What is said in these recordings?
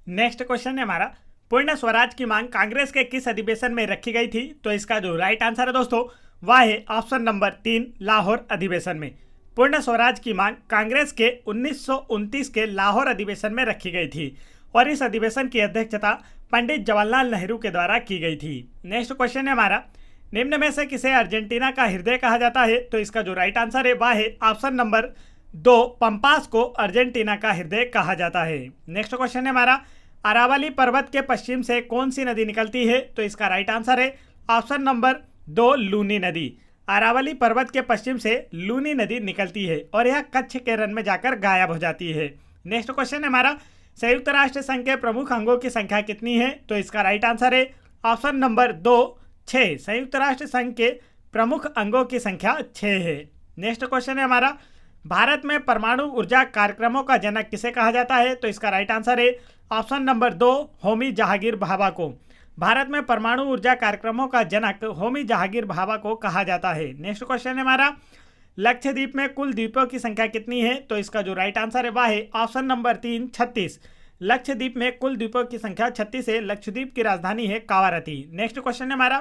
Next question है हमारा, पूर्ण स्वराज की मांग कांग्रेस के किस अधिवेशन में रखी गई थी? तो इसका जो राइट आंसर है दोस्तों वह है ऑप्शन नंबर 3, लाहौर अधिवेशन में। पूर्ण स्वराज की मांग कांग्रेस के 1929 के लाहौर अधिवेशन में रखी गई थी और इस अधिवेशन की अध्यक्षता पंडित जवाहरलाल नेहरू के द्वारा की गई थी। नेक्स्ट क्वेश्चन है हमारा, निम्न में से किसे अर्जेंटीना का हृदय कहा जाता है? तो इसका जो राइट आंसर है वह है ऑप्शन नंबर 2, पंपास को अर्जेंटीना का हृदय कहा जाता है। नेक्स्ट क्वेश्चन है हमारा, अरावली पर्वत के पश्चिम से कौन सी नदी निकलती है? तो इसका राइट आंसर है ऑप्शन नंबर 2, लूनी नदी। अरावली पर्वत के पश्चिम से लूनी नदी निकलती है और यह कच्छ के रण में जाकर गायब हो जाती है। नेक्स्ट क्वेश्चन है हमारा, संयुक्त राष्ट्र संघ के प्रमुख अंगों की संख्या कितनी है? तो इसका राइट आंसर है ऑप्शन नंबर 2, 6। संयुक्त राष्ट्र संघ के प्रमुख अंगों की संख्या 6 है। नेक्स्ट क्वेश्चन है हमारा, भारत में परमाणु ऊर्जा कार्यक्रमों का जनक किसे कहा जाता है? तो इसका राइट आंसर है ऑप्शन नंबर 2, होमी जहांगीर भाभा को। भारत में परमाणु ऊर्जा कार्यक्रमों का जनक होमी जहांगीर भाभा को कहा जाता है। नेक्स्ट क्वेश्चन है हमारा, लक्षद्वीप में कुल द्वीपों की संख्या कितनी है? तो इसका जो राइट आंसर है वह है ऑप्शन नंबर 3, 36। लक्षद्वीप में कुल द्वीपों की संख्या 36 है। लक्षद्वीप की राजधानी है कावारती। नेक्स्ट क्वेश्चन है हमारा,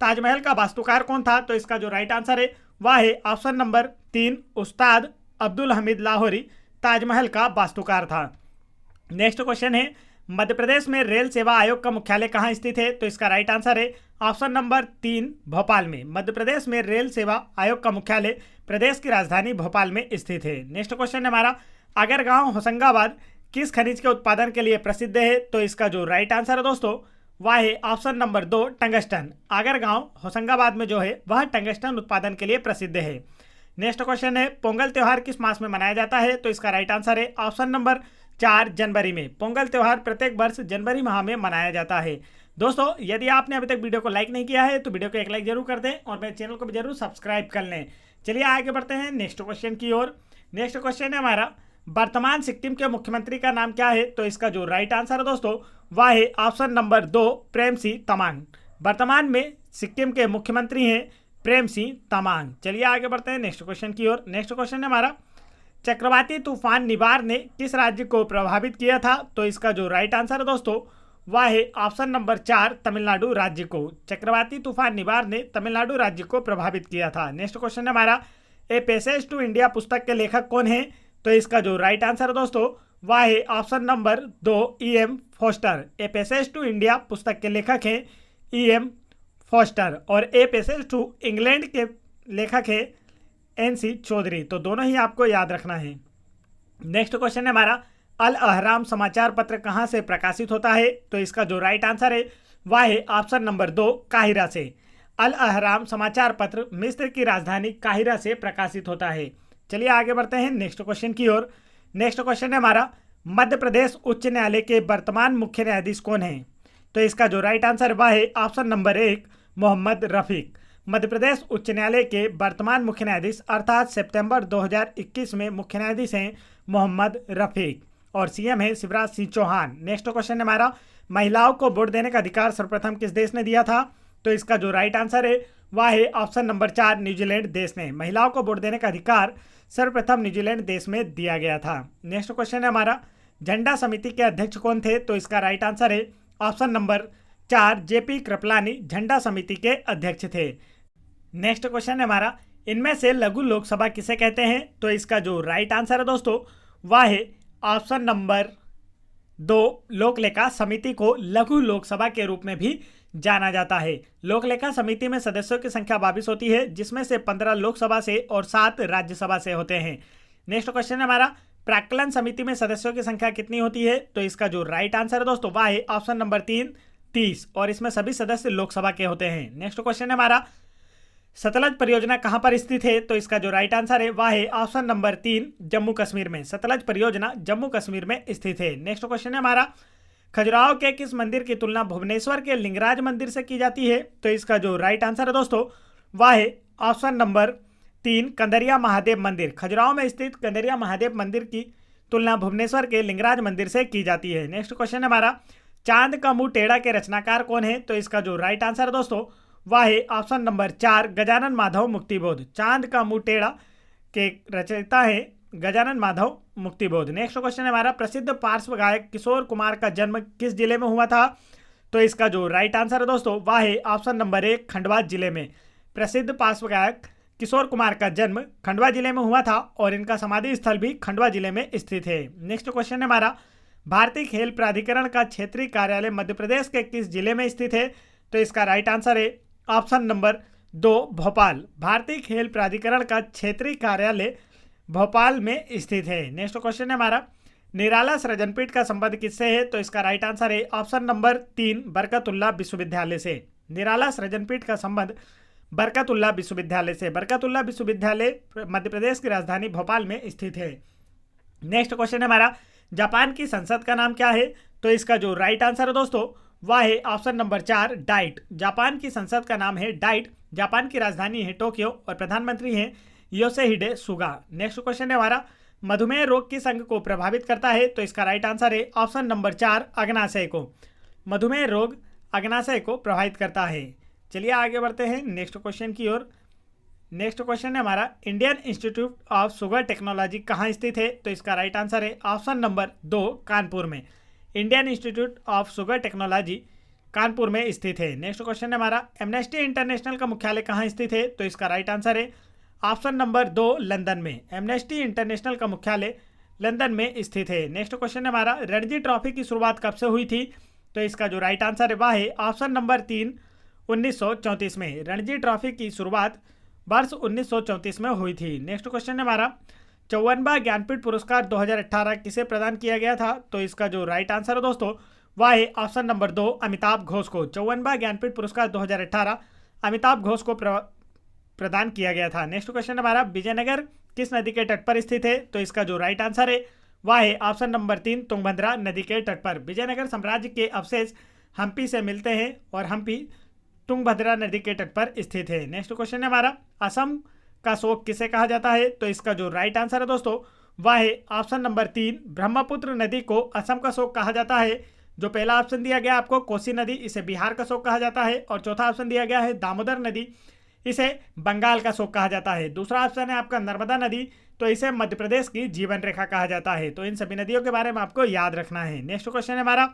ताजमहल का वास्तुकार कौन था? तो इसका जो राइट आंसर है वह है ऑप्शन नंबर 3, उस्ताद अब्दुल हमीद लाहौरी ताजमहल का वास्तुकार था। नेक्स्ट क्वेश्चन है, मध्य प्रदेश में रेल सेवा आयोग का मुख्यालय कहाँ स्थित है? तो इसका राइट आंसर है ऑप्शन नंबर 3, भोपाल में। मध्य प्रदेश में रेल सेवा आयोग का मुख्यालय प्रदेश की राजधानी भोपाल में स्थित है। नेक्स्ट क्वेश्चन है हमारा, आगरगांव होशंगाबाद किस खनिज के उत्पादन के लिए प्रसिद्ध है? तो इसका जो राइट आंसर है दोस्तों वह है option number 2, tungsten. Agargaon Hoshangabad में जो है वह टंगस्टन उत्पादन के लिए प्रसिद्ध है। नेक्स्ट क्वेश्चन है, पोंगल त्यौहार किस मास में मनाया जाता है? तो इसका राइट आंसर है ऑप्शन नंबर 4, जनवरी में। पोंगल त्यौहार प्रत्येक वर्ष जनवरी माह में मनाया जाता है। दोस्तों, यदि आपने अभी तक वीडियो को लाइक नहीं किया है तो वीडियो को एक लाइक जरूर कर दें और मेरे चैनल को भी जरूर सब्सक्राइब कर लें। चलिए आगे बढ़ते हैं नेक्स्ट क्वेश्चन की ओर। नेक्स्ट क्वेश्चन है हमारा, वर्तमान सिक्किम के मुख्यमंत्री का नाम क्या है? तो इसका जो राइट आंसर है दोस्तों वह है ऑप्शन नंबर 2, प्रेम सिंह तमांग। वर्तमान में सिक्किम के मुख्यमंत्री हैं प्रेम सिंह तमांग। चलिए आगे बढ़ते हैं नेक्स्ट क्वेश्चन की ओर। नेक्स्ट क्वेश्चन है हमारा, चक्रवाती तूफान निवार ने किस राज्य को प्रभावित किया था? तो इसका जो राइट आंसर है दोस्तों वह है ऑप्शन नंबर 4, तमिलनाडु राज्य को। चक्रवाती तूफान निवार ने तमिलनाडु राज्य को प्रभावित किया था। नेक्स्ट क्वेश्चन है हमारा, ए पैसेज टू इंडिया पुस्तक के लेखक कौन है? तो इसका जो राइट आंसर है दोस्तों वह है option number 2, E.M. Forster. A passage to India पुस्तक के लेखक हैं E.M. फोस्टर और ए पैसेज टू इंग्लैंड के लेखक है N.C. चौधरी। तो दोनों ही आपको याद रखना है। नेक्स्ट क्वेश्चन है हमारा, अल अहराम समाचार पत्र कहाँ से प्रकाशित होता है? तो इसका जो राइट आंसर है वह है ऑप्शन नंबर 2, काहिरा से। अल अहराम समाचार पत्र मिस्र की राजधानी काहिरा से प्रकाशित होता है। चलिए आगे बढ़ते हैं नेक्स्ट क्वेश्चन की ओर। नेक्स्ट क्वेश्चन है हमारा, मध्य प्रदेश उच्च न्यायालय के वर्तमान मुख्य न्यायाधीश कौन है? तो इसका जो राइट आंसर वह है ऑप्शन नंबर 1, मोहम्मद रफीक। मध्य प्रदेश उच्च न्यायालय के वर्तमान मुख्य न्यायाधीश अर्थात सितंबर 2021 में मुख्य न्यायाधीश हैं मोहम्मद रफीक और सीएम है शिवराज सिंह चौहान। नेक्स्ट क्वेश्चन है हमारा, महिलाओं को वोट देने का अधिकार सर्वप्रथम किस देश ने दिया था? तो इसका जो राइट आंसर है वह है ऑप्शन नंबर 4, न्यूजीलैंड देश ने। महिलाओं को वोट देने का अधिकार सर्वप्रथम न्यूजीलैंड देश में दिया गया था। नेक्स्ट क्वेश्चन है हमारा, झंडा समिति के अध्यक्ष कौन थे? तो इसका राइट आंसर है ऑप्शन नंबर 4, जेपी कृपलानी झंडा समिति के अध्यक्ष थे। नेक्स्ट क्वेश्चन है हमारा, इनमें से लघु लोकसभा किसे कहते हैं? तो इसका जो राइट आंसर है दोस्तों वह है ऑप्शन नंबर 2, लोकलेखा समिति को लघु लोकसभा के रूप में भी जाना जाता है। लोकलेखा समिति में सदस्यों की संख्या 22 होती है, जिसमें से 15 लोकसभा से और 7 राज्यसभा से होते हैं। नेक्स्ट क्वेश्चन है हमारा, प्राक्कलन समिति में सदस्यों की संख्या कितनी होती है? तो इसका जो राइट आंसर है दोस्तों वह है ऑप्शन नंबर 3, 30 और इसमें सभी सदस्य लोकसभा के होते हैं। नेक्स्ट क्वेश्चन है हमारा, सतलज परियोजना कहां पर स्थित है? तो इसका जो राइट आंसर है वह है ऑप्शन नंबर 3, जम्मू कश्मीर में। सतलज परियोजना जम्मू कश्मीर में स्थित है। नेक्स्ट क्वेश्चन है हमारा, खजुराहो के किस मंदिर की तुलना भुवनेश्वर के लिंगराज मंदिर से की जाती है? तो इसका जो राइट आंसर है दोस्तों वह है ऑप्शन नंबर 3, कंदरिया महादेव मंदिर। खजुराहो में स्थित कंदरिया महादेव मंदिर की तुलना भुवनेश्वर के लिंगराज मंदिर से की जाती है। नेक्स्ट क्वेश्चन है हमारा, चांद का मुंह टेढ़ा के रचनाकार कौन है? तो इसका जो राइट आंसर है दोस्तों वह है ऑप्शन नंबर 4, गजानन माधव मुक्तिबोध। चांद का मुंह टेढ़ा के रचयिता है गजानन माधव मुक्तिबोध। नेक्स्ट क्वेश्चन है हमारा, प्रसिद्ध पार्श्व गायक किशोर कुमार का जन्म किस जिले में हुआ था? तो इसका जो राइट आंसर है दोस्तों वह है ऑप्शन नंबर 1 खंडवा जिले में। प्रसिद्ध पार्श्व गायक किशोर कुमार का जन्म खंडवा जिले में हुआ था और इनका समाधि स्थल भी खंडवा जिले में स्थित है। नेक्स्ट क्वेश्चन है हमारा, भारतीय खेल प्राधिकरण का क्षेत्रीय कार्यालय मध्य प्रदेश के किस जिले में स्थित है? तो इसका राइट आंसर है ऑप्शन नंबर 2 भोपाल। भारतीय खेल प्राधिकरण का क्षेत्रीय कार्यालय भोपाल में स्थित है। नेक्स्ट क्वेश्चन है हमारा, निराला सृजनपीठ का संबंध किससे है? तो इसका राइट आंसर है ऑप्शन नंबर 3 बरकतुल्लाह विश्वविद्यालय से। निराला सृजनपीठ का संबंध बरकतुल्लाह विश्वविद्यालय से। बरकतुल्लाह विश्वविद्यालय मध्य प्रदेश की राजधानी भोपाल में स्थित है। नेक्स्ट क्वेश्चन है हमारा, जापान की संसद का नाम क्या है? तो इसका जो राइट आंसर है दोस्तों वह है ऑप्शन नंबर 4 डाइट। जापान की संसद का नाम है डाइट। जापान की राजधानी है टोक्यो और प्रधानमंत्री हैं योशिहिडे सुगा। नेक्स्ट क्वेश्चन है हमारा, मधुमेह रोग किस अंग को प्रभावित करता है? तो इसका राइट आंसर है ऑप्शन नंबर 4 अग्नाशय को। मधुमेह रोग अग्नाशय को प्रभावित करता है। चलिए आगे बढ़ते हैं नेक्स्ट क्वेश्चन की ओर। नेक्स्ट क्वेश्चन है हमारा, Indian institute of sugar technology कहाँ स्थित है? तो इसका राइट आंसर है ऑप्शन नंबर 2 कानपुर में। Indian institute of sugar technology Kanpur में स्थित है। नेक्स्ट क्वेश्चन है हमारा, एमनेस्टी इंटरनेशनल का मुख्यालय कहाँ स्थित है? तो इसका राइट आंसर है ऑप्शन नंबर 2 लंदन में। एमनेस्टी इंटरनेशनल का मुख्यालय लंदन में स्थित है। नेक्स्ट क्वेश्चन है हमारा, रणजी ट्रॉफी की शुरुआत कब से हुई थी? तो इसका जो राइट आंसर है वह है ऑप्शन नंबर 3 1934 में। रणजी ट्रॉफी की शुरुआत वर्ष 1934 में हुई थी। नेक्स्ट क्वेश्चन है हमारा, 54वां ज्ञानपीठ पुरस्कार 2018 किसे प्रदान किया गया था? तो इसका जो राइट आंसर है दोस्तों वह है ऑप्शन नंबर 2 अमिताभ घोष को। 54वां ज्ञानपीठ पुरस्कार 2018 अमिताभ घोष को प्रदान किया गया था। नेक्स्ट क्वेश्चन हमारा, विजयनगर किस नदी के तट पर स्थित है? तो इसका जो राइट आंसर है वह है ऑप्शन नंबर 3 तुंगभद्रा नदी के तट पर। विजयनगर साम्राज्य के अवशेष हम्पी से मिलते हैं और हम्पी तुंगभद्रा नदी के तट पर स्थित है। नेक्स्ट क्वेश्चन है हमारा, असम का शोक किसे कहा जाता है? तो इसका जो राइट आंसर है दोस्तों वह है ऑप्शन नंबर 3 ब्रह्मपुत्र नदी को असम का शोक कहा जाता है। जो पहला ऑप्शन दिया गया आपको कोसी नदी, इसे बिहार का शोक कहा जाता है। और चौथा ऑप्शन दिया गया है दामोदर नदी, इसे बंगाल का शोक कहा जाता है। दूसरा ऑप्शन है आपका नर्मदा नदी, तो इसे मध्य प्रदेश की जीवन रेखा कहा जाता है। तो इन सभी नदियों के बारे में आपको याद रखना है। नेक्स्ट क्वेश्चन है हमारा,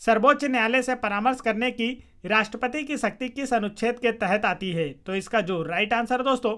सर्वोच्च न्यायालय से परामर्श करने की राष्ट्रपति की शक्ति किस अनुच्छेद के तहत आती है? तो इसका जो राइट आंसर दोस्तों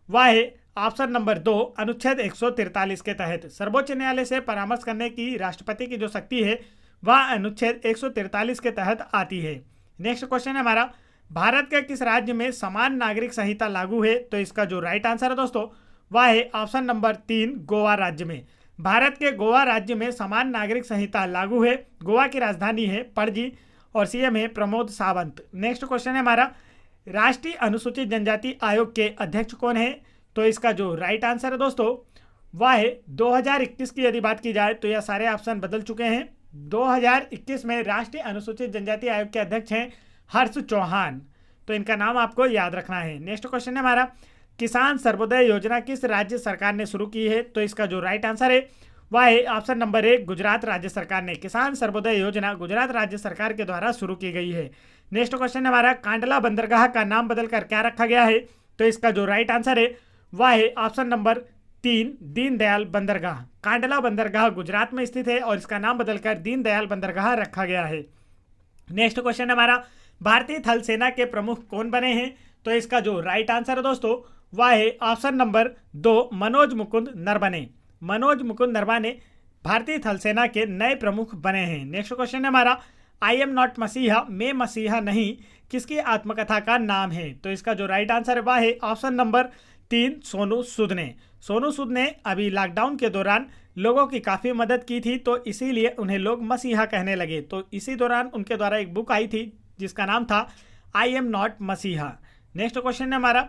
वह है ऑप्शन नंबर 2 अनुच्छेद 143 के तहत। सर्वोच्च न्यायालय से परामर्श करने की राष्ट्रपति की जो शक्ति है वह अनुच्छेद 143 के तहत आती है। नेक्स्ट क्वेश्चन है हमारा, भारत के किस राज्य में समान नागरिक संहिता लागू है? तो इसका जो राइट आंसर है दोस्तों वह है ऑप्शन नंबर 3 गोवा राज्य में। भारत के गोवा राज्य में समान नागरिक संहिता लागू है। गोवा की राजधानी है पणजी और सीएम है प्रमोद सावंत। नेक्स्ट क्वेश्चन है हमारा, राष्ट्रीय अनुसूचित जनजाति आयोग के अध्यक्ष कौन है? तो इसका जो राइट आंसर है दोस्तों वह है 2021 की यदि बात की जाए तो यह सारे ऑप्शन बदल चुके हैं। 2021 में राष्ट्रीय अनुसूचित जनजाति आयोग के अध्यक्ष हैं हर्ष चौहान। तो इनका नाम आपको याद रखना है। नेक्स्ट क्वेश्चन है हमारा, किसान सर्वोदय योजना किस राज्य सरकार ने शुरू की है? तो इसका जो राइट आंसर है वह है ऑप्शन नंबर 1 गुजरात राज्य सरकार ने। किसान सर्वोदय योजना गुजरात राज्य सरकार के द्वारा शुरू की गई है। नेक्स्ट क्वेश्चन है हमारा, कांडला बंदरगाह का नाम बदलकर क्या रखा गया है? तो इसका जो राइट आंसर है वह है ऑप्शन नंबर 3 दीनदयाल बंदरगाह। कांडला बंदरगाह गुजरात में स्थित है और इसका नाम बदलकर दीनदयाल बंदरगाह रखा गया है। नेक्स्ट क्वेश्चन हमारा, भारतीय थल सेना के प्रमुख कौन बने हैं? तो इसका जो राइट आंसर है दोस्तों वह है ऑप्शन नंबर 2 मनोज मुकुंद नरवणे। मनोज मुकुंद नरवणे भारतीय थल सेना के नए प्रमुख बने हैं। नेक्स्ट क्वेश्चन है हमारा, आई एम नॉट मसीहा, मैं मसीहा नहीं, किसकी आत्मकथा का नाम है? तो इसका जो राइट आंसर है वह है ऑप्शन नंबर 3 सोनू सूद ने। सोनू सूद ने अभी लॉकडाउन के दौरान लोगों की काफ़ी मदद की थी, तो इसीलिए उन्हें लोग मसीहा कहने लगे। तो इसी दौरान उनके द्वारा एक बुक आई थी जिसका नाम था आई एम नॉट मसीहा। नेक्स्ट क्वेश्चन है हमारा,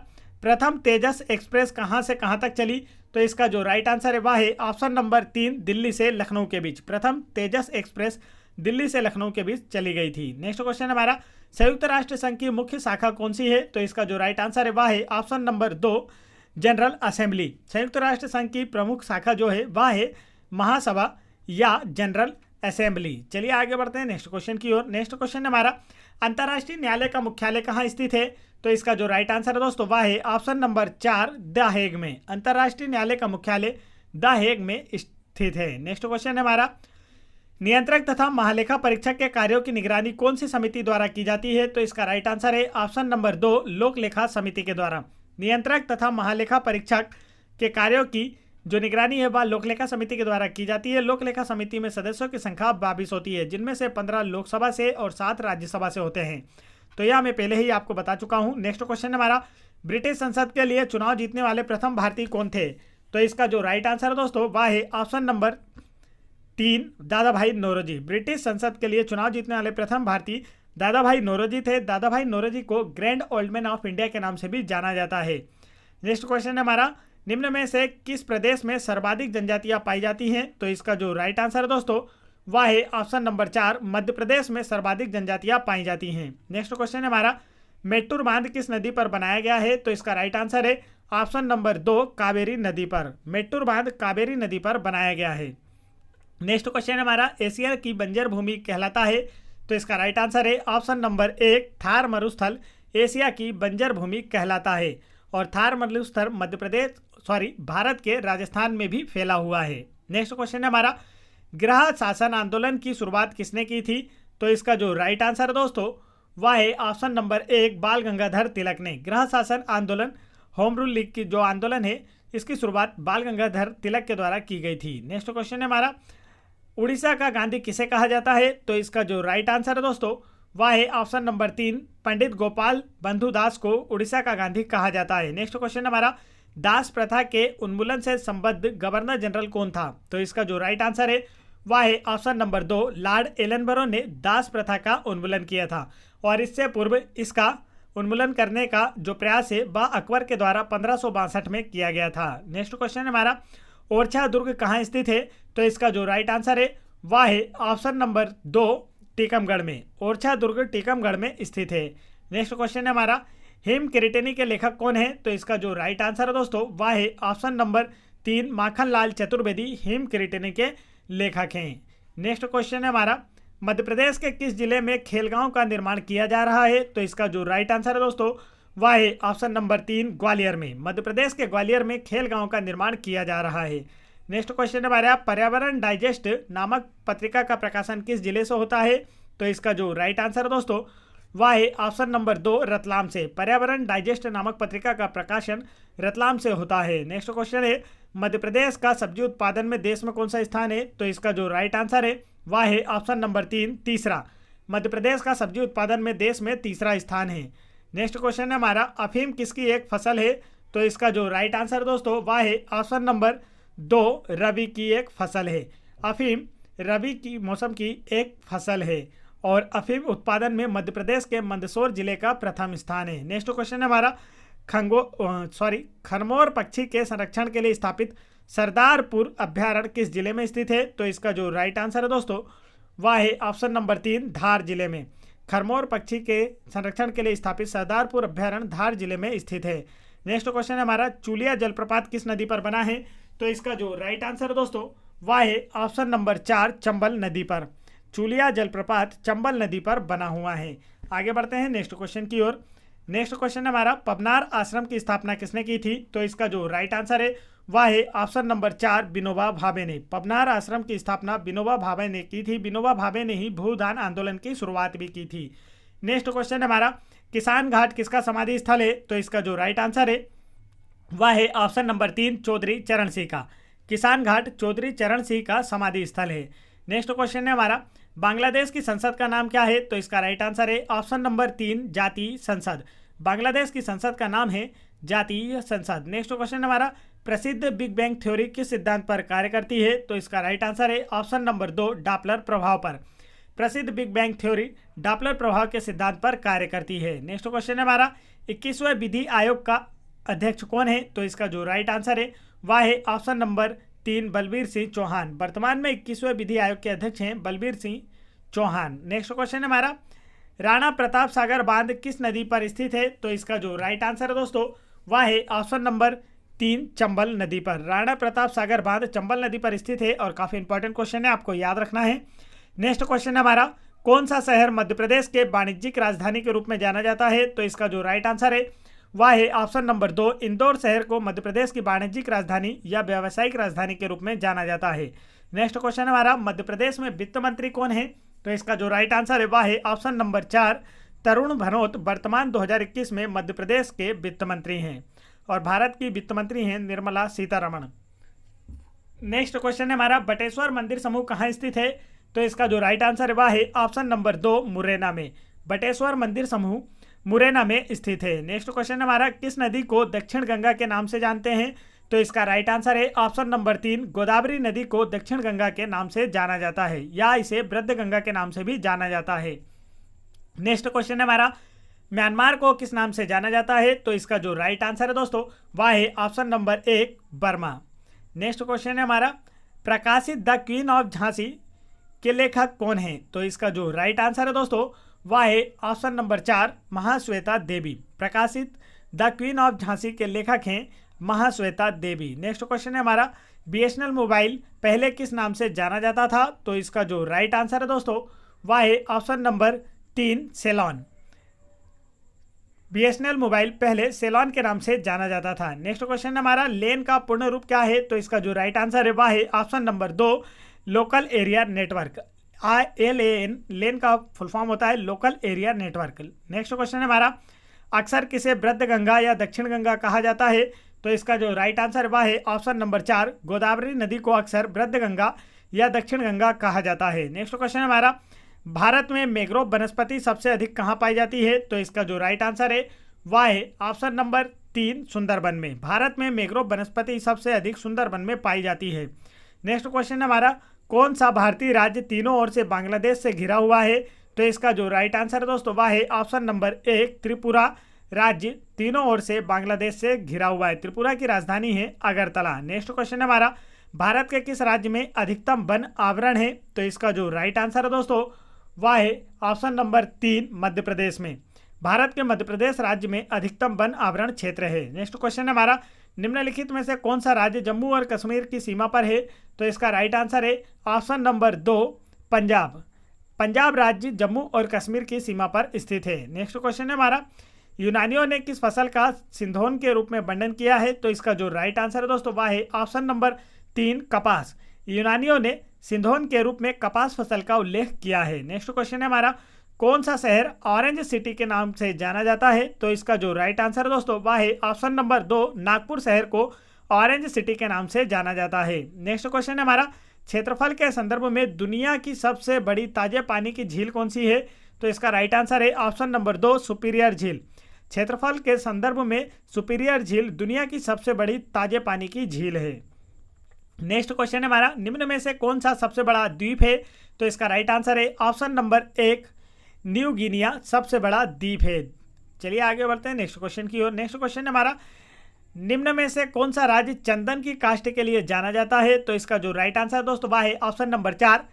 प्रथम तेजस एक्सप्रेस कहां से कहां तक चली? तो इसका जो राइट आंसर है वह है ऑप्शन नंबर 3 दिल्ली से लखनऊ के बीच। प्रथम तेजस एक्सप्रेस दिल्ली से लखनऊ के बीच चली गई थी। नेक्स्ट क्वेश्चन हमारा, संयुक्त राष्ट्र संघ की मुख्य शाखा कौन सी है? तो इसका जो राइट आंसर है वह है ऑप्शन नंबर 2 जनरल असेंबली। संयुक्त राष्ट्र संघ की प्रमुख शाखा जो है वह है महासभा या जनरल असेंबली। चलिए आगे बढ़ते हैं नेक्स्ट क्वेश्चन की ओर। नेक्स्ट क्वेश्चन हमारा, अंतर्राष्ट्रीय न्यायालय का मुख्यालय कहाँ स्थित है? तो इसका जो राइट आंसर है दोस्तों वह है ऑप्शन नंबर 4 द हेग में। अंतर्राष्ट्रीय न्यायालय का मुख्यालय द हेग में स्थित है। नेक्स्ट क्वेश्चन है हमारा, नियंत्रक तथा महालेखा परीक्षक के कार्यों की निगरानी कौन सी समिति द्वारा की जाती है? तो इसका राइट आंसर है ऑप्शन नंबर 2, लोक लेखा समिति के द्वारा। नियंत्रक तथा महालेखा परीक्षक के कार्यों की जो निगरानी है वह लोकलेखा समिति के द्वारा की जाती है। लोकलेखा समिति में सदस्यों की संख्या 22 होती है, जिनमें से 15 लोकसभा से और 7 राज्यसभा से होते हैं। तो यह मैं पहले ही आपको बता चुका हूं। नेक्स्ट क्वेश्चन हमारा, ब्रिटिश संसद के लिए चुनाव जीतने वाले प्रथम भारतीय कौन थे? तो इसका जो राइट आंसर है दोस्तों वह है ऑप्शन नंबर 3, दादा भाई नौरोजी। ब्रिटिश संसद के लिए चुनाव जीतने वाले प्रथम भारतीय दादा भाई नौरोजी थे। दादा भाई नौरोजी को grand old man of India के नाम से भी जाना जाता है। नेक्स्ट क्वेश्चन है हमारा, निम्न में से किस प्रदेश में सर्वाधिक जनजातियां पाई जाती हैं? तो इसका जो राइट आंसर है दोस्तों वह है ऑप्शन नंबर 4, मध्य प्रदेश में सर्वाधिक जनजातियां पाई जाती हैं। नेक्स्ट क्वेश्चन है हमारा, मेट्टूर बांध किस नदी पर बनाया गया है? तो इसका राइट आंसर है ऑप्शन नंबर 2, कावेरी नदी पर। मेट्टूर बांध कावेरी नदी पर बनाया गया है। नेक्स्ट क्वेश्चन है हमारा, एशिया की बंजर भूमि कहलाता है? तो इसका राइट आंसर है ऑप्शन नंबर 1, थार मरुस्थल एशिया की बंजर भूमि कहलाता है। और थार मरुस्थल भारत के राजस्थान में भी फैला हुआ है। नेक्स्ट क्वेश्चन है हमारा, गृह शासन आंदोलन की शुरुआत किसने की थी? तो इसका जो राइट आंसर है दोस्तों वह है ऑप्शन नंबर 1, बाल गंगाधर तिलक ने। गृह शासन आंदोलन, होम रूल लीग की जो आंदोलन है इसकी शुरुआत बाल गंगाधर तिलक के द्वारा की गई थी। नेक्स्ट क्वेश्चन है हमारा, उड़ीसा का गांधी किसे कहा जाता है? तो इसका जो राइट आंसर है दोस्तों वह है ऑप्शन नंबर 3, पंडित गोपाल बंधु दास को उड़ीसा का गांधी कहा जाता है। नेक्स्ट क्वेश्चन हमारा, दास प्रथा के उन्मूलन से संबद्ध गवर्नर जनरल कौन था? तो इसका जो राइट आंसर है वह है ऑप्शन नंबर 2, लॉर्ड एलनबरो ने दास प्रथा का उन्मूलन किया था। और इससे पूर्व इसका उन्मूलन करने का जो प्रयास है वह अकबर के द्वारा 1562 में किया गया था। नेक्स्ट क्वेश्चन हमारा, ओरछा दुर्ग कहाँ स्थित है? तो इसका जो राइट आंसर है वह है ऑप्शन नंबर 2, टीकमगढ़ में। ओरछा दुर्ग टीकमगढ़ में स्थित है। नेक्स्ट क्वेश्चन है हमारा, हेम किरीटनी के लेखक कौन है? तो इसका जो राइट आंसर है दोस्तों वह है ऑप्शन नंबर 3, माखनलाल चतुर्वेदी हेम किरीटनी के लेखक हैं। नेक्स्ट क्वेश्चन है हमारा, मध्य प्रदेश के किस जिले में खेलगांव का निर्माण किया जा रहा है? तो इसका जो राइट आंसर है दोस्तों वह है ऑप्शन नंबर 3, ग्वालियर में। मध्य प्रदेश के ग्वालियर में खेलगांव का निर्माण किया जा रहा है। नेक्स्ट क्वेश्चन हमारा, पर्यावरण डाइजेस्ट नामक पत्रिका का प्रकाशन किस जिले से होता है? तो इसका जो राइट आंसर है दोस्तों वह है ऑप्शन नंबर 2, रतलाम से। पर्यावरण डाइजेस्ट नामक पत्रिका का प्रकाशन रतलाम से होता है। नेक्स्ट क्वेश्चन है, मध्य प्रदेश का सब्जी उत्पादन में देश में कौन सा स्थान है? तो इसका जो राइट आंसर है वह है ऑप्शन नंबर 3, तीसरा। मध्य प्रदेश का सब्जी उत्पादन में देश में तीसरा स्थान है। नेक्स्ट क्वेश्चन है हमारा, अफीम किसकी एक फसल है? तो इसका जो राइट आंसर दोस्तों वह है ऑप्शन नंबर 2, रबी की एक फसल है। अफीम रबी की मौसम की एक फसल है और अफीम उत्पादन में मध्य प्रदेश के मंदसौर जिले का प्रथम स्थान है। नेक्स्ट क्वेश्चन है हमारा, खरमोर पक्षी के संरक्षण के लिए स्थापित सरदारपुर अभ्यारण्य किस जिले में स्थित है? तो इसका जो राइट आंसर है दोस्तों वह है ऑप्शन नंबर 3, धार जिले में। खरमोर पक्षी के संरक्षण के लिए स्थापित सरदारपुर अभ्यारण्य धार जिले में स्थित है। नेक्स्ट क्वेश्चन है हमारा, चूलिया जलप्रपात किस नदी पर बना है? तो इसका जो राइट आंसर है दोस्तों वह है ऑप्शन नंबर 4, चंबल नदी पर। चूलिया जलप्रपात चंबल नदी पर बना हुआ है। आगे बढ़ते हैं नेक्स्ट क्वेश्चन की ओर। नेक्स्ट क्वेश्चन है हमारा, पबनार आश्रम की स्थापना किसने की थी? तो इसका जो राइट आंसर है वह है ऑप्शन नंबर 4, विनोबा भावे ने। पबनार आश्रम की स्थापना विनोबा भावे ने की थी। विनोबा भावे ने ही भूदान आंदोलन की शुरुआत भी की थी। नेक्स्ट क्वेश्चन है हमारा, किसान घाट किसका समाधि स्थल है? तो इसका जो राइट आंसर है वह है ऑप्शन नंबर 3, चौधरी चरण सिंह का। किसान घाट चौधरी चरण सिंह का समाधि स्थल है। नेक्स्ट क्वेश्चन है हमारा, बांग्लादेश की संसद का नाम क्या है? तो इसका राइट आंसर है ऑप्शन नंबर 3, जातीय संसद। बांग्लादेश की संसद का नाम है जातीय संसद। नेक्स्ट क्वेश्चन हमारा, प्रसिद्ध बिग बैंग थ्योरी किस सिद्धांत पर कार्य करती है? तो इसका राइट आंसर है ऑप्शन नंबर 2, डॉपलर प्रभाव पर। प्रसिद्ध बिग बैंग थ्योरी डॉपलर प्रभाव के सिद्धांत पर कार्य करती है। नेक्स्ट क्वेश्चन है हमारा, 21वें विधि आयोग का अध्यक्ष कौन है? तो इसका जो राइट आंसर है वह है ऑप्शन नंबर 3, बलबीर सिंह चौहान। वर्तमान में 21वें विधि आयोग के अध्यक्ष हैं बलबीर सिंह चौहान। नेक्स्ट क्वेश्चन है हमारा, राणा प्रताप सागर बांध किस नदी पर स्थित है? तो इसका जो राइट आंसर है दोस्तों वह है ऑप्शन नंबर 3, चंबल नदी पर। राणा प्रताप सागर बांध चंबल नदी पर स्थित है और काफ़ी इंपॉर्टेंट क्वेश्चन है, आपको याद रखना है। नेक्स्ट क्वेश्चन है हमारा, कौन सा शहर मध्य प्रदेश के वाणिज्यिक राजधानी के रूप में जाना जाता है? तो इसका जो राइट आंसर है वह है ऑप्शन नंबर 2, इंदौर शहर को मध्य प्रदेश की वाणिज्यिक राजधानी या व्यावसायिक राजधानी के रूप में जाना जाता है। नेक्स्ट क्वेश्चन हमारा, मध्य प्रदेश में वित्त मंत्री कौन है? तो इसका जो राइट आंसर है वह है ऑप्शन नंबर 4, तरुण भनोत वर्तमान 2021 में मध्य प्रदेश के वित्त मंत्री हैं और भारत की वित्त मंत्री हैं निर्मला सीतारमण। नेक्स्ट क्वेश्चन है हमारा, बटेश्वर मंदिर समूह कहाँ स्थित है? तो इसका जो राइट आंसर है वह है ऑप्शन नंबर 2, मुरैना में। बटेश्वर मंदिर समूह मुरैना में स्थित है। नेक्स्ट क्वेश्चन हमारा, किस नदी को दक्षिण गंगा के नाम से जानते हैं? तो इसका राइट आंसर है ऑप्शन नंबर 3, गोदावरी नदी को दक्षिण गंगा के नाम से जाना जाता है या इसे वृद्ध गंगा के नाम से भी जाना जाता है। नेक्स्ट क्वेश्चन है हमारा, म्यांमार को किस नाम से जाना जाता है? तो इसका जो राइट आंसर है दोस्तों वह है option number 1, Burma. Next question है हमारा, प्रकाशित द क्वीन ऑफ झांसी के लेखक कौन है? तो इसका जो राइट आंसर है दोस्तों वह है ऑप्शन नंबर 4, महाश्वेता देवी। प्रकाशित द क्वीन ऑफ झांसी के लेखक हैं महाश्वेता देवी। नेक्स्ट क्वेश्चन है हमारा, बीएसएनएल मोबाइल पहले किस नाम से जाना जाता था? तो इसका जो राइट आंसर है दोस्तों वह है option number 3, Ceylon. BSNL mobile पहले सेलॉन के नाम से जाना जाता था। नेक्स्ट क्वेश्चन हमारा, लेन का पूर्ण रूप क्या है? तो इसका जो राइट आंसर है वह है option number 2, local area network. LAN, लेन का फुल फॉर्म होता है local area network. Next question है हमारा, अक्सर किसे वृद्ध गंगा या दक्षिण गंगा कहा जाता है? तो इसका जो राइट आंसर वह है ऑप्शन नंबर 4, गोदावरी नदी को अक्सर वृद्ध गंगा या दक्षिण गंगा कहा जाता है। नेक्स्ट क्वेश्चन हमारा, भारत में मैंग्रोव वनस्पति सबसे अधिक कहाँ पाई जाती है? तो इसका जो राइट आंसर है वह है ऑप्शन नंबर 3, सुंदरबन में। भारत में मैंग्रोव वनस्पति सबसे अधिक सुंदरबन में पाई जाती है। नेक्स्ट क्वेश्चन हमारा, कौन सा भारतीय राज्य तीनों ओर से बांग्लादेश से घिरा हुआ है? तो इसका जो राइट आंसर है दोस्तों वह है ऑप्शन नंबर 1, त्रिपुरा राज्य तीनों ओर से बांग्लादेश से घिरा हुआ है। त्रिपुरा की राजधानी है अगरतला। नेक्स्ट क्वेश्चन हमारा, भारत के किस राज्य में अधिकतम वन आवरण है? तो इसका जो राइट आंसर है दोस्तों वह है ऑप्शन नंबर 3, मध्य प्रदेश में। भारत के मध्य प्रदेश राज्य में अधिकतम वन आवरण क्षेत्र है। नेक्स्ट क्वेश्चन हमारा, निम्नलिखित में से कौन सा राज्य जम्मू और कश्मीर की सीमा पर है? तो इसका राइट आंसर है ऑप्शन नंबर 2, पंजाब। पंजाब राज्य जम्मू और कश्मीर की सीमा पर स्थित है। नेक्स्ट क्वेश्चन है हमारा, यूनानियों ने किस फसल का सिंधोन के रूप में वर्णन किया है? तो इसका जो राइट आंसर है दोस्तों वह है ऑप्शन नंबर 3, कपास। यूनानियों ने सिंधोन के रूप में कपास फसल का उल्लेख किया है। नेक्स्ट क्वेश्चन है हमारा, कौन सा शहर ऑरेंज सिटी के नाम से जाना जाता है? तो इसका जो राइट आंसर है दोस्तों वह है ऑप्शन नंबर 2, नागपुर शहर को ऑरेंज सिटी के नाम से जाना जाता है। नेक्स्ट क्वेश्चन है हमारा, क्षेत्रफल के संदर्भ में दुनिया की सबसे बड़ी ताजे पानी की झील कौन सी है? तो इसका राइट आंसर है ऑप्शन नंबर 2, सुपीरियर झील। क्षेत्रफल के संदर्भ में सुपीरियर झील दुनिया की सबसे बड़ी ताजे पानी की झील है। नेक्स्ट क्वेश्चन है हमारा, निम्न में से कौन सा सबसे बड़ा द्वीप है? तो इसका राइट आंसर है ऑप्शन नंबर 1, न्यू गिनिया सबसे बड़ा द्वीप है। चलिए आगे बढ़ते हैं नेक्स्ट क्वेश्चन की ओर। नेक्स्ट क्वेश्चन है हमारा, निम्न में से कौन सा राज्य चंदन की काष्ठ के लिए जाना जाता है? तो इसका जो राइट आंसर दोस्तों वह है ऑप्शन नंबर 4,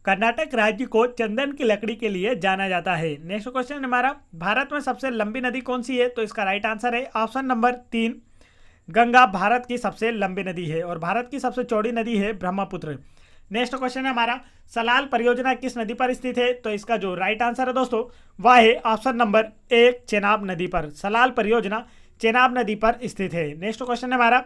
कर्नाटक राज्य को चंदन की लकड़ी के लिए जाना जाता है। नेक्स्ट क्वेश्चन हमारा, भारत में सबसे लंबी नदी कौन सी है? तो इसका राइट आंसर है ऑप्शन नंबर 3, गंगा भारत की सबसे लंबी नदी है और भारत की सबसे चौड़ी नदी है ब्रह्मपुत्र। नेक्स्ट क्वेश्चन है हमारा, सलाल परियोजना किस नदी पर स्थित है? तो इसका जो राइट आंसर है दोस्तों वह है ऑप्शन नंबर 1, चेनाब नदी पर। सलाल परियोजना चेनाब नदी पर स्थित है। नेक्स्ट क्वेश्चन है हमारा,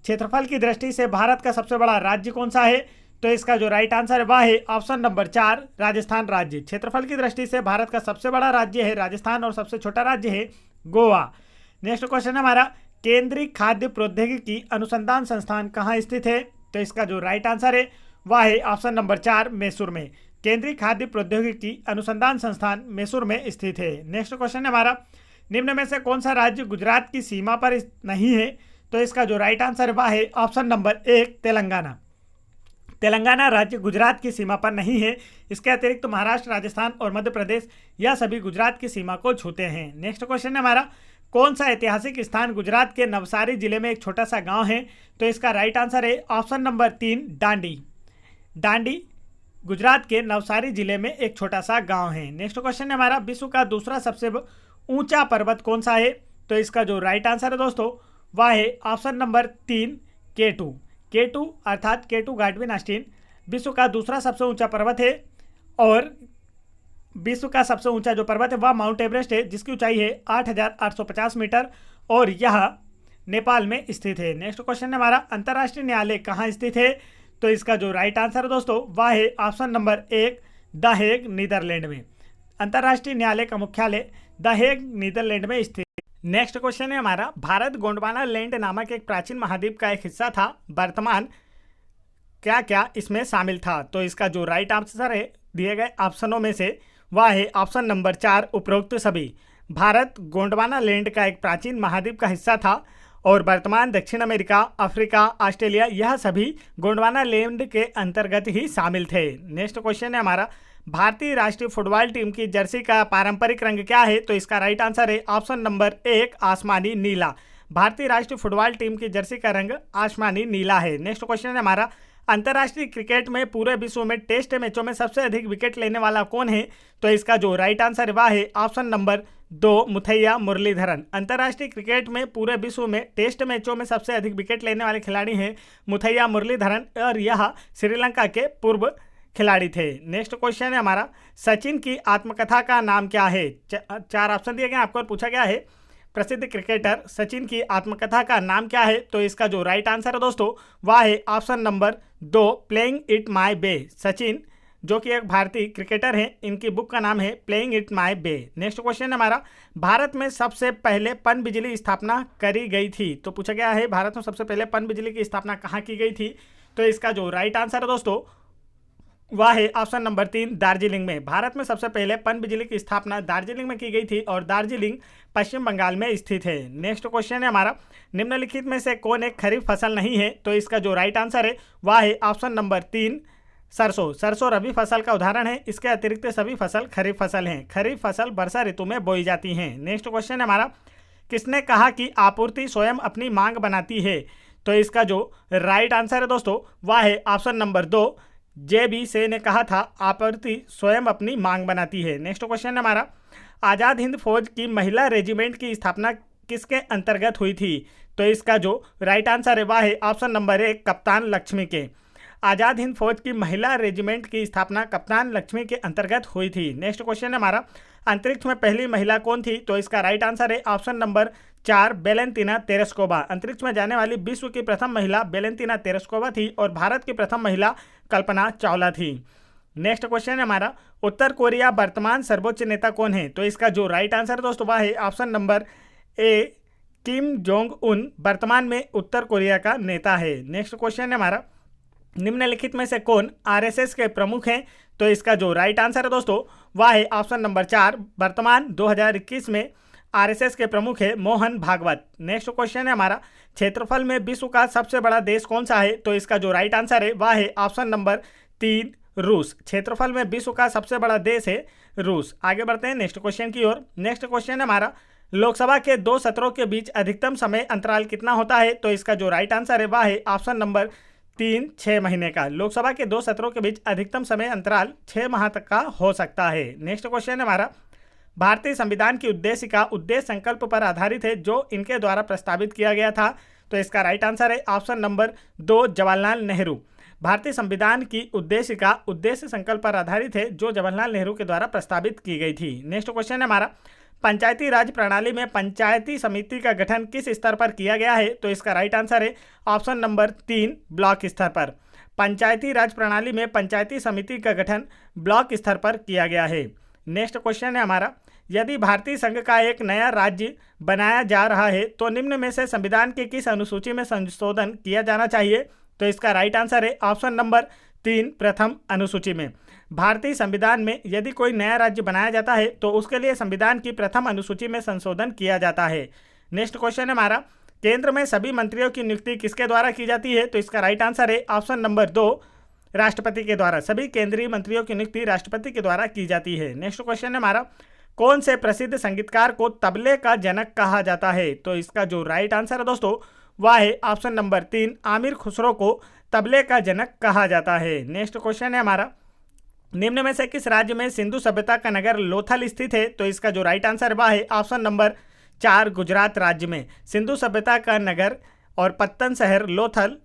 क्षेत्रफल की दृष्टि से भारत का सबसे बड़ा राज्य कौन सा है? तो इसका जो राइट आंसर है वह है ऑप्शन नंबर 4, राजस्थान राज्य। क्षेत्रफल की दृष्टि से भारत का सबसे बड़ा राज्य है राजस्थान और सबसे छोटा राज्य है गोवा। नेक्स्ट क्वेश्चन है हमारा, केंद्रीय खाद्य प्रौद्योगिकी अनुसंधान संस्थान कहाँ स्थित है? तो इसका जो राइट आंसर है वह है ऑप्शन नंबर 4, मैसूर में। केंद्रीय खाद्य प्रौद्योगिकी अनुसंधान संस्थान मैसूर में स्थित है। नेक्स्ट क्वेश्चन है हमारा, निम्न में से कौन सा राज्य गुजरात की सीमा पर नहीं है? तो इसका जो राइट आंसर वह है ऑप्शन नंबर 1, तेलंगाना। तेलंगाना राज्य गुजरात की सीमा पर नहीं है। इसके अतिरिक्त महाराष्ट्र, राजस्थान और मध्य प्रदेश यह सभी गुजरात की सीमा को छूते हैं। नेक्स्ट क्वेश्चन है हमारा, कौन सा ऐतिहासिक स्थान गुजरात के नवसारी जिले में एक छोटा सा गांव है? तो इसका राइट आंसर है ऑप्शन नंबर 3, डांडी। डांडी गुजरात के नवसारी जिले में एक छोटा सा गांव है। नेक्स्ट क्वेश्चन है हमारा, विश्व का दूसरा सबसे ऊंचा पर्वत कौन सा है? तो इसका जो राइट आंसर है दोस्तों वह है ऑप्शन नंबर 3, K2। K2 अर्थात K2 गाडविन आस्टीन विश्व का दूसरा सबसे ऊंचा पर्वत है और विश्व का सबसे ऊंचा जो पर्वत है वह माउंट एवरेस्ट है, जिसकी ऊंचाई है 8,850 मीटर और यह नेपाल में स्थित है। नेक्स्ट क्वेश्चन है हमारा, अंतर्राष्ट्रीय न्यायालय कहाँ स्थित है? तो इसका जो राइट आंसर है दोस्तों वह है option number 1 the Hague Netherlands में। अंतर्राष्ट्रीय न्यायालय का मुख्यालय द हेग नीदरलैंड में स्थित। नेक्स्ट क्वेश्चन है हमारा, भारत गोंडवाना लैंड नामक एक प्राचीन महाद्वीप का एक हिस्सा था, वर्तमान क्या क्या इसमें शामिल था? तो इसका जो राइट आंसर है दिए गए ऑप्शनों में से वह है ऑप्शन नंबर 4 उपरोक्त सभी। भारत गोंडवाना लैंड का एक प्राचीन महाद्वीप का हिस्सा था और वर्तमान दक्षिण अमेरिका, अफ्रीका, ऑस्ट्रेलिया यह सभी गोंडवाना लैंड के अंतर्गत ही शामिल थे। नेक्स्ट क्वेश्चन है हमारा, भारतीय राष्ट्रीय फुटबॉल टीम की जर्सी का पारंपरिक रंग क्या है? तो इसका राइट आंसर है ऑप्शन नंबर 1 आसमानी नीला। भारतीय राष्ट्रीय फुटबॉल टीम की जर्सी का रंग आसमानी नीला है। नेक्स्ट क्वेश्चन है हमारा, अंतर्राष्ट्रीय क्रिकेट में पूरे विश्व में टेस्ट मैचों में सबसे अधिक विकेट लेने वाला कौन है? तो इसका जो राइट आंसर है वह है ऑप्शन नंबर 2 मुथैया मुरलीधरन। अंतर्राष्ट्रीय क्रिकेट में पूरे विश्व में टेस्ट मैचों में सबसे अधिक विकेट लेने वाले खिलाड़ी हैं मुथैया मुरलीधरन और यह श्रीलंका के पूर्व खिलाड़ी थे। नेक्स्ट क्वेश्चन है हमारा, सचिन की आत्मकथा का नाम क्या है? 4 ऑप्शन दिए गए आपको और पूछा गया है प्रसिद्ध क्रिकेटर सचिन की आत्मकथा का नाम क्या है? तो इसका जो राइट आंसर है दोस्तों वह है option number 2 playing it my way. Sachin जो कि एक भारतीय क्रिकेटर हैं, इनकी बुक का नाम है playing it my way. Next question है हमारा, भारत में सबसे पहले पनबिजली स्थापना करी गई थी? तो पूछा गया है भारत में सबसे पहले पनबिजली की स्थापना कहाँ की गई थी? तो इसका जो राइट आंसर है दोस्तों वह है ऑप्शन नंबर 3 दार्जिलिंग में। भारत में सबसे पहले पनबिजली की स्थापना दार्जिलिंग में की गई थी और दार्जिलिंग पश्चिम बंगाल में स्थित है। नेक्स्ट क्वेश्चन है हमारा, निम्नलिखित में से कौन एक खरीफ फसल नहीं है? तो इसका जो राइट आंसर है वह है ऑप्शन नंबर 3 सरसों। सरसों रबी फसल का उदाहरण है, इसके अतिरिक्त सभी फसल खरीफ फसल हैं। खरीफ फसल वर्षा ऋतु में बोई जाती हैं। नेक्स्ट क्वेश्चन है हमारा, किसने कहा कि आपूर्ति स्वयं अपनी मांग बनाती है? तो इसका जो राइट आंसर है दोस्तों वह है ऑप्शन नंबर 2 JB से ने कहा था आपूर्ति स्वयं अपनी मांग बनाती है। नेक्स्ट क्वेश्चन है हमारा, आज़ाद हिंद फौज की महिला रेजिमेंट की स्थापना किसके अंतर्गत हुई थी? तो इसका जो राइट आंसर है वह है ऑप्शन नंबर 1 कप्तान लक्ष्मी के। आज़ाद हिंद फौज की महिला रेजिमेंट की स्थापना कप्तान लक्ष्मी के अंतर्गत हुई थी। नेक्स्ट क्वेश्चन है हमारा, अंतरिक्ष में पहली महिला कौन थी? तो इसका राइट आंसर है ऑप्शन नंबर 4 वेलेंटिना तेरेस्कोवा। अंतरिक्ष में जाने वाली विश्व की प्रथम महिला वेलेंटिना तेरेस्कोवा थी और भारत की प्रथम महिला कल्पना चावला थी। नेक्स्ट क्वेश्चन है हमारा, उत्तर कोरिया वर्तमान सर्वोच्च नेता कौन है? तो इसका जो राइट आंसर है दोस्तों वह है option number A Kim Jong Un वर्तमान में उत्तर कोरिया का नेता है। नेक्स्ट क्वेश्चन है हमारा, निम्नलिखित में से कौन आरएसएस के प्रमुख हैं? तो इसका जो राइट आंसर है दोस्तों वह है ऑप्शन नंबर 4 वर्तमान 2021 में आरएसएस के प्रमुख है मोहन भागवत। नेक्स्ट क्वेश्चन है हमारा, क्षेत्रफल में विश्व का सबसे बड़ा देश कौन सा है? तो इसका जो राइट आंसर है वह है ऑप्शन नंबर 3 रूस। क्षेत्रफल में विश्व का सबसे बड़ा देश है रूस। आगे बढ़ते हैं नेक्स्ट क्वेश्चन की ओर। नेक्स्ट क्वेश्चन है हमारा, लोकसभा के 2 सत्रों के बीच अधिकतम समय अंतराल कितना होता है? तो इसका जो राइट आंसर है वह है ऑप्शन नंबर 3 6 महीने का। लोकसभा के 2 सत्रों के बीच अधिकतम समय अंतराल 6 माह तक का हो सकता है। नेक्स्ट क्वेश्चन है हमारा, भारतीय संविधान की उद्देशिका उद्देश्य संकल्प पर आधारित है जो इनके द्वारा प्रस्तावित किया गया था। तो इसका राइट आंसर है ऑप्शन नंबर 2 जवाहरलाल नेहरू। भारतीय संविधान की उद्देशिका उद्देश्य संकल्प पर आधारित है जो जवाहरलाल नेहरू के द्वारा प्रस्तावित की गई थी। नेक्स्ट क्वेश्चन है हमारा, पंचायती राज प्रणाली में पंचायती समिति का गठन किस स्तर पर किया गया है? तो इसका राइट आंसर है ऑप्शन नंबर 3 ब्लॉक स्तर पर। पंचायती राज प्रणाली में पंचायती समिति का गठन ब्लॉक स्तर पर किया गया है। नेक्स्ट क्वेश्चन है हमारा, यदि भारतीय संघ का एक नया राज्य बनाया जा रहा है तो निम्न में से संविधान के किस अनुसूची में संशोधन किया जाना चाहिए? तो इसका राइट आंसर है ऑप्शन नंबर 3 प्रथम अनुसूची में। भारतीय संविधान में यदि कोई नया राज्य बनाया जाता है तो उसके लिए संविधान की प्रथम अनुसूची में संशोधन किया जाता है। नेक्स्ट क्वेश्चन है हमारा, केंद्र में सभी मंत्रियों की नियुक्ति किसके द्वारा की जाती है? तो इसका राइट आंसर है ऑप्शन नंबर 2 राष्ट्रपति के द्वारा। सभी केंद्रीय मंत्रियों की नियुक्ति राष्ट्रपति के द्वारा की जाती है। नेक्स्ट क्वेश्चन है हमारा, कौन से प्रसिद्ध संगीतकार को तबले का जनक कहा जाता है? तो इसका जो राइट आंसर है दोस्तों वह है ऑप्शन नंबर 3 आमिर खुसरो को तबले का जनक कहा जाता है। नेक्स्ट क्वेश्चन है हमारा, निम्न में से किस राज्य में सिंधु सभ्यता का नगर लोथल स्थित है? तो इसका जो राइट आंसर वह है ऑप्शन नंबर 4 गुजरात राज्य में। सिंधु सभ्यता का नगर और पत्तन शहर लोथल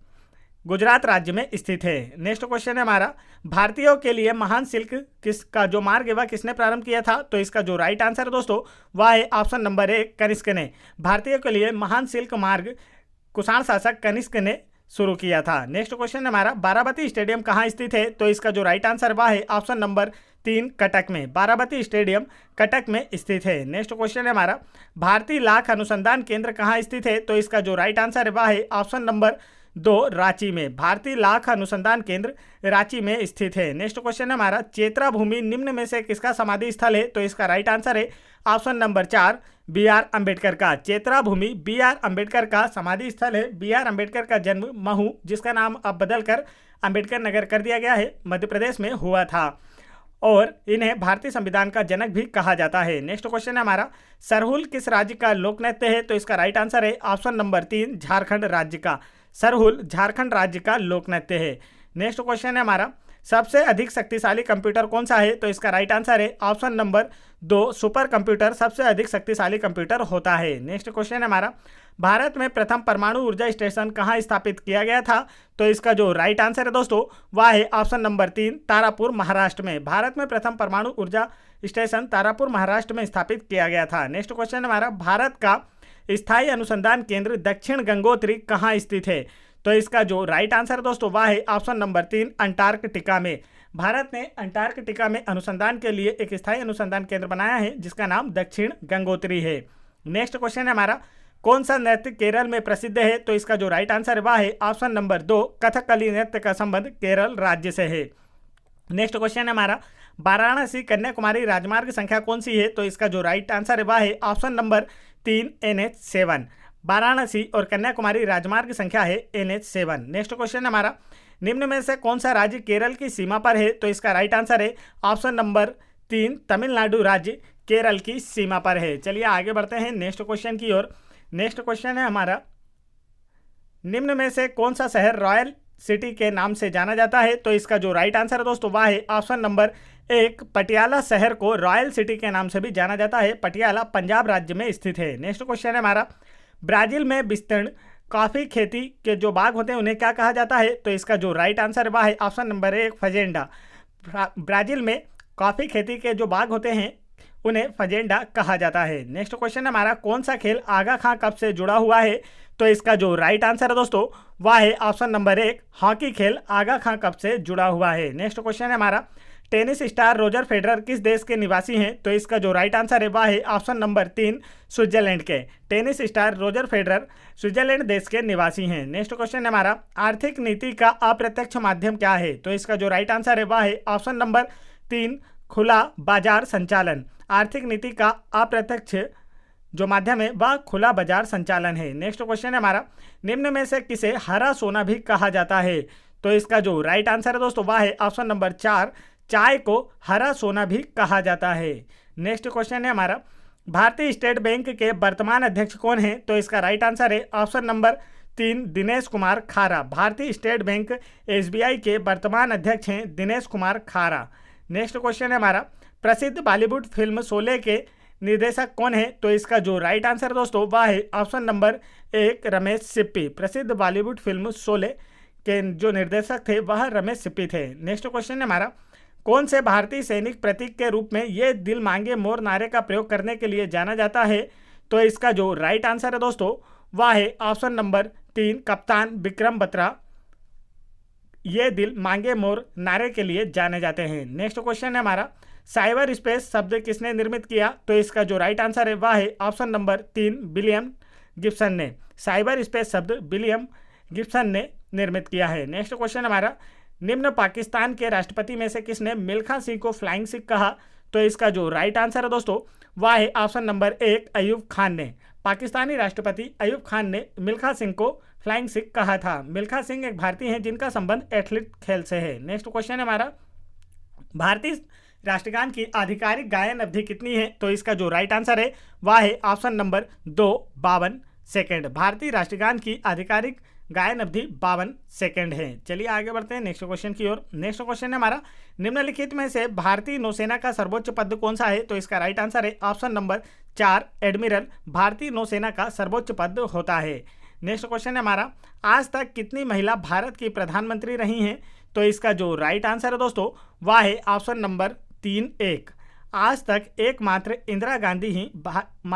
गुजरात राज्य में स्थित है। नेक्स्ट क्वेश्चन है हमारा, भारतीयों के लिए महान सिल्क किसका जो मार्ग है वह किसने प्रारंभ किया था? तो इसका जो राइट आंसर है दोस्तों वह है ऑप्शन नंबर 1 कनिष्क ने। भारतीयों के लिए महान सिल्क मार्ग कुषाण शासक कनिष्क ने शुरू किया था। नेक्स्ट क्वेश्चन है हमारा, बाराबती स्टेडियम कहाँ स्थित है? तो इसका जो राइट आंसर वह है ऑप्शन नंबर 3 कटक में। बाराबती स्टेडियम कटक में स्थित है। नेक्स्ट क्वेश्चन है हमारा, भारतीय लाख अनुसंधान केंद्र कहाँ स्थित है? तो इसका जो राइट आंसर है वह है ऑप्शन नंबर 2 रांची में। भारतीय लाख अनुसंधान केंद्र रांची में स्थित है। नेक्स्ट क्वेश्चन है हमारा, चेत्रा भूमि निम्न में से किसका समाधि स्थल है? तो इसका राइट आंसर है ऑप्शन नंबर 4 B.R. अम्बेडकर का। चेत्रा भूमि B.R. अम्बेडकर का समाधि स्थल है। B.R. अम्बेडकर का जन्म महू, जिसका नाम अब बदलकर अम्बेडकर नगर कर दिया गया है, मध्य प्रदेश में हुआ था और इन्हें भारतीय संविधान का जनक भी कहा जाता है। नेक्स्ट क्वेश्चन है हमारा, सरहुल किस राज्य का लोक नृत्य है? तो इसका राइट आंसर है ऑप्शन नंबर 3 झारखंड राज्य का। सरहुल झारखंड राज्य का लोक नृत्य है। नेक्स्ट क्वेश्चन है हमारा, सबसे अधिक शक्तिशाली कंप्यूटर कौन सा है? तो इसका राइट आंसर है ऑप्शन नंबर 2 सुपर कंप्यूटर सबसे अधिक शक्तिशाली कंप्यूटर होता है। नेक्स्ट क्वेश्चन है हमारा, भारत में प्रथम परमाणु ऊर्जा स्टेशन कहाँ स्थापित किया गया था? तो इसका जो राइट आंसर है दोस्तों वह है ऑप्शन नंबर 3 तारापुर महाराष्ट्र में। भारत में प्रथम परमाणु ऊर्जा स्टेशन तारापुर महाराष्ट्र में स्थापित किया गया था। नेक्स्ट क्वेश्चन है हमारा, भारत का स्थायी अनुसंधान केंद्र दक्षिण गंगोत्री कहाँ स्थित है? तो इसका जो राइट आंसर दोस्तों वह है ऑप्शन नंबर 3 अंटार्कटिका में। भारत ने अंटार्कटिका में अनुसंधान के लिए एक स्थायी अनुसंधान केंद्र बनाया है जिसका नाम दक्षिण गंगोत्री है। नेक्स्ट क्वेश्चन है हमारा, कौन सा नृत्य केरल में प्रसिद्ध है? तो इसका जो राइट आंसर है वह है ऑप्शन नंबर 2 कथकली नृत्य का संबंध केरल राज्य से है। नेक्स्ट क्वेश्चन है हमारा, वाराणसी कन्याकुमारी राजमार्ग संख्या कौन सी है? तो इसका जो राइट आंसर है वह है ऑप्शन नंबर 3 NH7। वाराणसी और कन्याकुमारी राजमार्ग संख्या है NH7। नेक्स्ट क्वेश्चन है हमारा, निम्न में से कौन सा राज्य केरल की सीमा पर है? तो इसका राइट आंसर है ऑप्शन नंबर 3 तमिलनाडु राज्य केरल की सीमा पर है। चलिए आगे बढ़ते हैं नेक्स्ट क्वेश्चन की ओर। नेक्स्ट क्वेश्चन है हमारा, निम्न में से कौन सा शहर रॉयल सिटी के नाम से जाना जाता है? तो इसका जो राइट आंसर है दोस्तों वह है ऑप्शन नंबर 1 पटियाला शहर को रॉयल सिटी के नाम से भी जाना जाता है। पटियाला पंजाब राज्य में स्थित है। नेक्स्ट क्वेश्चन है हमारा, ब्राजील में विस्तीर्ण कॉफी खेती के जो बाग होते हैं उन्हें क्या कहा जाता है? तो इसका जो राइट आंसर है वह है ऑप्शन नंबर 1 फजेंडा। ब्राजील में कॉफी खेती के जो बाग होते हैं उन्हें फजेंडा कहा जाता है। नेक्स्ट क्वेश्चन है हमारा, कौन सा खेल आगा खां कप से जुड़ा हुआ है? तो इसका जो राइट आंसर है दोस्तों वह है ऑप्शन नंबर 1 हॉकी खेल आगा खां कप से जुड़ा हुआ है। नेक्स्ट क्वेश्चन है हमारा, टेनिस स्टार रोजर फेडरर किस देश के निवासी हैं? तो इसका जो राइट आंसर है वह है ऑप्शन नंबर 3 स्विट्जरलैंड के। Tennis star Roger Federer Switzerland देश के निवासी हैं। नेक्स्ट क्वेश्चन है हमारा, आर्थिक नीति का अप्रत्यक्ष माध्यम क्या है? तो इसका जो राइट आंसर है वह है ऑप्शन नंबर 3 खुला बाजार संचालन। आर्थिक नीति का अप्रत्यक्ष जो माध्यम है वह खुला बाजार संचालन है। नेक्स्ट क्वेश्चन है हमारा, निम्न में से किसे हरा सोना भी कहा जाता है? तो इसका जो राइट आंसर है दोस्तों वह है ऑप्शन नंबर 4 चाय को हरा सोना भी कहा जाता है। नेक्स्ट क्वेश्चन है हमारा, भारतीय स्टेट बैंक के वर्तमान अध्यक्ष कौन है? तो इसका राइट आंसर है ऑप्शन नंबर 3 दिनेश कुमार खारा। भारतीय स्टेट बैंक SBI के वर्तमान अध्यक्ष हैं दिनेश कुमार खारा। नेक्स्ट क्वेश्चन है हमारा, प्रसिद्ध बॉलीवुड फिल्म शोले के निर्देशक कौन है? तो इसका जो राइट आंसर दोस्तों वह है ऑप्शन नंबर 1 रमेश सिप्पी। प्रसिद्ध बॉलीवुड फिल्म शोले के जो निर्देशक थे वह रमेश सिप्पी थे। नेक्स्ट क्वेश्चन है हमारा, कौन से भारतीय सैनिक प्रतीक के रूप में ये दिल मांगे मोर नारे का प्रयोग करने के लिए जाना जाता है? तो इसका जो राइट आंसर है दोस्तों वह है ऑप्शन नंबर 3 कप्तान विक्रम बत्रा। ये दिल मांगे मोर नारे के लिए जाने जाते हैं। नेक्स्ट क्वेश्चन है हमारा, साइबर स्पेस शब्द किसने निर्मित किया? तो इसका जो राइट आंसर है वह है ऑप्शन नंबर 3 विलियम गिब्सन ने। साइबर स्पेस शब्द विलियम गिब्सन ने निर्मित किया है। नेक्स्ट क्वेश्चन हमारा, निम्न पाकिस्तान के राष्ट्रपति में से किसने मिल्खा सिंह को फ्लाइंग सिख कहा? तो इसका जो राइट आंसर है दोस्तों वह है ऑप्शन नंबर 1 अयूब खान ने। पाकिस्तानी राष्ट्रपति अयूब खान ने मिल्खा सिंह को फ्लाइंग सिख कहा था। मिल्खा सिंह एक भारतीय हैं जिनका संबंध एथलीट खेल से है। नेक्स्ट क्वेश्चन है हमारा, भारतीय राष्ट्रगान की आधिकारिक गायन अवधि कितनी है? तो इसका जो राइट आंसर है वह है ऑप्शन नंबर 2 52 सेकेंड। भारतीय राष्ट्रगान की आधिकारिक गायन अवधि 52 सेकेंड है। चलिए आगे बढ़ते हैं नेक्स्ट क्वेश्चन की ओर। नेक्स्ट क्वेश्चन है हमारा, निम्नलिखित में से भारतीय नौसेना का सर्वोच्च पद कौन सा है? तो इसका राइट आंसर है ऑप्शन नंबर 4 एडमिरल। भारतीय नौसेना का सर्वोच्च पद होता है। नेक्स्ट क्वेश्चन है हमारा, आज तक कितनी महिला भारत की प्रधानमंत्री रही हैं? तो इसका जो राइट आंसर है दोस्तों वह है ऑप्शन नंबर 3 1। आज तक एकमात्र इंदिरा गांधी ही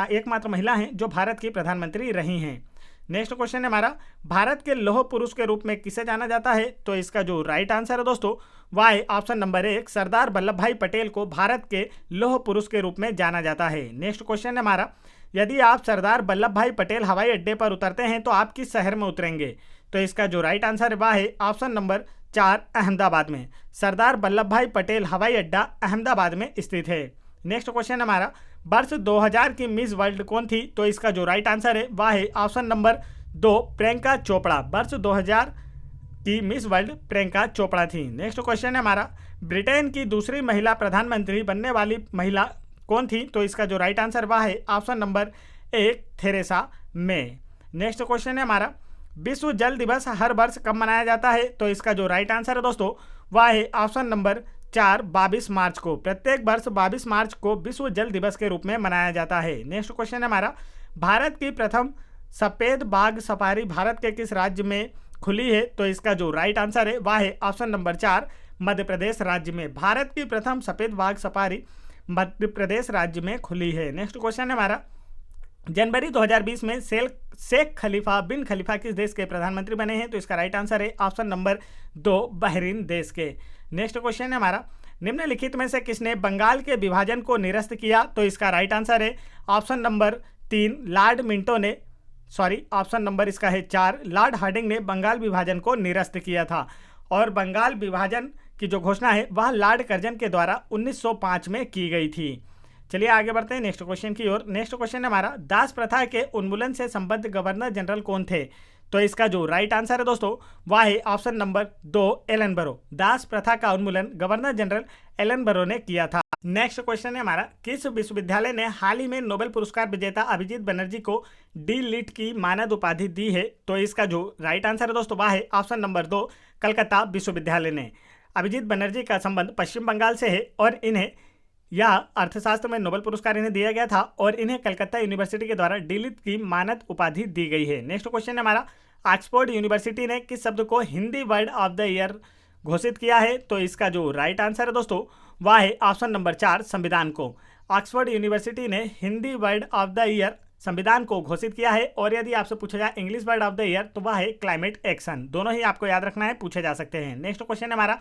एकमात्र महिला हैं जो भारत की प्रधानमंत्री रही हैं। नेक्स्ट क्वेश्चन है हमारा, भारत के लौह पुरुष के रूप में किसे जाना जाता है? तो इसका जो राइट आंसर है दोस्तों वह है ऑप्शन नंबर 1, सरदार वल्लभ भाई पटेल को भारत के लौह पुरुष के रूप में जाना जाता है। नेक्स्ट क्वेश्चन है हमारा, यदि आप सरदार वल्लभ भाई पटेल हवाई अड्डे पर उतरते हैं तो आप किस शहर में उतरेंगे? तो इसका जो राइट आंसर है वह है ऑप्शन नंबर 4, अहमदाबाद में। सरदार वल्लभ भाई पटेल हवाई अड्डा अहमदाबाद में स्थित है। नेक्स्ट क्वेश्चन हमारा, वर्ष 2000 की मिस वर्ल्ड कौन थी? तो इसका जो राइट आंसर है वह है ऑप्शन नंबर 2, प्रियंका चोपड़ा। वर्ष 2000 की मिस वर्ल्ड प्रियंका चोपड़ा थी। नेक्स्ट क्वेश्चन है हमारा, ब्रिटेन की दूसरी महिला प्रधानमंत्री बनने वाली महिला कौन थी? तो इसका जो राइट आंसर वह है option number 1, Theresa May. Next question है हमारा, विश्व जल दिवस हर वर्ष कब मनाया जाता है? तो इसका जो राइट आंसर है दोस्तों वह है ऑप्शन नंबर 4, 22 मार्च को। प्रत्येक वर्ष 22 मार्च को विश्व जल दिवस के रूप में मनाया जाता है। नेक्स्ट क्वेश्चन है हमारा, भारत की प्रथम सफेद बाघ सफारी भारत के किस राज्य में खुली है? तो इसका जो राइट आंसर है वह है ऑप्शन नंबर 4, मध्य प्रदेश राज्य में। भारत की प्रथम सफेद बाघ सफारी मध्य प्रदेश राज्य में खुली है। नेक्स्ट क्वेश्चन है हमारा, जनवरी 2020 में शेख खलीफा बिन खलीफा किस देश के प्रधानमंत्री बने हैं? तो इसका राइट आंसर है ऑप्शन नंबर 2, बहरीन देश के। नेक्स्ट क्वेश्चन है हमारा, निम्नलिखित में से किसने बंगाल के विभाजन को निरस्त किया? तो इसका राइट आंसर है ऑप्शन नंबर 3, लॉर्ड मिंटो ने, ऑप्शन नंबर इसका है 4, लॉर्ड हार्डिंग ने बंगाल विभाजन को निरस्त किया था। और बंगाल विभाजन की जो घोषणा है वह लॉर्ड कर्जन के द्वारा 1905 में की गई थी। चलिए आगे बढ़ते हैं नेक्स्ट क्वेश्चन की ओर। नेक्स्ट क्वेश्चन है हमारा, दास प्रथा के उन्मूलन से संबद्ध गवर्नर जनरल कौन थे? तो इसका जो राइट आंसर है दोस्तों वह है ऑप्शन नंबर 2, एलन बरो। दास प्रथा का उन्मूलन गवर्नर जनरल एलन बरो ने किया था। नेक्स्ट क्वेश्चन है हमारा, किस विश्वविद्यालय ने हाल ही में नोबेल पुरस्कार विजेता अभिजीत बनर्जी को डी लिट की मानद उपाधि दी है? तो इसका जो राइट आंसर है दोस्तों वह है ऑप्शन नंबर 2, कलकत्ता विश्वविद्यालय ने। अभिजीत बनर्जी का संबंध पश्चिम बंगाल से है और इन्हें यह अर्थशास्त्र में नोबेल पुरस्कार इन्हें दिया गया था और इन्हें कलकत्ता यूनिवर्सिटी के द्वारा डीलिट की मानद उपाधि दी गई है। नेक्स्ट क्वेश्चन है हमारा, ऑक्सफोर्ड यूनिवर्सिटी ने किस शब्द को Hindi word of the year घोषित किया है? तो इसका जो राइट आंसर है दोस्तों वह है ऑप्शन नंबर 4, संविधान को। ऑक्सफोर्ड यूनिवर्सिटी ने Hindi word of the year संविधान को घोषित किया है। और यदि आपसे पूछा जाए English word of the year तो वह है क्लाइमेट एक्शन। दोनों ही आपको याद रखना है, पूछे जा सकते हैं। नेक्स्ट क्वेश्चन है हमारा,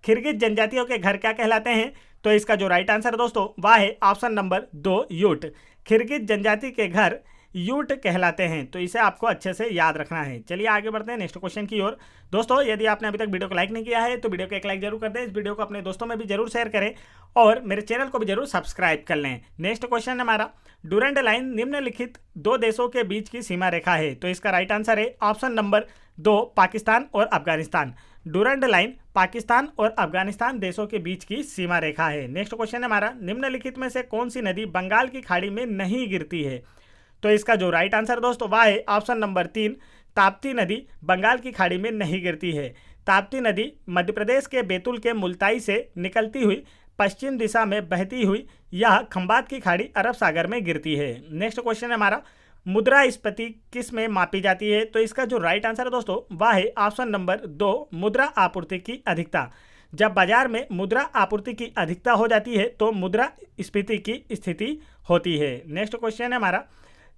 खिरगिज जनजातियों के घर क्या कहलाते हैं? तो इसका जो राइट आंसर है दोस्तों वह है ऑप्शन नंबर 2, यूट। खिरगिज जनजाति के घर यूट कहलाते हैं, तो इसे आपको अच्छे से याद रखना है। चलिए आगे बढ़ते हैं नेक्स्ट क्वेश्चन की ओर। दोस्तों यदि आपने अभी तक वीडियो को लाइक नहीं किया है तो वीडियो को एक लाइक जरूर कर दें, इस वीडियो को अपने दोस्तों में भी जरूर शेयर करें और मेरे चैनल को भी जरूर सब्सक्राइब कर लें। नेक्स्ट क्वेश्चन है हमारा, डुरंड लाइन निम्नलिखित 2 देशों के बीच की सीमा रेखा है? तो इसका राइट आंसर है ऑप्शन नंबर 2, पाकिस्तान और अफगानिस्तान। डुरंड लाइन पाकिस्तान और अफगानिस्तान देशों के बीच की सीमा रेखा है। नेक्स्ट क्वेश्चन है हमारा, निम्नलिखित में से कौन सी नदी बंगाल की खाड़ी में नहीं गिरती है? तो इसका जो राइट आंसर दोस्तों वह है ऑप्शन नंबर 3, ताप्ती नदी बंगाल की खाड़ी में नहीं गिरती है। ताप्ती नदी मध्य प्रदेश के बैतूल के मुल्ताई से निकलती हुई पश्चिम दिशा में बहती हुई यह खंबात की खाड़ी अरब सागर में गिरती है। नेक्स्ट क्वेश्चन है हमारा, मुद्रास्फीति किस में मापी जाती है? तो इसका जो राइट आंसर है दोस्तों वह है ऑप्शन नंबर 2, मुद्रा आपूर्ति की अधिकता। जब बाजार में मुद्रा आपूर्ति की अधिकता हो जाती है तो मुद्रास्फीति की स्थिति होती है। नेक्स्ट क्वेश्चन है हमारा,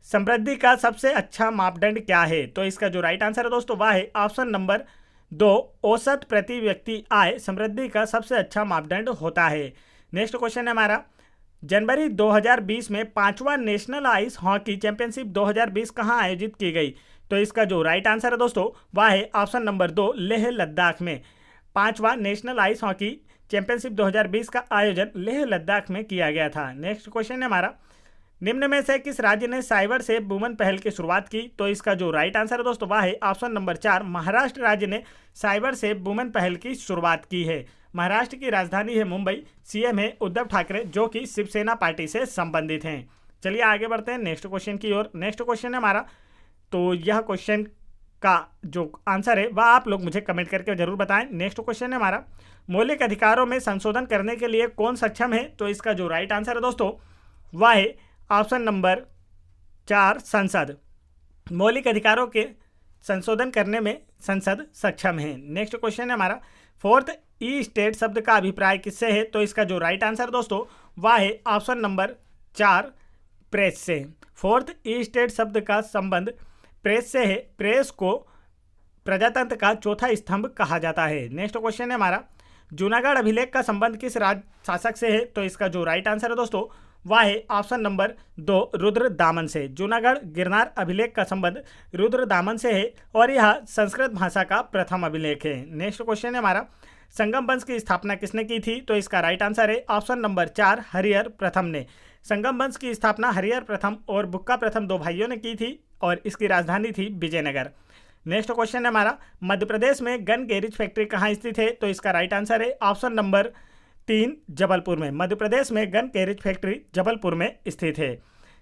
समृद्धि का सबसे अच्छा मापदंड क्या है? तो इसका जो राइट आंसर है दोस्तों वह है ऑप्शन नंबर 2, औसत प्रति व्यक्ति आय समृद्धि का सबसे अच्छा मापदंड होता है। नेक्स्ट क्वेश्चन है हमारा, जनवरी 2020 में 5वां नेशनल आइस हॉकी चैंपियनशिप 2020 कहाँ आयोजित की गई? तो इसका जो राइट आंसर है दोस्तों वह है ऑप्शन नंबर 2, लेह लद्दाख में। 5वां नेशनल आइस हॉकी चैंपियनशिप 2020 का आयोजन लेह लद्दाख में किया गया था। नेक्स्ट क्वेश्चन है हमारा, निम्न में से किस राज्य ने साइबर सेफ वुमेन पहल की शुरुआत की? तो इसका जो राइट आंसर है दोस्तों वह है ऑप्शन नंबर 4, महाराष्ट्र राज्य ने साइबर सेफ वुमेन पहल की शुरुआत की है। महाराष्ट्र की राजधानी है मुंबई, सीएम है उद्धव ठाकरे जो कि शिवसेना पार्टी से संबंधित हैं। चलिए आगे बढ़ते हैं नेक्स्ट क्वेश्चन की ओर। नेक्स्ट क्वेश्चन है हमारा, तो यह क्वेश्चन का जो आंसर है वह आप लोग मुझे कमेंट करके जरूर बताएं। नेक्स्ट क्वेश्चन है हमारा, मौलिक अधिकारों में संशोधन करने के लिए कौन सक्षम है? तो इसका जो राइट आंसर है दोस्तों वह है ऑप्शन नंबर 4, संसद। मौलिक अधिकारों के संशोधन करने में संसद सक्षम है। नेक्स्ट क्वेश्चन है हमारा, फोर्थ ई स्टेट शब्द का अभिप्राय किससे है? तो इसका जो राइट आंसर दोस्तों वह है ऑप्शन नंबर 4 प्रेस से। फोर्थ ई स्टेट शब्द का संबंध प्रेस से है। प्रेस को प्रजातंत्र का चौथा स्तंभ कहा जाता है। नेक्स्ट क्वेश्चन है हमारा, जूनागढ़ अभिलेख का संबंध किस राज शासक से है? तो इसका जो राइट आंसर है दोस्तों वह है ऑप्शन नंबर 2 रुद्रदामन से। जूनागढ़ गिरनार अभिलेख का संबंध रुद्रदामन से है और यह संस्कृत भाषा का प्रथम अभिलेख है। नेक्स्ट क्वेश्चन है हमारा, संगम वंश की स्थापना किसने की थी? तो इसका राइट आंसर है ऑप्शन नंबर 4 हरिहर प्रथम ने। संगम वंश की स्थापना हरिहर प्रथम और बुक्का प्रथम 2 भाइयों ने की थी और इसकी राजधानी थी विजयनगर। नेक्स्ट क्वेश्चन है हमारा, मध्य प्रदेश में गन गैरेज फैक्ट्री कहाँ स्थित है? तो इसका राइट आंसर है ऑप्शन नंबर 3 जबलपुर में। मध्य प्रदेश में गन गैरेज फैक्ट्री जबलपुर में स्थित है।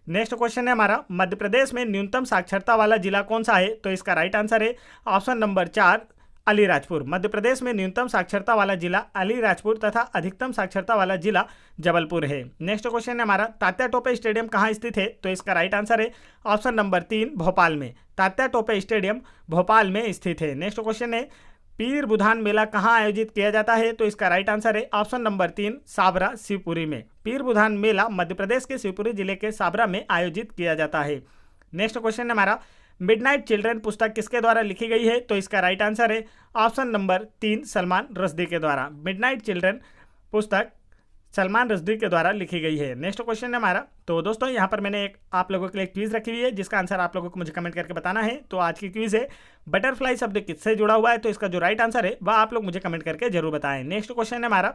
नेक्स्ट क्वेश्चन है हमारा, मध्य प्रदेश में न्यूनतम साक्षरता वाला जिला कौन सा है? तो इसका राइट आंसर है ऑप्शन नंबर 4 अलीराजपुर। मध्य प्रदेश में न्यूनतम साक्षरता वाला जिला अलीराजपुर तथा अधिकतम साक्षरता वाला जिला जबलपुर है। नेक्स्ट क्वेश्चन है हमारा, तात्या टोपे स्टेडियम कहाँ स्थित है? तो इसका राइट आंसर है ऑप्शन नंबर 3 भोपाल में। तात्या टोपे स्टेडियम भोपाल में स्थित है। नेक्स्ट क्वेश्चन है, पीर बुधान मेला कहाँ आयोजित किया जाता है? तो इसका राइट आंसर है ऑप्शन नंबर 3 साबरा शिवपुरी में। पीर बुधान मेला मध्य प्रदेश के शिवपुरी जिले के साबरा में आयोजित किया जाता है। नेक्स्ट क्वेश्चन है हमारा, मिडनाइट चिल्ड्रन पुस्तक किसके द्वारा लिखी गई है? तो इसका राइट आंसर है ऑप्शन नंबर 3 सलमान रश्दी के द्वारा। मिडनाइट चिल्ड्रन पुस्तक सलमान रश्दी के द्वारा लिखी गई है। नेक्स्ट क्वेश्चन है हमारा, तो दोस्तों यहाँ पर मैंने एक आप लोगों के लिए क्विज रखी हुई है जिसका आंसर आप लोगों को मुझे कमेंट करके बताना है। तो आज की क्विज है, बटरफ्लाई शब्द किससे जुड़ा हुआ है? तो इसका जो राइट आंसर है वह आप लोग मुझे कमेंट करके जरूर बताएं। नेक्स्ट क्वेश्चन है हमारा,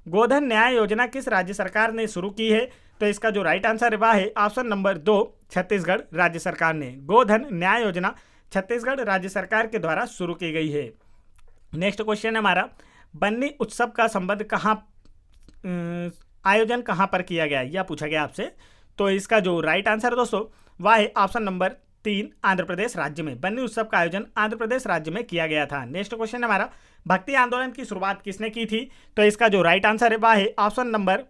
गोधन न्याय योजना किस राज्य सरकार ने शुरू की है? तो इसका जो राइट आंसर है वह है ऑप्शन नंबर 2 छत्तीसगढ़ राज्य सरकार ने। गोधन न्याय योजना छत्तीसगढ़ राज्य सरकार के द्वारा शुरू की गई है। नेक्स्ट क्वेश्चन है हमारा, बन्नी उत्सव का संबंध आयोजन कहाँ पर किया गया यह पूछा गया आपसे। तो इसका जो राइट आंसर है दोस्तों वह है ऑप्शन नंबर 3 आंध्र प्रदेश राज्य में। बन्नी उत्सव का आयोजन आंध्र प्रदेश राज्य में किया गया था। नेक्स्ट क्वेश्चन है हमारा, भक्ति आंदोलन की शुरुआत किसने की थी? तो इसका जो राइट आंसर है वह है ऑप्शन नंबर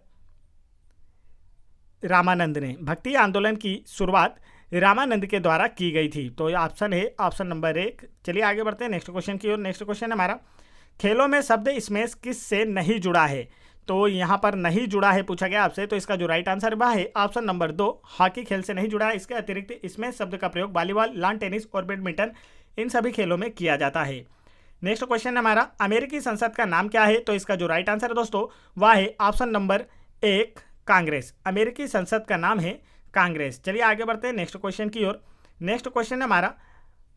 रामानंद ने। भक्ति आंदोलन की शुरुआत रामानंद के द्वारा की गई थी। तो ऑप्शन है ऑप्शन नंबर 1। चलिए आगे बढ़ते हैं नेक्स्ट क्वेश्चन की ओर। नेक्स्ट क्वेश्चन है हमारा, खेलों में शब्द स्मैश किस से नहीं जुड़ा है? तो यहाँ पर नहीं जुड़ा है पूछा गया आपसे। तो इसका जो राइट आंसर वह है ऑप्शन नंबर 2 हॉकी खेल से नहीं जुड़ा है। इसके अतिरिक्त स्मैश शब्द का प्रयोग वॉलीबॉल, लॉन टेनिस और बैडमिंटन इन सभी खेलों में किया जाता है। नेक्स्ट क्वेश्चन है हमारा, अमेरिकी संसद का नाम क्या है? तो इसका जो राइट आंसर है दोस्तों वह है ऑप्शन नंबर 1 कांग्रेस। अमेरिकी संसद का नाम है कांग्रेस। चलिए आगे बढ़ते हैं नेक्स्ट क्वेश्चन की ओर। नेक्स्ट क्वेश्चन है हमारा,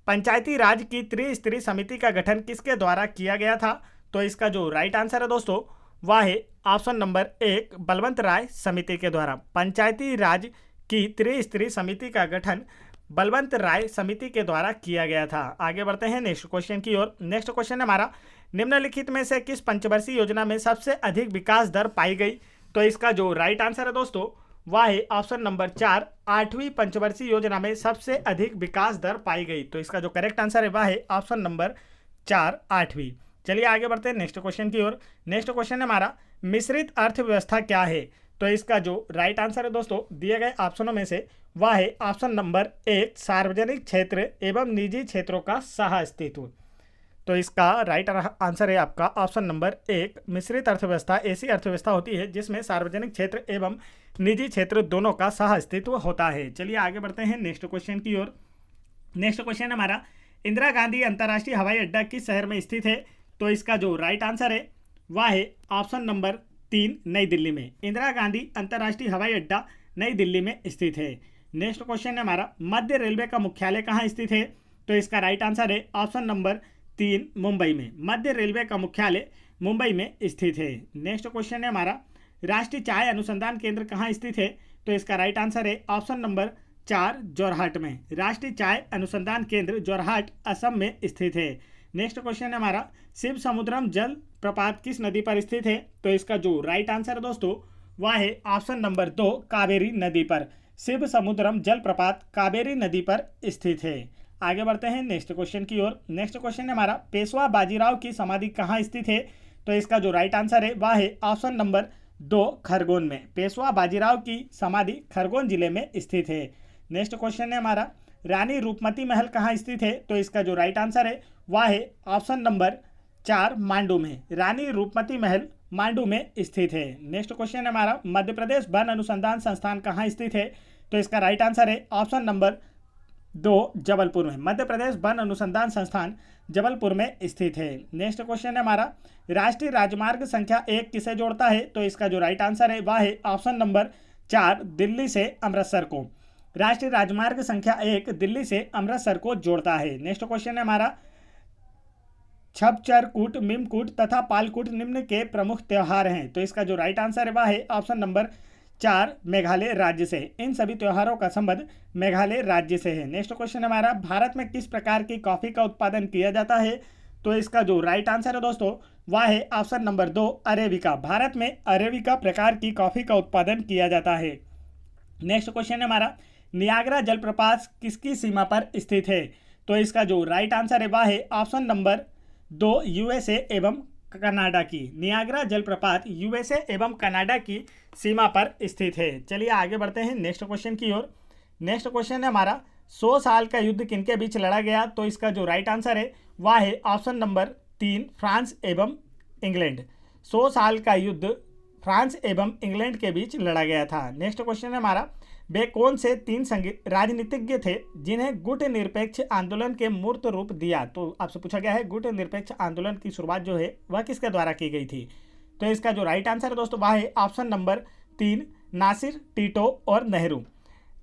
पंचायती राज की त्रिस्तरीय समिति का गठन किसके द्वारा किया गया था? तो इसका जो राइट आंसर है दोस्तों वह है ऑप्शन नंबर 1 बलवंत राय समिति के द्वारा। पंचायती राज की त्रिस्तरीय समिति का गठन बलवंत राय समिति के द्वारा किया गया था। आगे बढ़ते हैं नेक्स्ट क्वेश्चन की ओर। नेक्स्ट क्वेश्चन है हमारा, निम्नलिखित में से किस पंचवर्षीय योजना में सबसे अधिक विकास दर पाई गई? तो इसका जो राइट आंसर है दोस्तों वह है ऑप्शन नंबर 4 8वीं पंचवर्षीय योजना में सबसे अधिक विकास दर पाई गई। तो इसका जो करेक्ट आंसर है वह है ऑप्शन नंबर 4 8वीं। चलिए आगे बढ़ते हैं नेक्स्ट क्वेश्चन की ओर। नेक्स्ट क्वेश्चन है हमारा, मिश्रित अर्थव्यवस्था क्या है? तो इसका जो राइट आंसर है दोस्तों दिए गए ऑप्शनों में से वह है ऑप्शन नंबर 1 सार्वजनिक क्षेत्र एवं निजी क्षेत्रों का सह अस्तित्व। तो इसका राइट आंसर है आपका ऑप्शन नंबर 1 मिश्रित अर्थव्यवस्था ऐसी अर्थव्यवस्था होती है जिसमें सार्वजनिक क्षेत्र एवं निजी क्षेत्र दोनों का सह अस्तित्व होता है। चलिए आगे बढ़ते हैं नेक्स्ट क्वेश्चन की ओर। नेक्स्ट क्वेश्चन है हमारा, इंदिरा गांधी अंतर्राष्ट्रीय हवाई अड्डा किस शहर में स्थित है? तो इसका जो राइट आंसर है वह है ऑप्शन नंबर 3 नई दिल्ली में। इंदिरा गांधी अंतर्राष्ट्रीय हवाई अड्डा नई दिल्ली में स्थित है। नेक्स्ट क्वेश्चन है हमारा, मध्य रेलवे का मुख्यालय कहाँ स्थित है? तो इसका राइट आंसर है ऑप्शन नंबर 3 मुंबई में। मध्य रेलवे का मुख्यालय मुंबई में स्थित है। नेक्स्ट क्वेश्चन है हमारा, राष्ट्रीय चाय अनुसंधान केंद्र कहाँ स्थित है? तो इसका राइट आंसर है ऑप्शन नंबर 4 जोरहाट में। राष्ट्रीय चाय अनुसंधान केंद्र जोरहाट असम में स्थित है। नेक्स्ट क्वेश्चन है हमारा, शिव समुद्रम जल प्रपात किस नदी पर स्थित है? तो इसका जो राइट आंसर है दोस्तों वह है ऑप्शन नंबर 2 कावेरी नदी पर। शिव समुद्रम जल प्रपात कावेरी नदी पर स्थित है। आगे बढ़ते हैं नेक्स्ट क्वेश्चन की ओर। नेक्स्ट क्वेश्चन है हमारा, पेशवा बाजीराव की समाधि कहाँ स्थित है? तो इसका जो राइट आंसर है वह है ऑप्शन नंबर 2 खरगोन में। पेशवा बाजीराव की समाधि खरगोन जिले में स्थित है। नेक्स्ट क्वेश्चन है हमारा, रानी रूपमती महल कहाँ स्थित है? तो इसका जो राइट आंसर है वह है ऑप्शन नंबर 4 मांडू में। रानी रूपमती महल मांडू में स्थित है। नेक्स्ट क्वेश्चन है हमारा, मध्य प्रदेश वन अनुसंधान संस्थान कहाँ स्थित है? तो इसका राइट आंसर है ऑप्शन नंबर 2 जबलपुर में। मध्य प्रदेश वन अनुसंधान संस्थान जबलपुर में स्थित है। नेक्स्ट क्वेश्चन है हमारा, राष्ट्रीय राजमार्ग संख्या 1 किसे जोड़ता है? तो इसका जो राइट आंसर है वह है ऑप्शन नंबर 4 दिल्ली से अमृतसर को। राष्ट्रीय राजमार्ग संख्या 1 दिल्ली से अमृतसर को जोड़ता है। नेक्स्ट क्वेश्चन है हमारा, छठ, चरकूट, मिमकूट तथा पालकूट निम्न के प्रमुख त्योहार हैं। तो इसका जो राइट आंसर है वह है ऑप्शन नंबर 4 मेघालय राज्य से। इन सभी त्योहारों का संबंध मेघालय राज्य से है। नेक्स्ट क्वेश्चन हमारा, भारत में किस प्रकार की कॉफी का उत्पादन किया जाता है? तो इसका जो राइट आंसर है दोस्तों वह है ऑप्शन नंबर 2 अरेबिका। भारत में अरेबिका प्रकार की कॉफी का उत्पादन किया जाता है। नेक्स्ट क्वेश्चन है हमारा, नियाग्रा जलप्रपात किसकी सीमा पर स्थित है? तो इसका जो राइट आंसर है वह है ऑप्शन नंबर 2 यूएसए एवं कनाडा की। नियाग्रा जलप्रपात यूएसए एवं कनाडा की सीमा पर स्थित है। चलिए आगे बढ़ते हैं नेक्स्ट क्वेश्चन की ओर। नेक्स्ट क्वेश्चन है हमारा, 100 साल का युद्ध किनके बीच लड़ा गया? तो इसका जो राइट आंसर है वह है ऑप्शन नंबर 3 फ्रांस एवं इंग्लैंड। 100 साल का युद्ध फ्रांस एवं इंग्लैंड के बीच लड़ा गया था। नेक्स्ट क्वेश्चन है हमारा, वे कौन से 3 राजनीतिज्ञ थे जिन्हें गुट निरपेक्ष आंदोलन के मूर्त रूप दिया? तो आपसे पूछा गया है गुट निरपेक्ष आंदोलन की शुरुआत जो है वह किसके द्वारा की गई थी? तो इसका जो राइट आंसर है दोस्तों वह है ऑप्शन नंबर 3 नासिर, टिटो और नेहरू।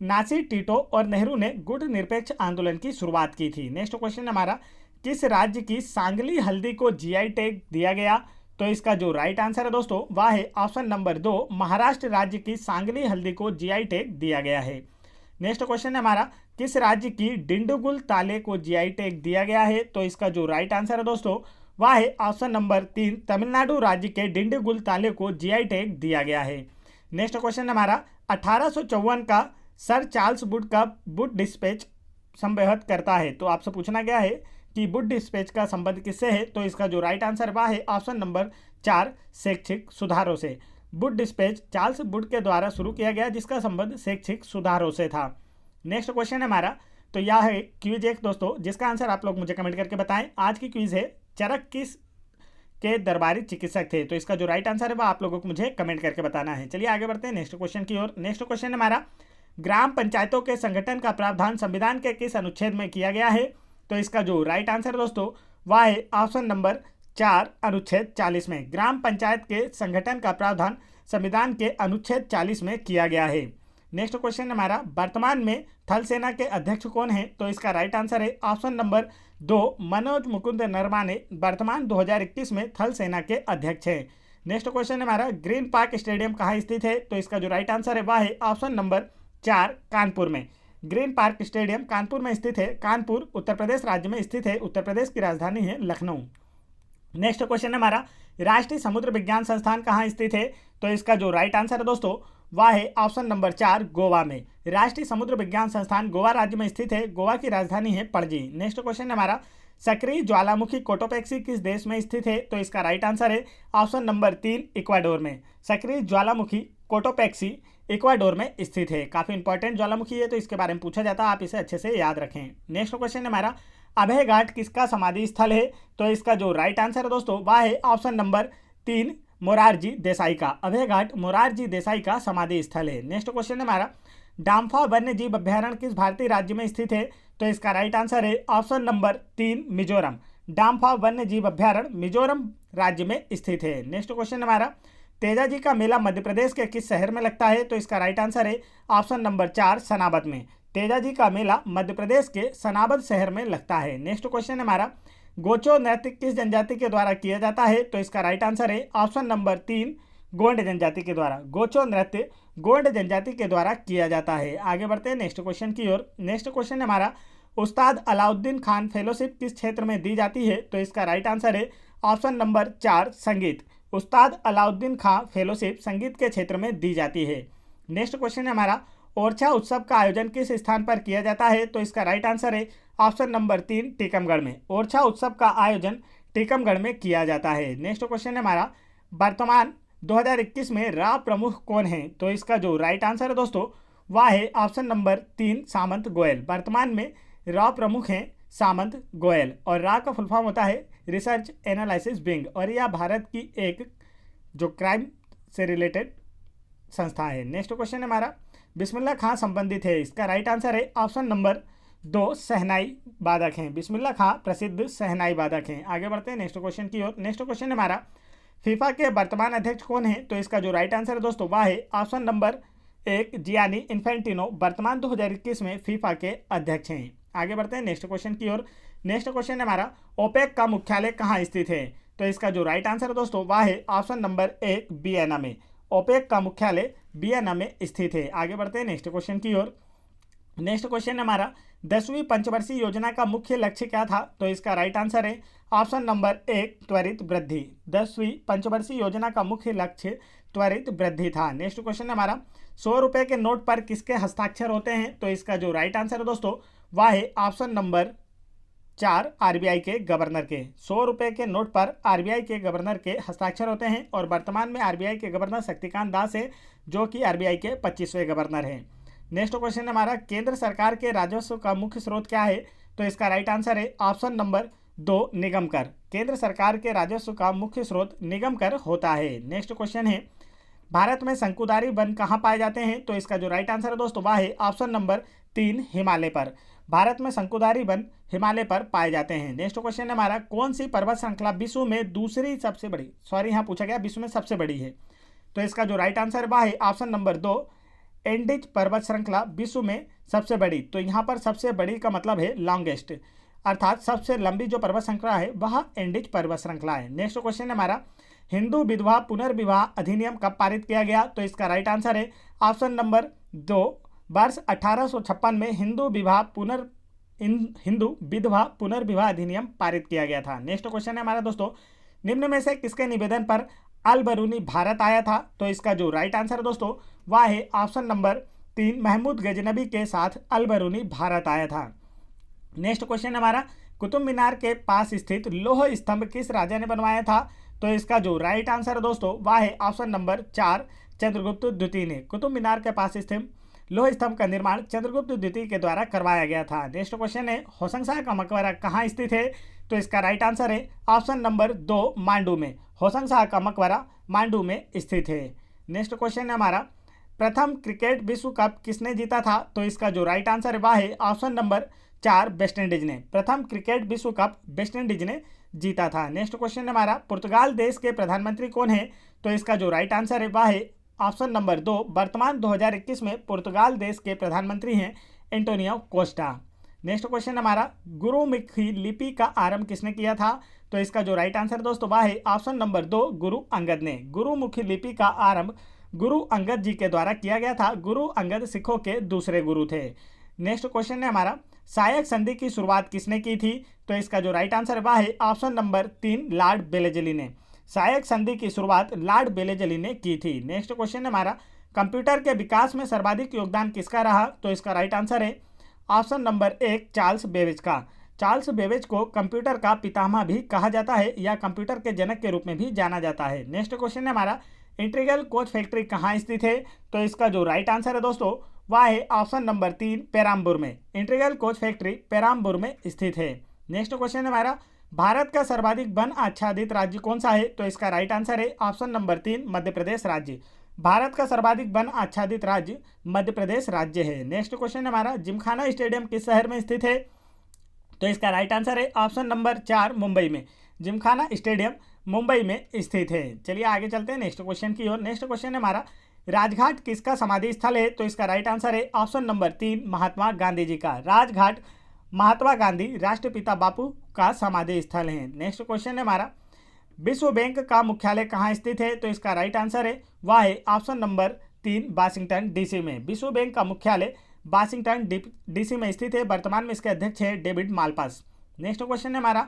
नासिर, टिटो और नेहरू ने गुट निरपेक्ष आंदोलन की शुरुआत की थी। नेक्स्ट क्वेश्चन हमारा, किस राज्य की सांगली हल्दी को जीआई टैग दिया गया? तो इसका जो राइट आंसर है दोस्तों वह है ऑप्शन नंबर 2 महाराष्ट्र राज्य की सांगली हल्दी को जीआई टैग दिया गया है। नेक्स्ट क्वेश्चन है हमारा, किस राज्य की डिंडुगुल ताले को जीआई टैग दिया गया है? तो इसका जो राइट आंसर है दोस्तों वह है ऑप्शन नंबर 3 तमिलनाडु राज्य के डिंडुगुल ताले को जीआई टैग दिया गया है। नेक्स्ट क्वेश्चन हमारा, 1854 का सर चार्ल्स वुड का वुड डिस्पैच संबोधित करता है। तो आपसे पूछना गया है कि वुड डिस्पैच का संबंध किससे है? तो इसका जो राइट आंसर वह है ऑप्शन नंबर 4 शैक्षिक सुधारों से। वुड डिस्पैच चार्ल्स वुड के द्वारा शुरू किया गया जिसका संबंध शैक्षिक सुधारों से था। नेक्स्ट क्वेश्चन है हमारा, तो यह है क्विज 1 दोस्तों जिसका आंसर आप लोग मुझे कमेंट करके बताएं। आज की क्विज है, चरक किस के दरबारी चिकित्सक थे? तो इसका जो राइट आंसर है वह आप लोगों को मुझे कमेंट करके बताना है। चलिए आगे बढ़ते हैं नेक्स्ट क्वेश्चन की ओर। नेक्स्ट क्वेश्चन हमारा, ग्राम पंचायतों के संगठन का प्रावधान संविधान के किस अनुच्छेद में किया गया है? तो इसका जो राइट आंसर दोस्तों वह है ऑप्शन नंबर 4 अनुच्छेद 40 में। ग्राम पंचायत के संगठन का प्रावधान संविधान के अनुच्छेद 40 में किया गया है। नेक्स्ट क्वेश्चन हमारा, वर्तमान में थल सेना के अध्यक्ष कौन है? तो इसका राइट आंसर है ऑप्शन नंबर 2 मनोज मुकुंद नरवाने वर्तमान 2021 में थल सेना के अध्यक्ष हैं। नेक्स्ट क्वेश्चन हमारा, ग्रीन पार्क स्टेडियम कहाँ स्थित है? तो इसका जो राइट आंसर है वह है ऑप्शन नंबर 4 कानपुर में। ग्रीन पार्क स्टेडियम कानपुर में स्थित है। कानपुर उत्तर प्रदेश राज्य में स्थित है। उत्तर प्रदेश की राजधानी है लखनऊ। नेक्स्ट क्वेश्चन हमारा, राष्ट्रीय समुद्र विज्ञान संस्थान कहाँ स्थित है? तो इसका जो राइट आंसर है दोस्तों वह है ऑप्शन नंबर 4 गोवा में। राष्ट्रीय समुद्र विज्ञान संस्थान गोवा राज्य में स्थित है। गोवा की राजधानी है पणजी। नेक्स्ट क्वेश्चन हमारा, सक्रिय ज्वालामुखी कोटोपैक्सी किस देश में स्थित है? तो इसका राइट आंसर है ऑप्शन नंबर 3 इक्वाडोर में। सक्रिय ज्वालामुखी कोटोपैक्सी इक्वाडोर में स्थित है। काफ़ी इंपॉर्टेंट ज्वालामुखी है तो इसके बारे में पूछा जाता है, आप इसे अच्छे से याद रखें। नेक्स्ट क्वेश्चन हमारा, अभय घाट किसका समाधि स्थल है? तो इसका जो राइट आंसर है दोस्तों वह है ऑप्शन नंबर 3 मोरारजी देसाई का। अभय घाट मोरारजी देसाई का समाधि स्थल है। नेक्स्ट क्वेश्चन हमारा, डाम्फा वन्य जीव अभ्यारण्य किस भारतीय राज्य में स्थित है? तो इसका राइट आंसर है ऑप्शन नंबर 3 मिजोरम। डाम्फा वन्य जीव अभ्यारण्य मिजोरम राज्य में स्थित है। नेक्स्ट क्वेश्चन हमारा, तेजाजी का मेला मध्य प्रदेश के किस शहर में लगता है? तो इसका राइट आंसर है ऑप्शन नंबर 4 सनाबद में। तेजाजी का मेला मध्य प्रदेश के सनाबद शहर में लगता है। नेक्स्ट क्वेश्चन हमारा, गोचो नृत्य किस जनजाति के द्वारा किया जाता है? तो इसका राइट आंसर है ऑप्शन नंबर 3 गोंड जनजाति के द्वारा। गोचो नृत्य गोंड जनजाति के द्वारा किया जाता है। आगे बढ़ते हैं नेक्स्ट क्वेश्चन की ओर। नेक्स्ट क्वेश्चन हमारा, उस्ताद अलाउद्दीन खान फेलोशिप किस क्षेत्र में दी जाती है? तो इसका राइट आंसर है ऑप्शन नंबर 4 संगीत। उस्ताद अलाउद्दीन खान फेलोशिप संगीत के क्षेत्र में दी जाती है। नेक्स्ट क्वेश्चन है हमारा, ओरछा उत्सव का आयोजन किस स्थान पर किया जाता है? तो इसका राइट आंसर है ऑप्शन नंबर 3 टीकमगढ़ में। ओरछा उत्सव का आयोजन टीकमगढ़ में किया जाता है। नेक्स्ट क्वेश्चन है हमारा, वर्तमान 2021 में राव प्रमुख कौन है? तो इसका जो राइट आंसर है दोस्तों वह है ऑप्शन नंबर 3 सामंत गोयल। वर्तमान में रॉ प्रमुख हैं सामंत गोयल, और रॉ का फुल फॉर्म होता है रिसर्च एनालिसिस विंग, और यह भारत की एक जो क्राइम से रिलेटेड संस्था है। नेक्स्ट क्वेश्चन है हमारा, बिस्मिल्लाह खां संबंधित है, इसका राइट आंसर है ऑप्शन नंबर 2 शहनाई वादक हैं। बिस्मिल्लाह खां प्रसिद्ध शहनाई वादक हैं। आगे बढ़ते हैं नेक्स्ट क्वेश्चन की ओर। नेक्स्ट क्वेश्चन है हमारा, फीफा के वर्तमान अध्यक्ष कौन है? तो इसका जो राइट आंसर है दोस्तों वह है ऑप्शन नंबर 1 जियानी इन्फेंटिनो, वर्तमान 2021 में फीफा के अध्यक्ष हैं। आगे बढ़ते हैं नेक्स्ट क्वेश्चन की ओर। नेक्स्ट क्वेश्चन है हमारा, ओपेक का मुख्यालय कहाँ स्थित है? तो इसका जो राइट आंसर है दोस्तों वह है ऑप्शन नंबर 1 वियना में। ओपेक का मुख्यालय वियना में स्थित है। आगे बढ़ते हैं नेक्स्ट क्वेश्चन की ओर। नेक्स्ट क्वेश्चन है हमारा, 10वीं पंचवर्षीय योजना का मुख्य लक्ष्य क्या था? तो इसका राइट आंसर है ऑप्शन नंबर 1 त्वरित वृद्धि। 10वीं पंचवर्षीय योजना का मुख्य लक्ष्य त्वरित वृद्धि था। नेक्स्ट क्वेश्चन है हमारा, 100 रुपए के नोट पर किसके हस्ताक्षर होते हैं? तो इसका जो राइट आंसर है दोस्तों वह है ऑप्शन नंबर 4 आरबीआई के गवर्नर के। 100 रुपए के नोट पर आरबीआई के गवर्नर के हस्ताक्षर होते हैं, और वर्तमान में आरबीआई के गवर्नर शक्तिकांत दास है, जो कि आरबीआई के 25वें गवर्नर हैं। नेक्स्ट क्वेश्चन है हमारा, केंद्र सरकार के राजस्व का मुख्य स्रोत क्या है? तो इसका राइट आंसर है ऑप्शन नंबर 2 निगम कर। केंद्र सरकार के राजस्व का मुख्य स्रोत निगम कर होता है। नेक्स्ट क्वेश्चन है, भारत में शंकुधारी वन कहाँ पाए जाते हैं? तो इसका जो राइट आंसर है दोस्तों वह है ऑप्शन नंबर 3 हिमालय पर। भारत में शंकुधारी वन हिमालय पर पाए जाते हैं। नेक्स्ट क्वेश्चन है हमारा, कौन सी पर्वत श्रृंखला विश्व में दूसरी सबसे बड़ी, यहाँ पूछा गया विश्व में सबसे बड़ी है? तो इसका जो राइट आंसर वह है ऑप्शन नंबर 2 एंडीज पर्वत श्रृंखला विश्व में सबसे बड़ी। तो यहाँ पर सबसे बड़ी का मतलब है लॉन्गेस्ट, अर्थात सबसे लंबी जो पर्वत श्रृंखला है वह एंडीज पर्वत श्रृंखला है। नेक्स्ट क्वेश्चन है हमारा, हिंदू विधवा पुनर्विवाह अधिनियम कब पारित किया गया? तो इसका राइट आंसर है ऑप्शन नंबर 2 वर्ष 1856 में हिंदू विधवा पुनर्विवाह अधिनियम पारित किया गया था। नेक्स्ट क्वेश्चन है हमारा दोस्तों, निम्न में से किसके निवेदन पर अल बरूनी भारत आया था? तो इसका जो राइट आंसर है दोस्तों वह है ऑप्शन नंबर 3 महमूद गजनबी के साथ अल बरूनी भारत आया था। नेक्स्ट क्वेश्चन हमारा, कुतुब मीनार के पास स्थित लौह स्तंभ किस राजा ने बनवाया था? तो इसका जो राइट आंसर है दोस्तों वह है ऑप्शन नंबर 4 चंद्रगुप्त द्वितीय ने। कुतुब मीनार के पास स्थित लौह स्तंभ का निर्माण चंद्रगुप्त द्वितीय के द्वारा करवाया गया था। नेक्स्ट क्वेश्चन है, होशंगशाह का मकबरा कहाँ स्थित है? तो इसका राइट आंसर है ऑप्शन नंबर 2 मांडू में। होशंगशाह का मकबरा मांडू में स्थित है। नेक्स्ट क्वेश्चन है हमारा, प्रथम क्रिकेट विश्व कप किसने जीता था? तो इसका जो राइट आंसर है वह है ऑप्शन नंबर 4 वेस्ट इंडीज ने। प्रथम क्रिकेट विश्व कप वेस्ट इंडीज ने जीता था। नेक्स्ट क्वेश्चन है हमारा, पुर्तगाल देश के प्रधानमंत्री कौन है? तो इसका जो राइट आंसर है वह है ऑप्शन नंबर 2 वर्तमान 2021 में पुर्तगाल देश के प्रधानमंत्री हैं एंटोनियो कोस्टा। नेक्स्ट क्वेश्चन हमारा, गुरुमुखी लिपि का आरंभ किसने किया था? तो इसका जो राइट आंसर दोस्तों वह है ऑप्शन नंबर 2 गुरु अंगद ने। गुरुमुखी लिपि का आरंभ गुरु अंगद जी के द्वारा किया गया था। गुरु अंगद सिखों के दूसरे गुरु थे। नेक्स्ट क्वेश्चन है हमारा, सहायक संधि की शुरुआत किसने की थी? तो इसका जो राइट आंसर वह है ऑप्शन नंबर 3 लॉर्ड वेलेस्ली ने। सहायक संधि की शुरुआत लॉर्ड वेलेस्ली ने की थी। नेक्स्ट क्वेश्चन है हमारा, कंप्यूटर के विकास में सर्वाधिक योगदान किसका रहा? तो इसका राइट आंसर है ऑप्शन नंबर 1 चार्ल्स बेबेज का। चार्ल्स बेबेज को कंप्यूटर का पितामह भी कहा जाता है, या कंप्यूटर के जनक के रूप में भी जाना जाता है। नेक्स्ट क्वेश्चन है हमारा, इंटीग्रल कोच फैक्ट्री कहाँ स्थित है? तो इसका जो राइट आंसर है दोस्तों वह है ऑप्शन नंबर 3 पेराम्बूर में। इंटीग्रल कोच फैक्ट्री पेराम्बूर में स्थित है। नेक्स्ट क्वेश्चन है हमारा, भारत का सर्वाधिक वन आच्छादित राज्य कौन सा है? तो इसका राइट आंसर है ऑप्शन नंबर 3 मध्य प्रदेश राज्य। भारत का सर्वाधिक वन आच्छादित राज्य मध्य प्रदेश राज्य है। नेक्स्ट क्वेश्चन है हमारा, जिमखाना स्टेडियम किस शहर में स्थित है? तो इसका राइट आंसर है ऑप्शन नंबर 4 मुंबई में। जिमखाना स्टेडियम मुंबई में स्थित है। चलिए आगे चलते हैं नेक्स्ट क्वेश्चन की ओर। नेक्स्ट क्वेश्चन है हमारा, राजघाट किसका समाधि स्थल है? तो इसका राइट आंसर है ऑप्शन नंबर 3 महात्मा गांधी जी का। राजघाट महात्मा गांधी राष्ट्रपिता बापू का समाधि स्थल है। नेक्स्ट क्वेश्चन है हमारा, विश्व बैंक का मुख्यालय कहाँ स्थित है? तो इसका राइट आंसर है वह है ऑप्शन नंबर 3 वाशिंगटन डीसी में। विश्व बैंक का मुख्यालय वाशिंगटन डीसी में स्थित है। वर्तमान में इसके अध्यक्ष है डेविड मालपास। नेक्स्ट क्वेश्चन है हमारा,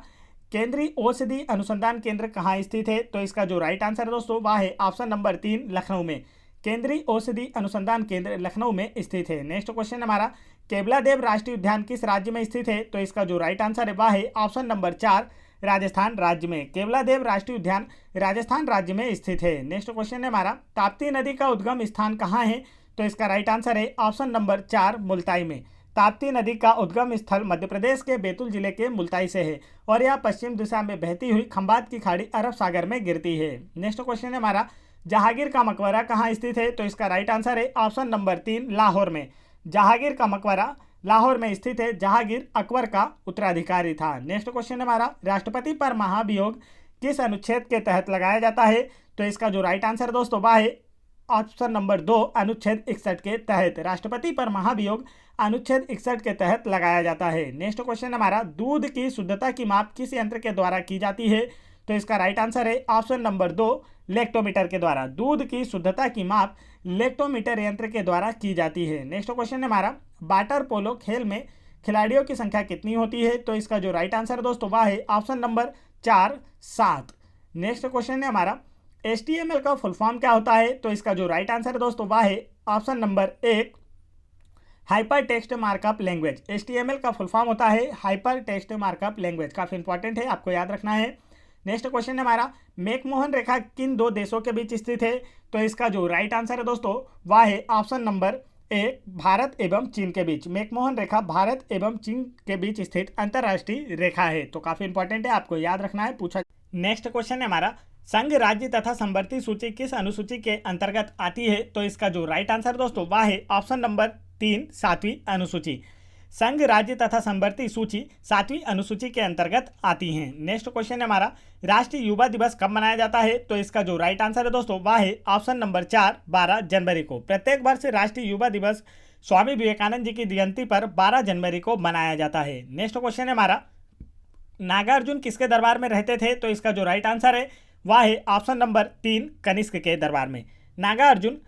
केंद्रीय औषधि अनुसंधान केंद्र कहाँ स्थित है? तो इसका जो राइट आंसर है दोस्तों वह है ऑप्शन नंबर 3 लखनऊ में। केंद्रीय औषधि अनुसंधान केंद्र लखनऊ में स्थित है। नेक्स्ट क्वेश्चन हमारा, केवलादेव राष्ट्रीय उद्यान किस राज्य में स्थित है? तो इसका जो राइट आंसर है वह है ऑप्शन नंबर 4 राजस्थान राज्य में। केवलादेव राष्ट्रीय उद्यान राजस्थान राज्य में स्थित है। नेक्स्ट क्वेश्चन है हमारा, ताप्ती नदी का उद्गम स्थान कहाँ है? तो इसका राइट आंसर है ऑप्शन नंबर 4 मुल्ताई में। ताप्ती नदी का उद्गम स्थल मध्य प्रदेश के बैतूल जिले के मुल्ताई से है और यह पश्चिम दिशा में बहती हुई खंबात की खाड़ी अरब सागर में गिरती है। नेक्स्ट क्वेश्चन है हमारा, जहांगीर का मकबरा कहाँ स्थित है? तो इसका राइट आंसर है ऑप्शन नंबर 3 लाहौर में। जहांगीर का मकबरा लाहौर में स्थित है। जहांगीर अकबर का उत्तराधिकारी था। नेक्स्ट क्वेश्चन है हमारा, राष्ट्रपति पर महाभियोग किस अनुच्छेद के तहत लगाया जाता है? तो इसका जो राइट आंसर है दोस्तों वह है ऑप्शन नंबर 2 अनुच्छेद 61 के तहत। राष्ट्रपति पर महाभियोग अनुच्छेद 61 के तहत लगाया जाता है। नेक्स्ट क्वेश्चन हमारा, दूध की शुद्धता की माप किस यंत्र के द्वारा की जाती है? तो इसका राइट आंसर है ऑप्शन नंबर 2 लेक्टोमीटर के द्वारा। दूध की शुद्धता की माप लेक्टोमीटर यंत्र के द्वारा की जाती है। नेक्स्ट क्वेश्चन है हमारा, वाटर पोलो खेल में खिलाड़ियों की संख्या कितनी होती है? तो इसका जो राइट आंसर है दोस्तों वह है ऑप्शन नंबर 4 7। नेक्स्ट क्वेश्चन है हमारा, HTML का फुल फॉर्म क्या होता है? तो इसका जो राइट आंसर है दोस्तों वह है option number 1 hyper text markup language. HTML का फुल फॉर्म होता है हाइपर टेक्स्ट मार्कअप लैंग्वेज। काफ़ी इंपॉर्टेंट है, आपको याद रखना है। नेक्स्ट क्वेश्चन है हमारा, मैकमोहन रेखा किन दो देशों के बीच स्थित है? तो इसका जो राइट आंसर है दोस्तों वह है ऑप्शन नंबर 1 भारत एवं चीन के बीच। मैकमोहन रेखा भारत एवं चीन के बीच स्थित अंतर्राष्ट्रीय रेखा है। तो काफ़ी इंपॉर्टेंट है, आपको याद रखना है, पूछा। नेक्स्ट क्वेश्चन है हमारा, संघ राज्य तथा संवर्ती सूची किस अनुसूची के अंतर्गत आती है? तो इसका जो राइट आंसर दोस्तों वह है ऑप्शन नंबर 3 7वीं अनुसूची। संघ राज्य तथा संवर्ती सूची 7वीं अनुसूची के अंतर्गत आती हैं। नेक्स्ट क्वेश्चन है हमारा, राष्ट्रीय युवा दिवस कब मनाया जाता है? तो इसका जो राइट आंसर है दोस्तों वह है ऑप्शन नंबर 4 12 जनवरी को। प्रत्येक वर्ष राष्ट्रीय युवा दिवस स्वामी विवेकानंद जी की जयंती पर 12 जनवरी को मनाया जाता है। नेक्स्ट क्वेश्चन है हमारा, नागार्जुन किसके दरबार में रहते थे? तो इसका जो राइट आंसर है वह है ऑप्शन नंबर 3 कनिष्क के दरबार में। नागार्जुन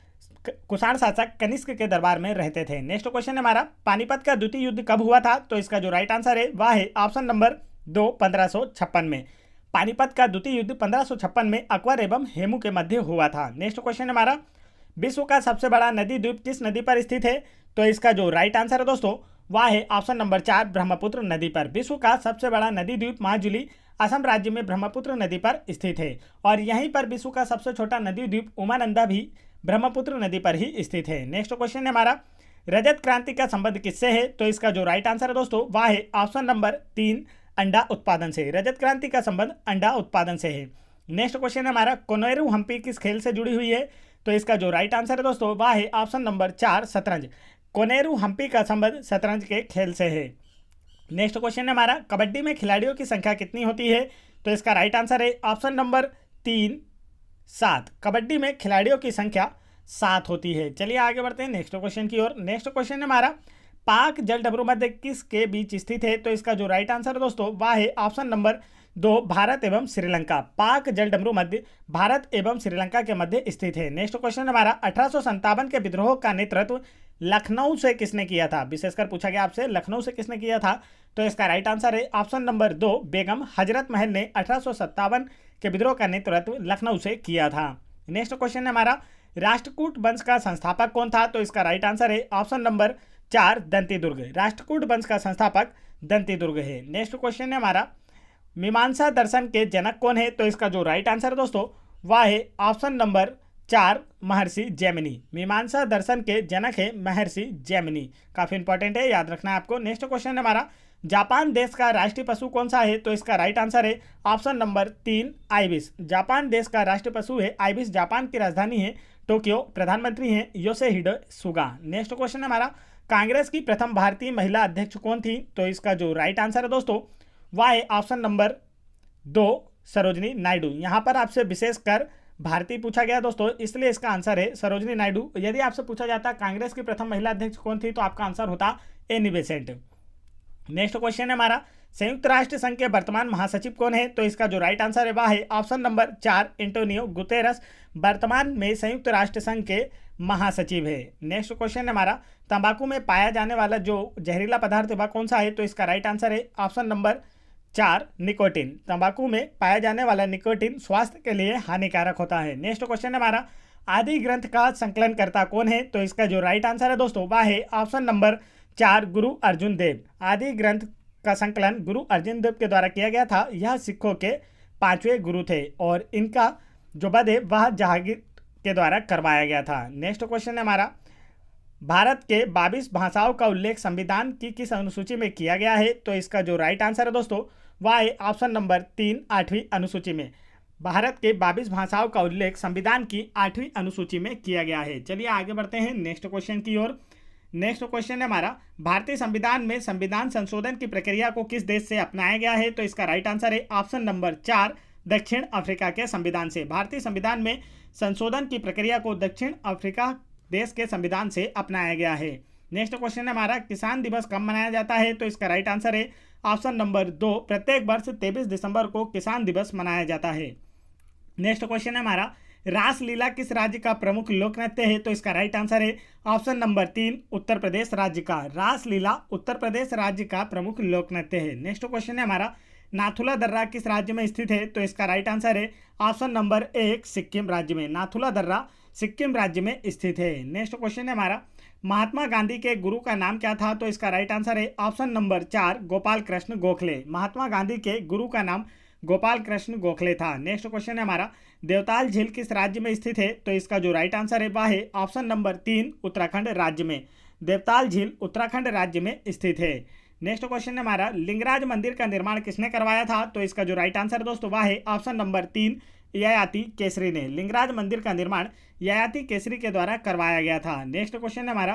कुषाण शासक कनिष्क के दरबार में रहते थे। नेक्स्ट क्वेश्चन है हमारा, पानीपत का द्वितीय युद्ध कब हुआ था? तो इसका जो राइट आंसर है वह है ऑप्शन नंबर 2 1556 में। पानीपत का द्वितीय युद्ध 1556 में अकबर एवं हेमू के मध्य हुआ था। नेक्स्ट क्वेश्चन है हमारा, विश्व का सबसे बड़ा नदी द्वीप किस नदी पर स्थित है? तो इसका जो राइट आंसर है दोस्तों वह है ऑप्शन नंबर 4 ब्रह्मपुत्र नदी पर। विश्व का सबसे बड़ा नदी द्वीप माजुली असम राज्य में ब्रह्मपुत्र नदी पर स्थित है और यहीं पर विश्व का सबसे छोटा नदी द्वीप उमानंदा भी ब्रह्मपुत्र नदी पर ही स्थित है। नेक्स्ट क्वेश्चन है हमारा, रजत क्रांति का संबंध किससे है? तो इसका जो राइट आंसर है दोस्तों वह है ऑप्शन नंबर 3 अंडा उत्पादन से। रजत क्रांति का संबंध अंडा उत्पादन से है। नेक्स्ट क्वेश्चन है हमारा, कोनेरू हम्पी किस खेल से जुड़ी हुई है? तो इसका जो राइट आंसर है दोस्तों वह है ऑप्शन नंबर 4 शतरंज। कोनेरू हम्पी का संबंध शतरंज के खेल से है। नेक्स्ट क्वेश्चन है हमारा, कबड्डी में खिलाड़ियों की संख्या कितनी होती है? तो इसका राइट आंसर है ऑप्शन नंबर 3 7। कबड्डी में खिलाड़ियों की संख्या 7 होती है। चलिए आगे बढ़ते हैं नेक्स्ट क्वेश्चन की ओर। नेक्स्ट क्वेश्चन है हमारा, पाक जल डमरू मध्य किसके बीच स्थित है? तो इसका जो राइट आंसर है दोस्तों वह है ऑप्शन नंबर 2 भारत एवं श्रीलंका। पाक जल डमरू मध्य भारत एवं श्रीलंका के मध्य स्थित है। नेक्स्ट क्वेश्चन हमारा, 1857 के विद्रोह का नेतृत्व लखनऊ से किसने किया था? विशेषकर पूछा गया आपसे लखनऊ से किसने किया था? तो इसका राइट आंसर है ऑप्शन नंबर 2 बेगम हजरत महल ने 1857 के विद्रोह का नेतृत्व लखनऊ से किया था। नेक्स्ट क्वेश्चन है हमारा, राष्ट्रकूट वंश का संस्थापक कौन था? तो इसका राइट आंसर है ऑप्शन नंबर 4 दंतीदुर्ग। राष्ट्रकूट वंश का संस्थापक दंतीदुर्ग है। नेक्स्ट क्वेश्चन है हमारा, मीमांसा दर्शन के जनक कौन है? तो इसका जो राइट आंसर है दोस्तों वह है ऑप्शन नंबर 4 महर्षि जैमिनी। मीमांसा दर्शन के जनक है महर्षि जैमिनी। काफी इंपॉर्टेंट है, याद रखना है आपको। नेक्स्ट क्वेश्चन है हमारा, जापान देश का राष्ट्रीय पशु कौन सा है? तो इसका राइट आंसर है ऑप्शन नंबर 3 आइबिस। जापान देश का राष्ट्रीय पशु है आइबिस। जापान की राजधानी है टोक्यो। प्रधानमंत्री हैं योशिहिडे सुगा। नेक्स्ट क्वेश्चन है हमारा, कांग्रेस की प्रथम भारतीय महिला अध्यक्ष कौन थी? तो इसका जो राइट आंसर है दोस्तों वह है ऑप्शन नंबर 2 सरोजिनी नायडू। यहाँ पर आपसे विशेषकर भारतीय पूछा गया दोस्तों, इसलिए इसका आंसर है सरोजिनी नायडू। यदि आपसे पूछा जाता कांग्रेस की प्रथम महिला अध्यक्ष कौन थी तो आपका आंसर होता एनी बेसेंट। नेक्स्ट क्वेश्चन है हमारा, संयुक्त राष्ट्र संघ के वर्तमान महासचिव कौन है? तो इसका जो राइट आंसर है वह है ऑप्शन नंबर 4 एंटोनियो गुतेरस वर्तमान में संयुक्त राष्ट्र संघ के महासचिव है। नेक्स्ट क्वेश्चन है हमारा, तंबाकू में पाया जाने वाला जो जहरीला पदार्थ वह कौन सा है? तो इसका राइट आंसर है ऑप्शन नंबर 4 निकोटिन। तंबाकू में पाया जाने वाला निकोटिन स्वास्थ्य के लिए हानिकारक होता है। नेक्स्ट क्वेश्चन है हमारा, आदि ग्रंथ का संकलनकर्ता कौन है? तो इसका जो राइट आंसर है दोस्तों वह है ऑप्शन नंबर 4 गुरु अर्जुन देव। आदि ग्रंथ का संकलन गुरु अर्जुन देव के द्वारा किया गया था। यह सिखों के 5वें गुरु थे और इनका जो वध है वह जहांगीर के द्वारा करवाया गया था। नेक्स्ट क्वेश्चन है हमारा, भारत के 22 भाषाओं का उल्लेख संविधान की किस अनुसूची में किया गया है? तो इसका जो राइट आंसर है दोस्तों वह है ऑप्शन नंबर 3 8वीं अनुसूची में। भारत के 22 भाषाओं का उल्लेख संविधान की 8वीं अनुसूची में किया गया है। चलिए आगे बढ़ते हैं नेक्स्ट क्वेश्चन की ओर। नेक्स्ट क्वेश्चन है हमारा, भारतीय संविधान में संविधान संशोधन की प्रक्रिया को किस देश से अपनाया गया है? तो इसका राइट आंसर है ऑप्शन नंबर 4 दक्षिण अफ्रीका के संविधान से। भारतीय संविधान में संशोधन की प्रक्रिया को दक्षिण अफ्रीका देश के संविधान से अपनाया गया है। नेक्स्ट क्वेश्चन है हमारा, किसान दिवस कब मनाया जाता है? तो इसका राइट आंसर है ऑप्शन नंबर 2 प्रत्येक वर्ष 23 दिसंबर को किसान दिवस मनाया जाता है। नेक्स्ट क्वेश्चन है हमारा, रासलीला किस राज्य का प्रमुख लोक नृत्य है? तो इसका राइट आंसर है ऑप्शन नंबर 3 उत्तर प्रदेश राज्य का। रासलीला उत्तर प्रदेश राज्य का प्रमुख लोक नृत्य है। नेक्स्ट क्वेश्चन है हमारा, नाथुला दर्रा किस राज्य में स्थित है? तो इसका राइट आंसर है ऑप्शन नंबर 1 सिक्किम राज्य में। नाथुला दर्रा सिक्किम राज्य में स्थित है। नेक्स्ट क्वेश्चन है हमारा, महात्मा गांधी के गुरु का नाम क्या था? तो इसका राइट आंसर है ऑप्शन नंबर 4 गोपाल कृष्ण गोखले। महात्मा गांधी के गुरु का नाम गोपाल कृष्ण गोखले था। नेक्स्ट क्वेश्चन है हमारा, देवताल झील किस राज्य में स्थित है? तो इसका जो राइट आंसर है वह है ऑप्शन नंबर 3 उत्तराखंड राज्य में। देवताल झील उत्तराखंड राज्य में स्थित है। नेक्स्ट क्वेश्चन है हमारा, लिंगराज मंदिर का निर्माण किसने करवाया था? तो इसका जो राइट आंसर दोस्तों वह है ऑप्शन नंबर 3 ययाति केसरी ने। लिंगराज मंदिर का निर्माण ययाति केसरी के द्वारा करवाया गया था। नेक्स्ट क्वेश्चन है हमारा,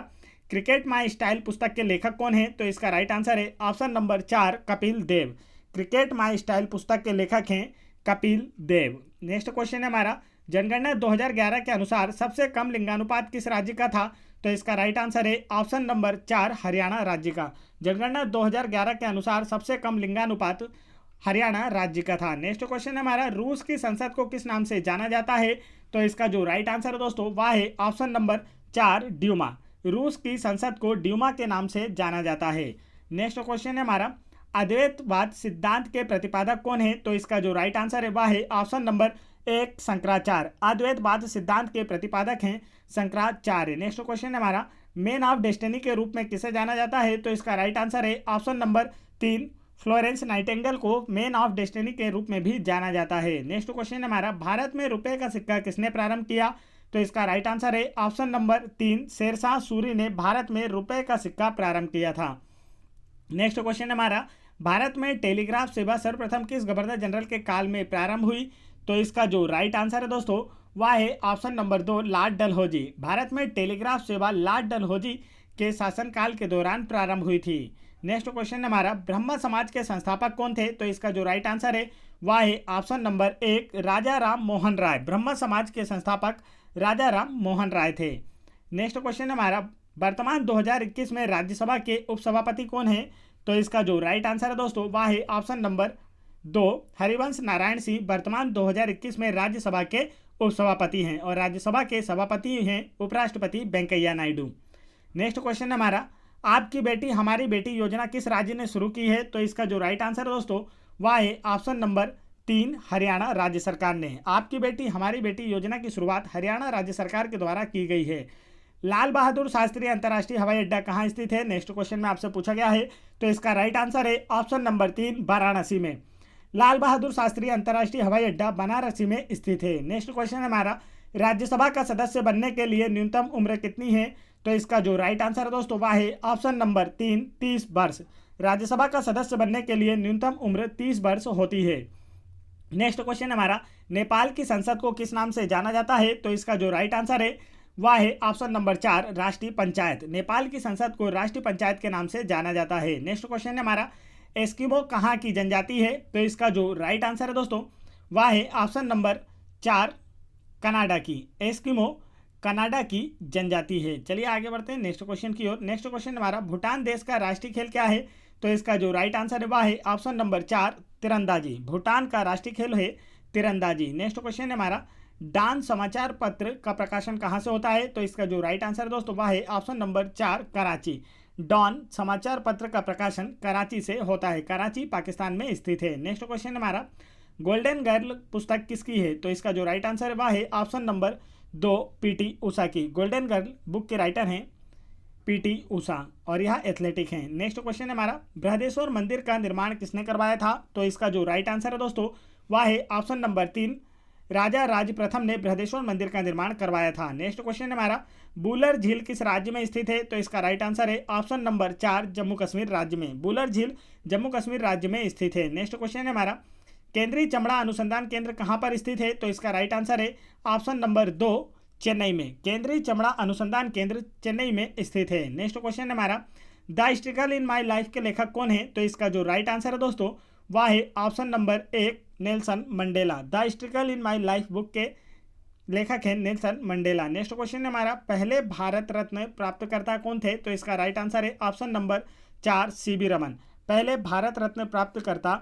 क्रिकेट माई स्टाइल पुस्तक के लेखक कौन है? तो इसका राइट आंसर है option number 4 Kapil Dev. Cricket my style पुस्तक के लेखक हैं कपिल देव। नेक्स्ट क्वेश्चन है हमारा, जनगणना 2011 के अनुसार सबसे कम लिंगानुपात किस राज्य का था? तो इसका राइट आंसर है ऑप्शन नंबर 4 हरियाणा राज्य का। जनगणना 2011 के अनुसार सबसे कम लिंगानुपात हरियाणा राज्य का था। नेक्स्ट क्वेश्चन है हमारा, रूस की संसद को किस नाम से जाना जाता है? तो इसका जो राइट आंसर है दोस्तों वह है ऑप्शन नंबर 4 ड्यूमा। रूस की संसद को ड्यूमा के नाम से जाना जाता है। नेक्स्ट क्वेश्चन है हमारा, अद्वैतवाद सिद्धांत के प्रतिपादक कौन है? तो इसका जो राइट आंसर है वह है ऑप्शन नंबर 1 शंकराचार्य। अद्वैतवाद सिद्धांत के प्रतिपादक हैं शंकराचार्य। नेक्स्ट क्वेश्चन है हमारा, मैन ऑफ डेस्टिनी के रूप में किसे जाना जाता है? तो इसका राइट आंसर है ऑप्शन नंबर 3 फ्लोरेंस नाइटिंगेल को मैन ऑफ डेस्टिनी के रूप में भी जाना जाता है। नेक्स्ट क्वेश्चन है हमारा, भारत में रुपए का सिक्का किसने प्रारंभ किया? तो इसका राइट आंसर है ऑप्शन नंबर 3 शेरशाह सूरी ने भारत में रुपए का सिक्का प्रारंभ किया था। नेक्स्ट क्वेश्चन है हमारा, भारत में टेलीग्राफ सेवा सर्वप्रथम किस गवर्नर जनरल के काल में प्रारंभ हुई? तो इसका जो राइट आंसर है दोस्तों वह है option number 2 Lord Dalhousie. Bharat में टेलीग्राफ सेवा लॉर्ड डलहौजी के शासनकाल के दौरान प्रारंभ हुई थी। नेक्स्ट क्वेश्चन हमारा, ब्रह्म समाज के संस्थापक कौन थे? तो इसका जो राइट आंसर है वह है ऑप्शन नंबर 1 राजा राम मोहन राय। ब्रह्म समाज के संस्थापक राजा राम मोहन राय थे। नेक्स्ट क्वेश्चन हमारा, वर्तमान 2021 में राज्यसभा के उपसभापति कौन है? तो इसका जो राइट आंसर है दोस्तों वह है ऑप्शन नंबर 2 हरिवंश नारायण सिंह वर्तमान 2021 में राज्यसभा के उपसभापति हैं और राज्यसभा के सभापति हैं उपराष्ट्रपति वेंकैया नायडू। नेक्स्ट क्वेश्चन हमारा, आपकी बेटी हमारी बेटी योजना किस राज्य ने शुरू की है? तो इसका जो राइट आंसर है दोस्तों वह है ऑप्शन नंबर 3 हरियाणा राज्य सरकार ने। आपकी बेटी हमारी बेटी योजना की शुरुआत हरियाणा राज्य सरकार के द्वारा की गई है। लाल बहादुर शास्त्री अंतर्राष्ट्रीय हवाई अड्डा कहाँ स्थित है? नेक्स्ट क्वेश्चन में आपसे पूछा गया है। तो इसका राइट आंसर है ऑप्शन नंबर 3 वाराणसी में। लाल बहादुर शास्त्री अंतर्राष्ट्रीय हवाई अड्डा बनारसी में स्थित है। नेक्स्ट क्वेश्चन हमारा, राज्यसभा का सदस्य बनने के लिए न्यूनतम उम्र कितनी है? तो इसका जो राइट आंसर है दोस्तों वह है ऑप्शन नंबर 3 30 वर्ष। राज्यसभा का सदस्य बनने के लिए न्यूनतम उम्र 30 वर्ष होती है। नेक्स्ट क्वेश्चन हमारा, नेपाल की संसद को किस नाम से जाना जाता है? तो इसका जो राइट आंसर है वह है ऑप्शन नंबर 4 राष्ट्रीय पंचायत। नेपाल की संसद को राष्ट्रीय पंचायत के नाम से जाना जाता है। नेक्स्ट क्वेश्चन है हमारा, एस्किमो कहाँ की जनजाति है? तो इसका जो राइट आंसर है दोस्तों वह है ऑप्शन नंबर 4 कनाडा की। एस्किमो कनाडा की जनजाति है। चलिए आगे बढ़ते हैं नेक्स्ट क्वेश्चन की ओर। नेक्स्ट क्वेश्चन हमारा, भूटान देश का राष्ट्रीय खेल क्या है? तो इसका जो राइट आंसर है वह है ऑप्शन नंबर 4 तीरंदाजी। भूटान का राष्ट्रीय खेल है तीरंदाजी। नेक्स्ट क्वेश्चन है हमारा, डान समाचार पत्र का प्रकाशन कहाँ से होता है? तो इसका जो राइट आंसर है दोस्तों वह है ऑप्शन नंबर 4 कराची। डॉन समाचार पत्र का प्रकाशन कराची से होता है। कराची पाकिस्तान में स्थित है। नेक्स्ट क्वेश्चन हमारा, गोल्डन गर्ल पुस्तक किसकी है? तो इसका जो राइट आंसर है वह है ऑप्शन नंबर 2 पीटी उषा की। गोल्डन गर्ल बुक के राइटर हैं पीटी उषा और यह एथलेटिक हैं। नेक्स्ट क्वेश्चन हमारा, बृहदेश्वर मंदिर का निर्माण किसने करवाया था? तो इसका जो राइट आंसर है दोस्तों वह है ऑप्शन नंबर 3 राजा राज प्रथम ने बृहदेश्वर मंदिर का निर्माण करवाया था। नेक्स्ट क्वेश्चन हमारा, बूलर झील किस राज्य में स्थित है? तो इसका राइट आंसर है ऑप्शन नंबर 4 जम्मू कश्मीर राज्य में। बूलर झील जम्मू कश्मीर राज्य में स्थित है। नेक्स्ट क्वेश्चन है हमारा, केंद्रीय चमड़ा अनुसंधान केंद्र कहाँ पर स्थित है? तो इसका राइट आंसर है ऑप्शन नंबर 2 चेन्नई में। केंद्रीय चमड़ा अनुसंधान केंद्र चेन्नई में स्थित है। नेक्स्ट क्वेश्चन है हमारा, the struggle in my life के लेखक कौन है? तो इसका जो राइट आंसर है दोस्तों वह है option number 1 Nelson Mandela. The struggle in my life book के लेखक हैं नेल्सन मंडेला। नेक्स्ट क्वेश्चन है हमारा, पहले भारत रत्न प्राप्तकर्ता कौन थे? तो इसका राइट आंसर है ऑप्शन नंबर 4 सीवी रमन। पहले भारत रत्न प्राप्तकर्ता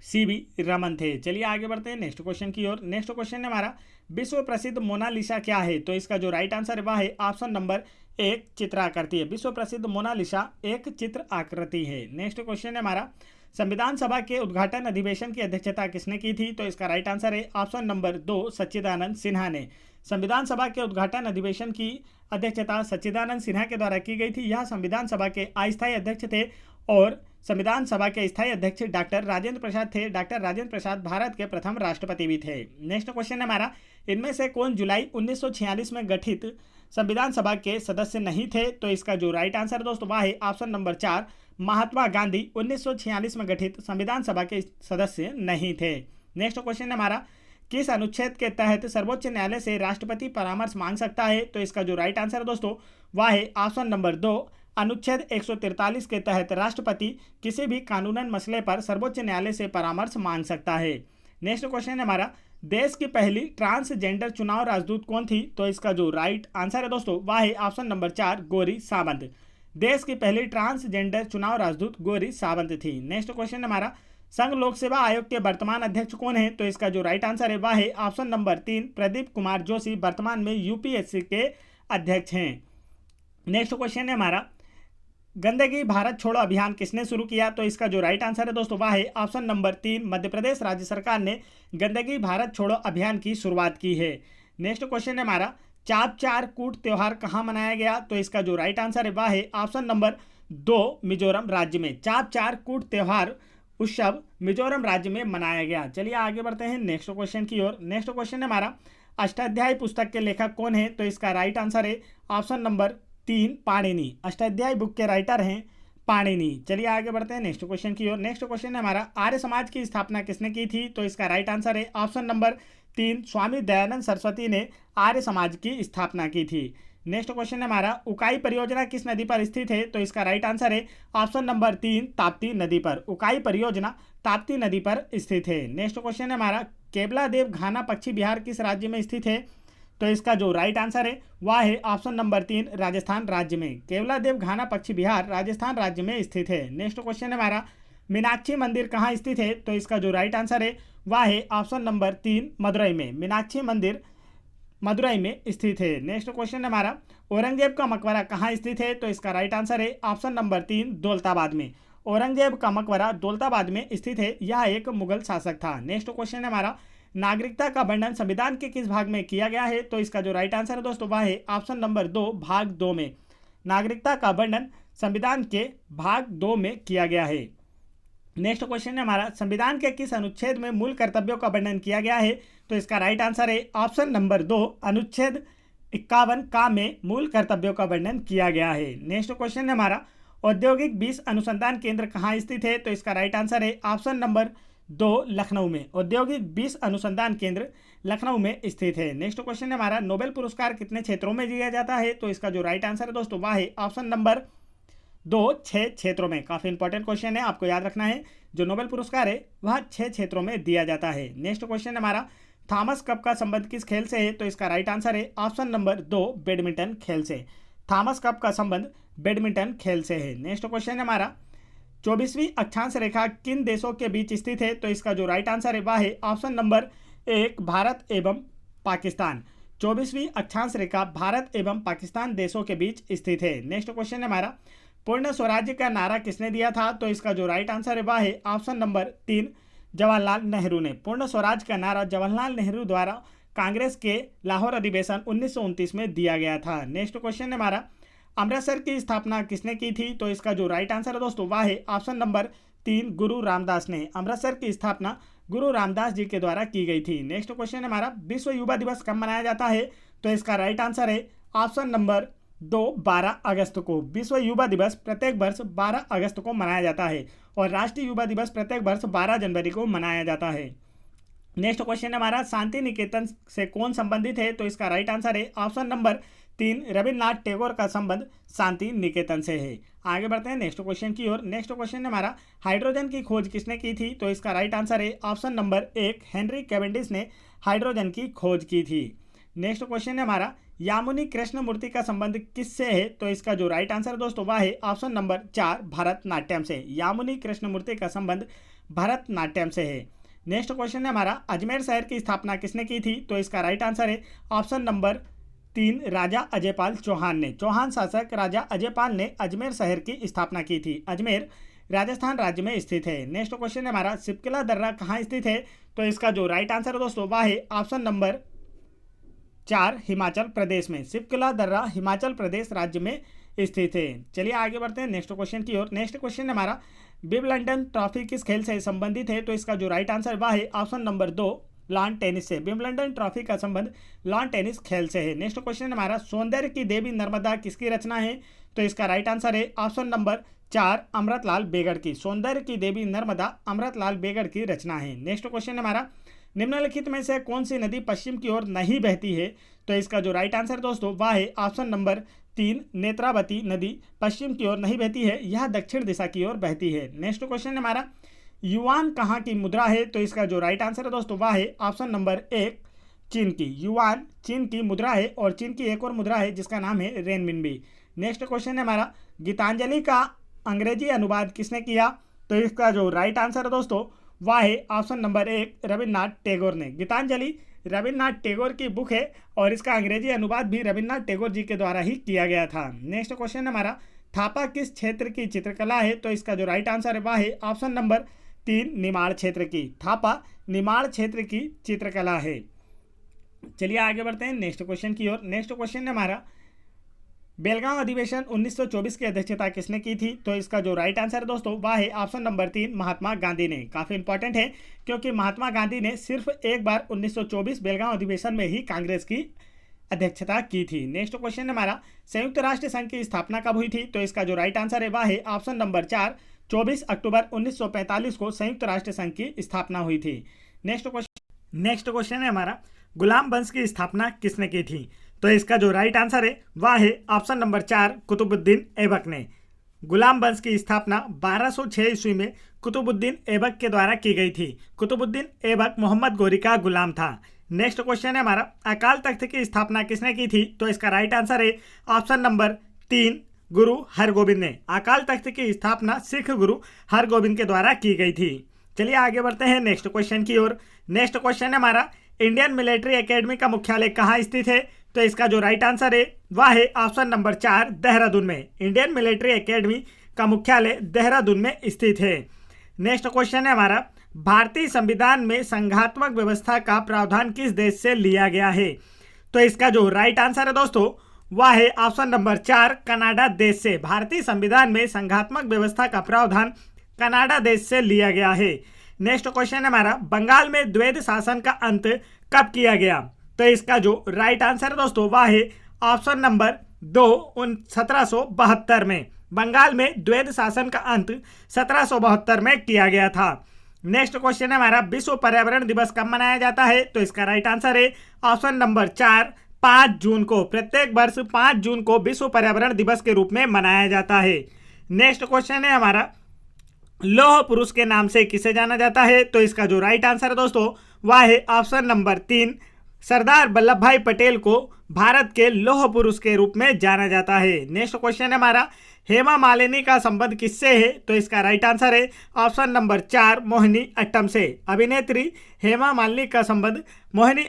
सीवी रमन थे। चलिए आगे बढ़ते हैं नेक्स्ट क्वेश्चन की ओर। नेक्स्ट क्वेश्चन है हमारा, विश्व प्रसिद्ध मोनालिसा क्या है? तो इसका जो राइट आंसर है वह है ऑप्शन नंबर 1 चित्राकृति है। विश्व प्रसिद्ध मोनालिसा एक चित्र आकृति है। नेक्स्ट क्वेश्चन है हमारा, संविधान सभा के उद्घाटन अधिवेशन की अध्यक्षता किसने की थी? तो इसका राइट आंसर है ऑप्शन नंबर 2 सच्चिदानंद सिन्हा ने। संविधान सभा के उद्घाटन अधिवेशन की अध्यक्षता सच्चिदानंद सिन्हा के द्वारा की गई थी। यह संविधान सभा के अस्थायी अध्यक्ष थे और संविधान सभा के स्थायी अध्यक्ष डॉक्टर राजेंद्र प्रसाद थे। डॉक्टर राजेंद्र प्रसाद भारत के प्रथम राष्ट्रपति भी थे। नेक्स्ट क्वेश्चन है हमारा, इनमें से कौन जुलाई 1946 में गठित संविधान सभा के सदस्य नहीं थे? तो इसका जो राइट आंसर दोस्तों वह है ऑप्शन नंबर 4 महात्मा गांधी 1946 में गठित संविधान सभा के सदस्य नहीं थे। नेक्स्ट क्वेश्चन है हमारा, किस अनुच्छेद के तहत सर्वोच्च न्यायालय से राष्ट्रपति परामर्श मांग सकता है? तो इसका जो राइट आंसर है दोस्तों वह है ऑप्शन नंबर 2 अनुच्छेद 143 के तहत राष्ट्रपति किसी भी कानूनन मसले पर सर्वोच्च न्यायालय से परामर्श मांग सकता है। नेक्स्ट क्वेश्चन है हमारा, देश की पहली ट्रांसजेंडर चुनाव राजदूत कौन थी? तो इसका जो राइट आंसर है दोस्तों वह है ऑप्शन नंबर 4 गौरी सावंत। देश की पहली ट्रांसजेंडर चुनाव राजदूत गौरी सावंत थी। नेक्स्ट क्वेश्चन हमारा, संघ लोक सेवा आयोग के वर्तमान अध्यक्ष कौन है? तो इसका जो राइट आंसर है वह है ऑप्शन नंबर 3 प्रदीप कुमार जोशी वर्तमान में यूपीएससी के अध्यक्ष हैं। नेक्स्ट क्वेश्चन है हमारा, गंदगी भारत छोड़ो अभियान किसने शुरू किया? तो इसका जो राइट आंसर है दोस्तों वह है ऑप्शन नंबर 3 मध्य प्रदेश राज्य सरकार ने गंदगी भारत छोड़ो अभियान की शुरुआत की है। नेक्स्ट क्वेश्चन है हमारा, चाप चार कूट त्योहार कहाँ मनाया गया? तो इसका जो राइट आंसर है वह है ऑप्शन नंबर 2 मिजोरम राज्य में। चाप चार कूट त्योहार उत्सव मिजोरम राज्य में मनाया गया। चलिए आगे बढ़ते हैं नेक्स्ट क्वेश्चन की ओर। नेक्स्ट क्वेश्चन है हमारा, अष्टाध्यायी पुस्तक के लेखक कौन है? तो इसका राइट आंसर है option number 3 Panini. Ashtadhyayi book के राइटर हैं पाणिनि। चलिए आगे बढ़ते हैं नेक्स्ट क्वेश्चन की ओर। नेक्स्ट क्वेश्चन है हमारा, आर्य समाज की स्थापना किसने की थी? तो इसका राइट आंसर है ऑप्शन नंबर 3 स्वामी दयानंद सरस्वती ने आर्य समाज की स्थापना की थी। नेक्स्ट क्वेश्चन है हमारा, उकाई परियोजना किस नदी पर स्थित है? तो इसका राइट आंसर है ऑप्शन नंबर 3 ताप्ती नदी पर। उकाई परियोजना ताप्ती नदी पर स्थित है। नेक्स्ट क्वेश्चन है हमारा, केवलादेव घाना पक्षी विहार किस राज्य में स्थित है? तो इसका जो राइट आंसर है वह है ऑप्शन नंबर 3 राजस्थान राज्य में। केवलादेव घाना पक्षी विहार राजस्थान राज्य में स्थित है। नेक्स्ट क्वेश्चन है हमारा, मीनाक्षी मंदिर कहाँ स्थित है? तो इसका जो राइट आंसर है वह है ऑप्शन नंबर 3 मदुरई में। मीनाक्षी मंदिर मदुरई में स्थित है। नेक्स्ट क्वेश्चन है हमारा, औरंगजेब का मकबरा कहाँ स्थित है? तो इसका राइट आंसर है ऑप्शन नंबर 3 दौलताबाद में। औरंगजेब का मकबरा दौलताबाद में स्थित है। यह एक मुगल शासक था। नेक्स्ट क्वेश्चन है हमारा, नागरिकता का वर्णन संविधान के किस भाग में किया गया है? तो इसका जो राइट आंसर है दोस्तों वह है ऑप्शन नंबर 2 भाग 2 में। नागरिकता का वर्णन संविधान के भाग 2 में किया गया है। नेक्स्ट क्वेश्चन है हमारा, संविधान के किस अनुच्छेद में मूल कर्तव्यों का वर्णन किया गया है? तो इसका राइट आंसर है ऑप्शन नंबर 2 अनुच्छेद 51 का में मूल कर्तव्यों का वर्णन किया गया है। नेक्स्ट क्वेश्चन है हमारा, औद्योगिक 20 अनुसंधान केंद्र कहाँ स्थित है? तो इसका राइट आंसर है ऑप्शन नंबर 2 लखनऊ में। औद्योगिक 20 अनुसंधान केंद्र लखनऊ में स्थित है। नेक्स्ट क्वेश्चन है हमारा, नोबेल पुरस्कार कितने क्षेत्रों में दिया जाता है? तो इसका जो राइट आंसर है दोस्तों वह है ऑप्शन नंबर 2 6 क्षेत्रों में। काफ़ी इंपॉर्टेंट क्वेश्चन है, आपको याद रखना है। जो नोबेल पुरस्कार है वह 6 क्षेत्रों में दिया जाता है। नेक्स्ट क्वेश्चन है हमारा, थॉमस कप का संबंध किस खेल से है? तो इसका राइट आंसर है ऑप्शन नंबर 2 बैडमिंटन खेल से। थॉमस कप का संबंध बैडमिंटन खेल से है। नेक्स्ट क्वेश्चन है हमारा, 24वीं अक्षांश रेखा किन देशों के बीच स्थित है? तो इसका जो राइट आंसर है वह है ऑप्शन नंबर 1 भारत एवं पाकिस्तान। 24वीं अक्षांश रेखा भारत एवं पाकिस्तान देशों के बीच स्थित है। नेक्स्ट क्वेश्चन है हमारा, पूर्ण स्वराज्य का नारा किसने दिया था? तो इसका जो राइट आंसर है वह है ऑप्शन नंबर 3 जवाहरलाल नेहरू ने। पूर्ण स्वराज का नारा जवाहरलाल नेहरू द्वारा कांग्रेस के लाहौर अधिवेशन 1929 में दिया गया था। नेक्स्ट क्वेश्चन है हमारा, अमृतसर की स्थापना किसने की थी? तो इसका जो राइट आंसर है दोस्तों वह है ऑप्शन नंबर 3 गुरु रामदास ने। अमृतसर की स्थापना गुरु रामदास जी के द्वारा की गई थी। नेक्स्ट क्वेश्चन है हमारा, विश्व युवा दिवस कब मनाया जाता है? तो इसका राइट आंसर है ऑप्शन नंबर 2 12 अगस्त को। विश्व युवा दिवस प्रत्येक वर्ष 12 अगस्त को मनाया जाता है और राष्ट्रीय युवा दिवस प्रत्येक वर्ष 12 जनवरी को मनाया जाता है। नेक्स्ट क्वेश्चन है हमारा, शांति निकेतन से कौन संबंधित है? तो इसका राइट आंसर है ऑप्शन नंबर 3, रविन्द्रनाथ टैगोर का संबंध शांति निकेतन से है। आगे बढ़ते हैं नेक्स्ट क्वेश्चन की ओर। नेक्स्ट क्वेश्चन है हमारा, हाइड्रोजन की खोज किसने की थी? तो इसका राइट आंसर है ऑप्शन नंबर 1, हेनरी कैवेंडिश ने हाइड्रोजन की खोज की थी। नेक्स्ट क्वेश्चन है हमारा, यामुनी कृष्णमूर्ति का संबंध किससे है? तो इसका जो राइट आंसर दोस्तों वह है ऑप्शन नंबर 4, भरतनाट्यम से। यामुनी कृष्णमूर्ति का संबंध भरतनाट्यम से है। नेक्स्ट क्वेश्चन है हमारा, अजमेर शहर की स्थापना किसने की थी? तो इसका राइट आंसर है ऑप्शन नंबर 3, राजा अजयपाल चौहान ने। चौहान शासक राजा अजयपाल ने अजमेर शहर की स्थापना की थी। अजमेर राजस्थान राज्य में स्थित है। नेक्स्ट क्वेश्चन है हमारा, शिपकिला दर्रा कहाँ स्थित है? तो इसका जो राइट आंसर है दोस्तों वह है ऑप्शन नंबर 4, हिमाचल प्रदेश में। शिपकिला दर्रा हिमाचल प्रदेश राज्य में स्थित है। चलिए आगे बढ़ते हैं नेक्स्ट क्वेश्चन की ओर। नेक्स्ट क्वेश्चन है हमारा, विंबलडन ट्रॉफी किस खेल से संबंधित है? तो इसका जो राइट आंसर वह है ऑप्शन नंबर 2, लॉन टेनिस से। विंबलडन ट्रॉफी का संबंध लॉन टेनिस खेल से है। नेक्स्ट क्वेश्चन हमारा, सौंदर्य की देवी नर्मदा किसकी रचना है? तो इसका राइट आंसर है ऑप्शन नंबर 4, अमृतलाल बेगड़ की। सौंदर्य की देवी नर्मदा अमृतलाल बेगड़ की रचना है। नेक्स्ट क्वेश्चन हमारा, निम्नलिखित में से कौन सी नदी पश्चिम की ओर नहीं बहती है? तो इसका जो राइट आंसर दोस्तों वह है ऑप्शन नंबर 3, नेत्रावती नदी पश्चिम की ओर नहीं बहती है, यह दक्षिण दिशा की ओर बहती है। नेक्स्ट क्वेश्चन हमारा, युआन कहाँ की मुद्रा है? तो इसका जो राइट आंसर है दोस्तों वह है ऑप्शन नंबर 1, चीन की। युआन चीन की मुद्रा है और चीन की एक और मुद्रा है जिसका नाम है रेनमिनबी। नेक्स्ट क्वेश्चन है हमारा, गीतांजलि का अंग्रेजी अनुवाद किसने किया? तो इसका जो राइट आंसर है दोस्तों वह है ऑप्शन नंबर 1, रविन्द्रनाथ टैगोर ने। गीतांजलि रविन्द्रनाथ टैगोर की बुक है और इसका अंग्रेजी अनुवाद भी रविन्द्रनाथ टैगोर जी के द्वारा ही किया गया था। नेक्स्ट क्वेश्चन हमारा, थापा किस क्षेत्र की चित्रकला है? तो इसका जो राइट आंसर है वह है ऑप्शन नंबर 3, निमाड़ क्षेत्र की। थापा निमाड़ क्षेत्र की चित्रकला है। चलिए आगे बढ़ते हैं नेक्स्ट क्वेश्चन की ओर। नेक्स्ट क्वेश्चन है हमारा, बेलगांव अधिवेशन 1924 की अध्यक्षता किसने की थी? तो इसका जो राइट आंसर है दोस्तों वह है ऑप्शन नंबर 3, महात्मा गांधी ने। काफ़ी इंपॉर्टेंट है क्योंकि महात्मा गांधी ने सिर्फ एक बार 1924 बेलगांव अधिवेशन में ही कांग्रेस की अध्यक्षता की थी। नेक्स्ट क्वेश्चन हमारा, संयुक्त राष्ट्र संघ की स्थापना कब हुई थी? तो इसका जो राइट आंसर है वह है ऑप्शन नंबर 4, 24 अक्टूबर 1945 को संयुक्त राष्ट्र संघ की स्थापना हुई थी। नेक्स्ट क्वेश्चन है हमारा, गुलाम वंश की स्थापना किसने की थी? तो इसका जो राइट आंसर है वह है ऑप्शन नंबर 4, कुतुबुद्दीन ऐबक ने। गुलाम वंश की स्थापना 1206 ईस्वी में कुतुबुद्दीन ऐबक के द्वारा की गई थी। कुतुबुद्दीन ऐबक मोहम्मद गोरी का गुलाम था। नेक्स्ट क्वेश्चन है हमारा, अकाल तख्त की स्थापना किसने की थी? तो इसका राइट आंसर है ऑप्शन नंबर 3, गुरु हरगोबिंद ने। अकाल तख्त की स्थापना सिख गुरु हरगोबिंद के द्वारा की गई थी। चलिए आगे बढ़ते हैं नेक्स्ट क्वेश्चन की ओर। नेक्स्ट क्वेश्चन है हमारा, इंडियन मिलिट्री एकेडमी का मुख्यालय कहाँ स्थित है? तो इसका जो राइट आंसर है वह है ऑप्शन नंबर 4, देहरादून में। इंडियन मिलिट्री एकेडमी का मुख्यालय देहरादून में स्थित है। नेक्स्ट क्वेश्चन है हमारा, भारतीय संविधान में संघात्मक व्यवस्था का प्रावधान किस देश से लिया गया है? तो इसका जो राइट आंसर है दोस्तों वह है ऑप्शन नंबर 4, कनाडा देश से। भारतीय संविधान में संघात्मक व्यवस्था का प्रावधान कनाडा देश से लिया गया है। नेक्स्ट क्वेश्चन है हमारा, बंगाल में द्वैध शासन का अंत कब किया गया? तो इसका जो राइट आंसर है दोस्तों वह है ऑप्शन नंबर 2, 1772 में। बंगाल में द्वैध शासन का अंत 1772 में किया गया था। नेक्स्ट क्वेश्चन है हमारा, विश्व पर्यावरण दिवस कब मनाया जाता है? तो इसका राइट आंसर है ऑप्शन नंबर 4, 5 जून को। प्रत्येक वर्ष 5 जून को विश्व पर्यावरण दिवस के रूप में मनाया जाता है। नेक्स्ट क्वेश्चन है हमारा, लौह पुरुष के नाम से किसे जाना जाता है? तो इसका जो राइट आंसर है दोस्तों वह है ऑप्शन नंबर 3, सरदार वल्लभ भाई पटेल को भारत के लौह पुरुष के रूप में जाना जाता है। नेक्स्ट क्वेश्चन है हमारा, हेमा मालिनी का संबंध किससे है? तो इसका राइट आंसर है ऑप्शन नंबर 4, मोहिनी अट्टम से। अभिनेत्री हेमा मालिनी का संबंध मोहिनी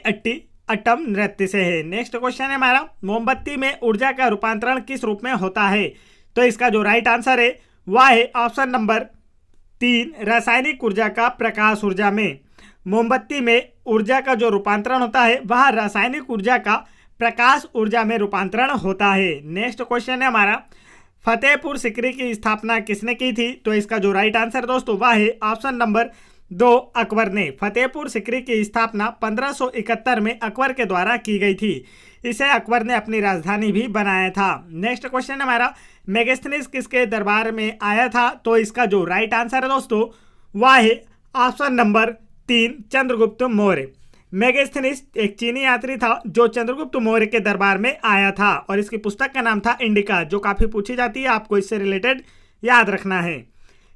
अट्टम नृत्य से है। नेक्स्ट क्वेश्चन है हमारा, मोमबत्ती में ऊर्जा का रूपांतरण किस रूप में होता है? तो इसका जो राइट आंसर है वह है ऑप्शन नंबर 3, रासायनिक ऊर्जा का प्रकाश ऊर्जा में। मोमबत्ती में ऊर्जा का जो रूपांतरण होता है वह रासायनिक ऊर्जा का प्रकाश ऊर्जा में रूपांतरण होता है। नेक्स्ट क्वेश्चन है हमारा, फतेहपुर सीकरी की स्थापना किसने की थी? तो इसका जो राइट आंसर दोस्तों वह है ऑप्शन नंबर 2 अकबर ने फतेहपुर सिकरी की स्थापना 1571 में अकबर के द्वारा की गई थी। इसे अकबर ने अपनी राजधानी भी बनाया था। नेक्स्ट क्वेश्चन हमारा, मेगास्थनीज किसके दरबार में आया था? तो इसका जो राइट आंसर है दोस्तों वह है ऑप्शन नंबर 3 चंद्रगुप्त मौर्य। मेगास्थनीज एक चीनी यात्री था जो चंद्रगुप्त मौर्य के दरबार में आया था और इसकी पुस्तक का नाम था इंडिका, जो काफी पूछी जाती है, आपको इससे रिलेटेड याद रखना है।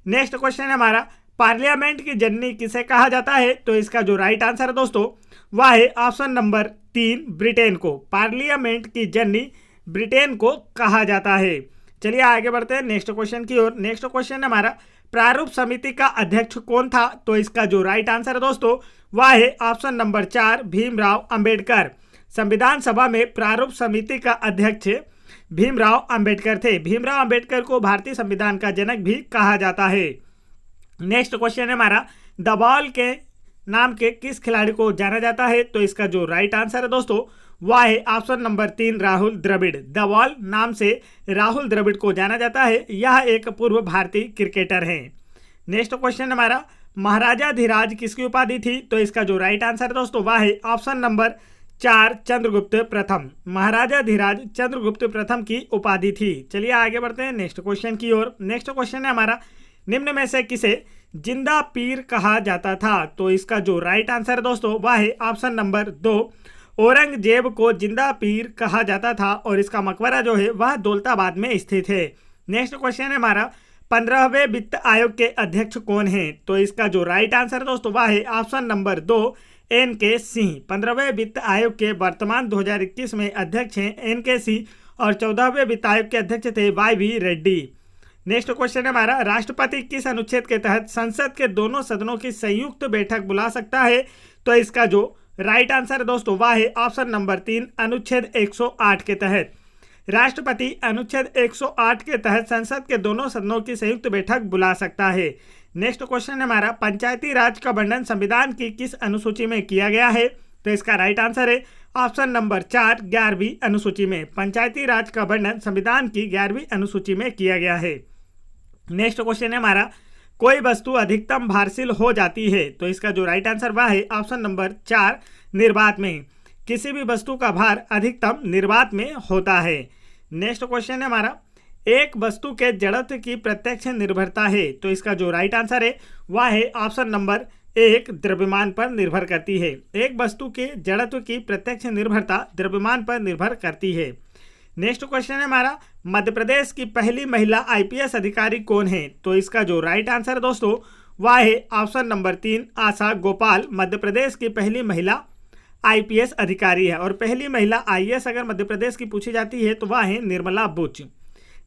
नेक्स्ट क्वेश्चन है हमारा, पार्लियामेंट की जननी किसे कहा जाता है? तो इसका जो राइट आंसर है दोस्तों वह है ऑप्शन नंबर 3 ब्रिटेन को। पार्लियामेंट की जननी ब्रिटेन को कहा जाता है। चलिए आगे बढ़ते हैं नेक्स्ट क्वेश्चन की ओर। नेक्स्ट क्वेश्चन हमारा, प्रारूप समिति का अध्यक्ष कौन था? तो इसका जो राइट आंसर है दोस्तों वह है ऑप्शन नंबर 4 भीमराव अंबेडकर। संविधान सभा में प्रारूप समिति का अध्यक्ष भीमराव अंबेडकर थे। भीमराव अंबेडकर को भारतीय संविधान का जनक भी कहा जाता है। नेक्स्ट क्वेश्चन है हमारा, द बॉल के नाम के किस खिलाड़ी को जाना जाता है? तो इसका जो राइट आंसर है दोस्तों वह है option number 3 Rahul Dravid. The wall नाम से राहुल द्रविड़ को जाना जाता है। यह एक पूर्व भारतीय क्रिकेटर हैं। नेक्स्ट क्वेश्चन हमारा, महाराजा धीराज किसकी उपाधि थी? तो इसका जो राइट आंसर है दोस्तों वह है ऑप्शन नंबर 4 चंद्रगुप्त प्रथम। महाराजा धीराज चंद्रगुप्त प्रथम की उपाधि थी। चलिए आगे बढ़ते हैं नेक्स्ट क्वेश्चन की ओर। नेक्स्ट क्वेश्चन है हमारा, निम्न में से किसे जिंदा पीर कहा जाता था? तो इसका जो राइट आंसर है दोस्तों वह है ऑप्शन नंबर 2 औरंगजेब को जिंदा पीर कहा जाता था और इसका मकबरा जो है वह दौलताबाद में स्थित है। नेक्स्ट क्वेश्चन है हमारा, 15वें वित्त आयोग के अध्यक्ष कौन हैं? तो इसका जो राइट आंसर है दोस्तों वह है ऑप्शन नंबर 2 NK सिंह। 15वें वित्त आयोग के वर्तमान 2021 में अध्यक्ष हैं NK सिंह और 14वें वित्त आयोग के अध्यक्ष थे YV रेड्डी। नेक्स्ट क्वेश्चन है हमारा, राष्ट्रपति किस अनुच्छेद के तहत संसद के दोनों सदनों की संयुक्त बैठक बुला सकता है? तो इसका जो राइट आंसर है दोस्तों वह है ऑप्शन नंबर 3 अनुच्छेद 108 के तहत। राष्ट्रपति अनुच्छेद 108 के तहत संसद के दोनों सदनों की संयुक्त बैठक बुला सकता है। नेक्स्ट क्वेश्चन है हमारा, पंचायती राज का वर्णन संविधान की किस अनुसूची में किया गया है? तो इसका राइट आंसर है ऑप्शन नंबर 4 11वीं अनुसूची में। पंचायती राज का वर्णन संविधान की 11वीं अनुसूची में किया गया है। नेक्स्ट क्वेश्चन है हमारा, कोई वस्तु अधिकतम भारशील हो जाती है? तो इसका जो राइट आंसर वह है ऑप्शन नंबर 4 निर्वात में। किसी भी वस्तु का भार अधिकतम निर्वात में होता है। नेक्स्ट क्वेश्चन है हमारा, एक वस्तु के जड़त्व की प्रत्यक्ष निर्भरता है? तो इसका जो राइट आंसर है वह है ऑप्शन नंबर 1 द्रव्यमान पर निर्भर करती है। एक वस्तु के जड़त्व की प्रत्यक्ष निर्भरता द्रव्यमान पर निर्भर करती है। नेक्स्ट क्वेश्चन है हमारा, मध्य प्रदेश की पहली महिला IPS अधिकारी कौन है? तो इसका जो राइट आंसर है दोस्तों वह है ऑप्शन नंबर 3 आशा गोपाल। मध्य प्रदेश की पहली महिला IPS अधिकारी है और पहली महिला IAS अगर मध्य प्रदेश की पूछी जाती है तो वह है निर्मला बुच।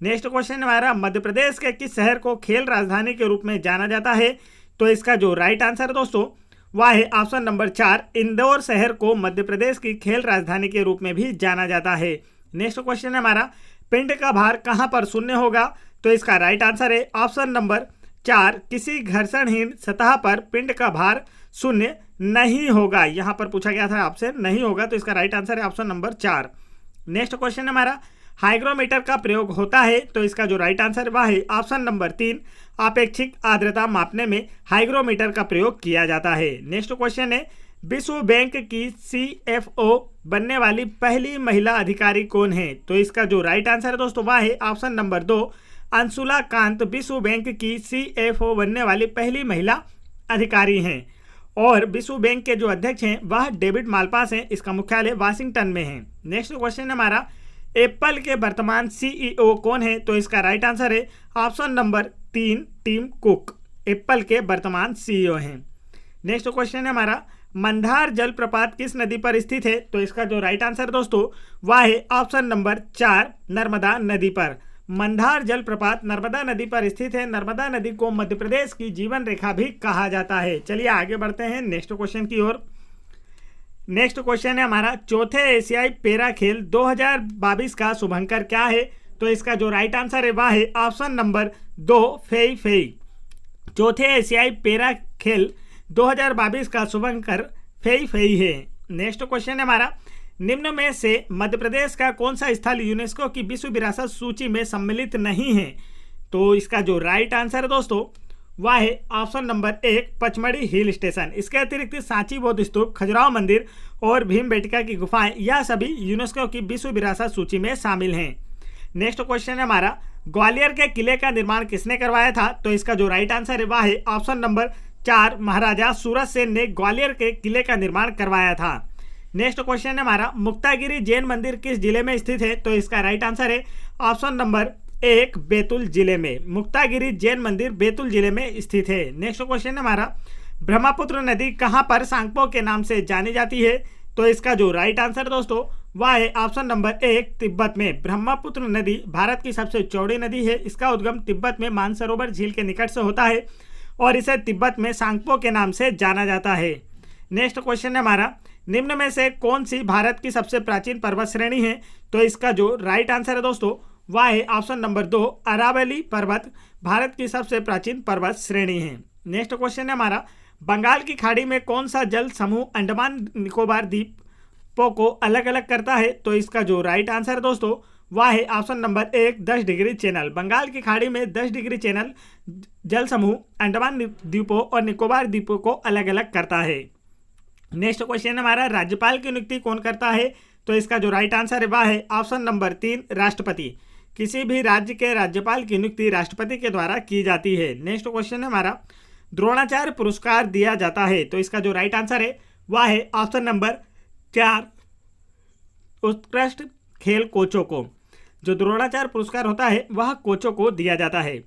नेक्स्ट क्वेश्चन हमारा, मध्य प्रदेश के किस शहर को खेल राजधानी के रूप में जाना जाता है? तो इसका जो राइट आंसर है दोस्तों वह है ऑप्शन नंबर 4 इंदौर शहर को मध्य प्रदेश की खेल राजधानी के रूप में भी जाना जाता है। नेक्स्ट क्वेश्चन है हमारा, पिंड का भार कहां पर शून्य होगा? तो इसका राइट आंसर है ऑप्शन नंबर 4 किसी घर्षणहीन सतह पर पिंड का भार शून्य नहीं होगा। यहां पर पूछा गया था आपसे, नहीं होगा, तो इसका राइट आंसर है ऑप्शन नंबर 4। नेक्स्ट क्वेश्चन है हमारा, हाइग्रोमीटर का प्रयोग होता है? तो इसका जो राइट आंसर वह है ऑप्शन नंबर 3 आपेक्षिक आर्द्रता मापने में हाइग्रोमीटर का प्रयोग किया जाता है। नेक्स्ट क्वेश्चन है, विश्व बैंक की CFO बनने वाली पहली महिला अधिकारी कौन है? तो इसका जो राइट आंसर है दोस्तों वह है ऑप्शन नंबर 2 अंशुला कांत विश्व बैंक की CFO बनने वाली पहली महिला अधिकारी हैं और विश्व बैंक के जो अध्यक्ष हैं वह डेविड मालपास हैं। इसका मुख्यालय वाशिंगटन में है। नेक्स्ट क्वेश्चन हमारा, एप्पल के वर्तमान CEO कौन है? तो इसका राइट आंसर है option number 3 Tim Cook. Apple के वर्तमान CEO हैं। नेक्स्ट क्वेश्चन है हमारा, मंदार जलप्रपात किस नदी पर स्थित है? तो इसका जो राइट आंसर दोस्तों वह है ऑप्शन नंबर 4 नर्मदा नदी पर। मंदार जलप्रपात नर्मदा नदी पर स्थित है। नर्मदा नदी को मध्य प्रदेश की जीवन रेखा भी कहा जाता है। चलिए आगे बढ़ते हैं नेक्स्ट क्वेश्चन की ओर। नेक्स्ट क्वेश्चन है हमारा, चौथे एशियाई पैरा खेल 2022 का शुभंकर क्या है? तो इसका जो राइट आंसर है वह है ऑप्शन नंबर 2 फेई फेई। चौथे एशियाई पैरा खेल 2022 का शुभंकर फेई फेई है। नेक्स्ट क्वेश्चन है हमारा, निम्न में से मध्य प्रदेश का कौन सा स्थल यूनेस्को की विश्व विरासत सूची में सम्मिलित नहीं है? तो इसका जो राइट आंसर है दोस्तों वह है option number 1 Pachmarhi hill station. इसके अतिरिक्त सांची बौद्ध स्तूप, खजुराहो मंदिर और भीमबेटका की गुफाएं, यह सभी यूनेस्को की विश्व विरासत सूची में शामिल हैं। नेक्स्ट क्वेश्चन है हमारा, ग्वालियर के किले का निर्माण किसने करवाया था? तो इसका जो राइट आंसर है वह है ऑप्शन नंबर 4 महाराजा सूरज सेन ने ग्वालियर के किले का निर्माण करवाया था। नेक्स्ट क्वेश्चन है हमारा, मुक्तागिरी जैन मंदिर किस जिले में स्थित है? तो इसका राइट आंसर है ऑप्शन नंबर 1 बैतूल जिले में। मुक्तागिरी जैन मंदिर बैतूल जिले में स्थित है। नेक्स्ट क्वेश्चन है हमारा, ब्रह्मपुत्र नदी कहां पर सांगपो के नाम से जानी जाती है? तो इसका जो राइट आंसर दोस्तों वह है ऑप्शन नंबर 1 तिब्बत में। ब्रह्मपुत्र नदी भारत की सबसे चौड़ी नदी है। इसका उद्गम तिब्बत में मानसरोवर झील के निकट से होता है और इसे तिब्बत में सांगपो के नाम से जाना जाता है। नेक्स्ट क्वेश्चन है हमारा, निम्न में से कौन सी भारत की सबसे प्राचीन पर्वत श्रेणी है? तो इसका जो राइट आंसर है दोस्तों वह है ऑप्शन नंबर 2 अरावली पर्वत भारत की सबसे प्राचीन पर्वत श्रेणी है। नेक्स्ट क्वेश्चन है हमारा, बंगाल की खाड़ी में कौन सा जल समूह अंडमान निकोबार द्वीपों को अलग अलग करता है? तो इसका जो राइट आंसर है दोस्तों वह है option number 1 10 degree channel. Bengal की खाड़ी में 10 डिग्री चैनल जल समूह अंडमान द्वीपों और निकोबार द्वीपों को अलग अलग करता है। नेक्स्ट क्वेश्चन हमारा, राज्यपाल की नियुक्ति कौन करता है? तो इसका जो राइट आंसर है वह है ऑप्शन नंबर 3 राष्ट्रपति। किसी भी राज्य के राज्यपाल की नियुक्ति राष्ट्रपति के द्वारा की जाती है। नेक्स्ट क्वेश्चन है हमारा, द्रोणाचार्य पुरस्कार दिया जाता है? तो इसका जो राइट आंसर है वह है ऑप्शन नंबर 4 उत्कृष्ट खेल कोचों को। जो द्रोणाचार्य पुरस्कार होता है वह कोचों को दिया जाता है।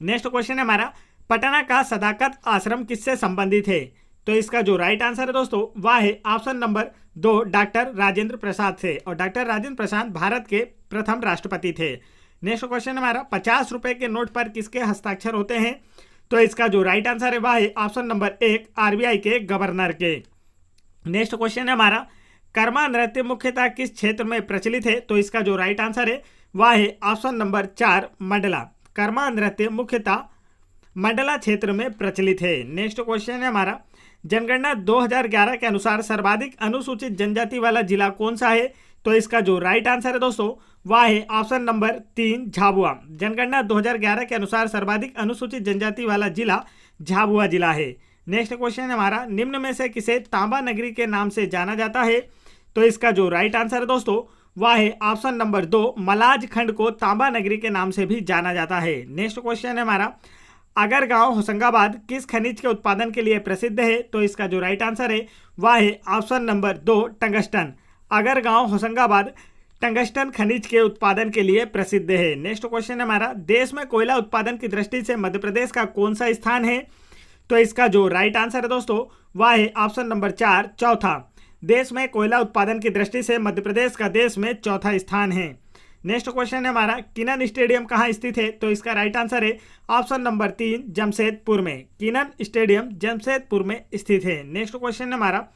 नेक्स्ट क्वेश्चन है हमारा, पटना का सदाकत आश्रम किससे संबंधित है? तो इसका जो राइट आंसर है दोस्तों वह है option number 2 doctor Rajendra Prasad से। और डॉक्टर राजेंद्र प्रसाद भारत के प्रथम राष्ट्रपति थे। नेक्स्ट क्वेश्चन हमारा, 50 रुपए के नोट पर किसके हस्ताक्षर होते हैं? तो इसका जो राइट आंसर है वह है ऑप्शन नंबर 1 आरबीआई के गवर्नर के। नेक्स्ट क्वेश्चन है हमारा, कर्मा नृत्य मुख्यतः किस क्षेत्र में प्रचलित है? तो इसका जो राइट आंसर है वह है ऑप्शन नंबर 4 मंडला। कर्मा नृत्य मुख्यतः मंडला क्षेत्र में प्रचलित है। नेक्स्ट क्वेश्चन है हमारा, जनगणना 2011 के अनुसार सर्वाधिक अनुसूचित जनजाति वाला जिला कौन सा है? तो इसका जो राइट आंसर है दोस्तों वह है ऑप्शन नंबर 3 झाबुआ। जनगणना 2011 के अनुसार सर्वाधिक अनुसूचित जनजाति वाला जिला झाबुआ जिला है। नेक्स्ट क्वेश्चन है हमारा, निम्न में से किसे तांबा नगरी के नाम से जाना जाता है? तो इसका जो राइट आंसर है दोस्तों वह है ऑप्शन नंबर 2 मलाज खंड को तांबा नगरी के नाम से भी जाना जाता है। नेक्स्ट क्वेश्चन है हमारा, अगर गांव होशंगाबाद किस खनिज के उत्पादन के लिए प्रसिद्ध है? तो इसका जो राइट आंसर है वह है ऑप्शन नंबर 2 टंगस्टन। अगर गांव होशंगाबाद टंगस्टन खनिज के उत्पादन के लिए प्रसिद्ध है। नेक्स्ट क्वेश्चन है हमारा, देश में कोयला उत्पादन की दृष्टि से मध्य प्रदेश का कौन सा स्थान है? तो इसका जो राइट आंसर है दोस्तों वह है ऑप्शन नंबर 4 चौथा। देश में कोयला उत्पादन की दृष्टि से मध्य प्रदेश का देश में चौथा स्थान है। नेक्स्ट क्वेश्चन है हमारा, किनन स्टेडियम कहाँ स्थित है? तो इसका राइट आंसर है ऑप्शन नंबर 3 जमशेदपुर में। किनन स्टेडियम जमशेदपुर में स्थित है। नेक्स्ट क्वेश्चन है हमारा,